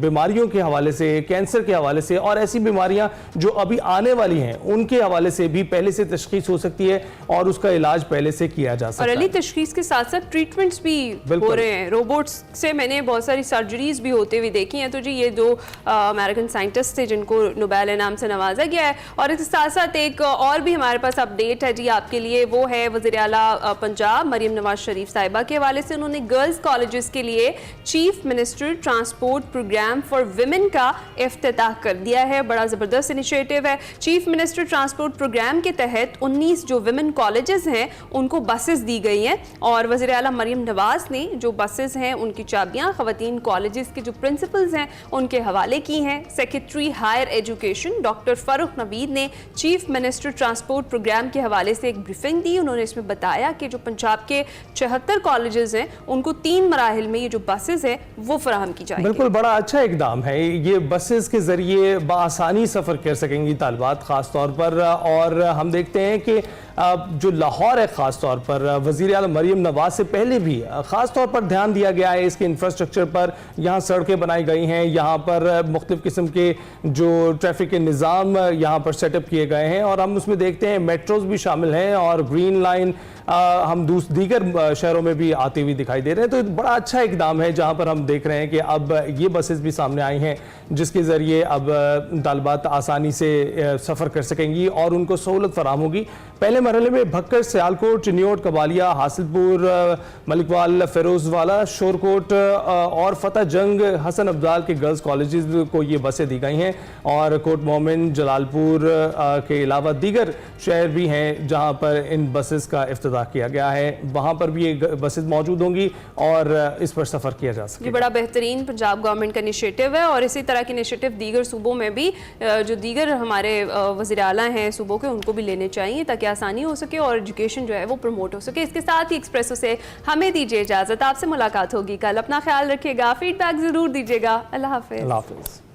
बीमारियों के हवाले से, कैंसर के हवाले से और ऐसी बीमारियां जो अभी आने वाली हैं उनके हवाले से भी पहले से तशखीस हो सकती है और उसका इलाज पहले से किया जा सकता है। और अली, तशखीस के साथ साथ ट्रीटमेंट्स भी हो रहे हैं। रोबोट्स से मैंने बहुत सारी सर्जरीज भी होते हुए देखी हैं। तो जी ये दो अमेरिकन साइंटिस्ट थे जिनको नोबेल इनाम से नवाजा गया है। और इसके साथ साथ एक और भी हमारे पास अपडेट है जी आपके लिए, वो है वज़ीर आला पंजाब मरियम नवाज शरीफ साहिबा के हवाले से। उन्होंने गर्ल्स कॉलेजेस के लिए chief minister transport programme for women का इफ्तिताह कर दिया है। बड़ा ज़बरदस्त इनिशिएटिव है। चीफ मिनिस्टर ट्रांसपोर्ट प्रोग्राम के तहत 19 जो विमेन कॉलेजेस हैं उनको बसेस दी गई हैं और वज़ीर आला मरियम नवाज ने जो बसेस हैं उनकी चाबियां ख़वातीन कॉलेजेस के जो प्रिंसिपल्स हैं उनके हवाले की हैं। Secretary higher education doctor Farooq Naveed ने चीफ मिनिस्टर ट्रांसपोर्ट प्रोग्राम के हवाले से एक ब्रीफिंग दी। उन्होंने इसमें बताया कि जो पंजाब के 76 कॉलेजेस हैं उनको 3 मराहिल में ये जो बसेस है वो फराहम की जाएंगी। बिल्कुल, बड़ा अच्छा इकदाम है ये। बसेस के जरिए बासानी सफ़र कर सकेंगी तालिबात ख़ास तौर पर। और हम देखते हैं कि जो लाहौर है ख़ास तौर पर वज़ीर आला मरियम नवाज से पहले भी ख़ास तौर पर ध्यान दिया गया है इसके इंफ्रास्ट्रक्चर पर। यहाँ सड़कें बनाई गई हैं, यहाँ पर मुख्तलिफ़ किस्म के जो ट्रैफिक के निज़ाम यहाँ पर सेटअप किए गए हैं और हम उसमें देखते हैं मेट्रोज भी शामिल हैं और ग्रीन लाइन हम दीगर शहरों में भी आती हुई दिखाई दे रहे हैं। तो बड़ा अच्छा इकदाम है जहाँ पर हम देख रहे हैं कि अब ये बसेस भी सामने आई हैं जिसके ज़रिए अब तालिबात आसानी से सफ़र कर सकेंगी और उनको सहूलत फराहम होगी। पहले मरहले में भक्कर, सियालकोट, चिन्योट, कबालिया, हासिलपुर, मलिकवाल, फिरोजवाला, शोरकोट और फतेह जंग, हसन अब्दाल के गर्ल्स कॉलेजेस को ये बसें दी गई हैं और कोट मोमिन, जलालपुर के अलावा दीगर शहर भी हैं जहाँ पर इन बसेस का इफ्तिताह किया गया है। वहाँ पर भी ये बसेस मौजूद होंगी और इस पर सफ़र किया जा सके। ये बड़ा बेहतरीन पंजाब गवर्नमेंट का इनिशिएटिव है और इसी तरह के इनिशिएटिव दीगर सूबों में भी जो दीगर हमारे वज़ीर आला हैं सूबों के उनको भी लेने चाहिए ताकि आसानी हो सके और एजुकेशन जो है वो प्रमोट हो सके। इसके साथ ही एक्सप्रेसो से हमें दीजिए इजाज़त। आपसे मुलाकात होगी कल। अपना ख्याल रखिएगा, फीडबैक ज़रूर दीजिएगा। अल्लाह हाफ़िज़।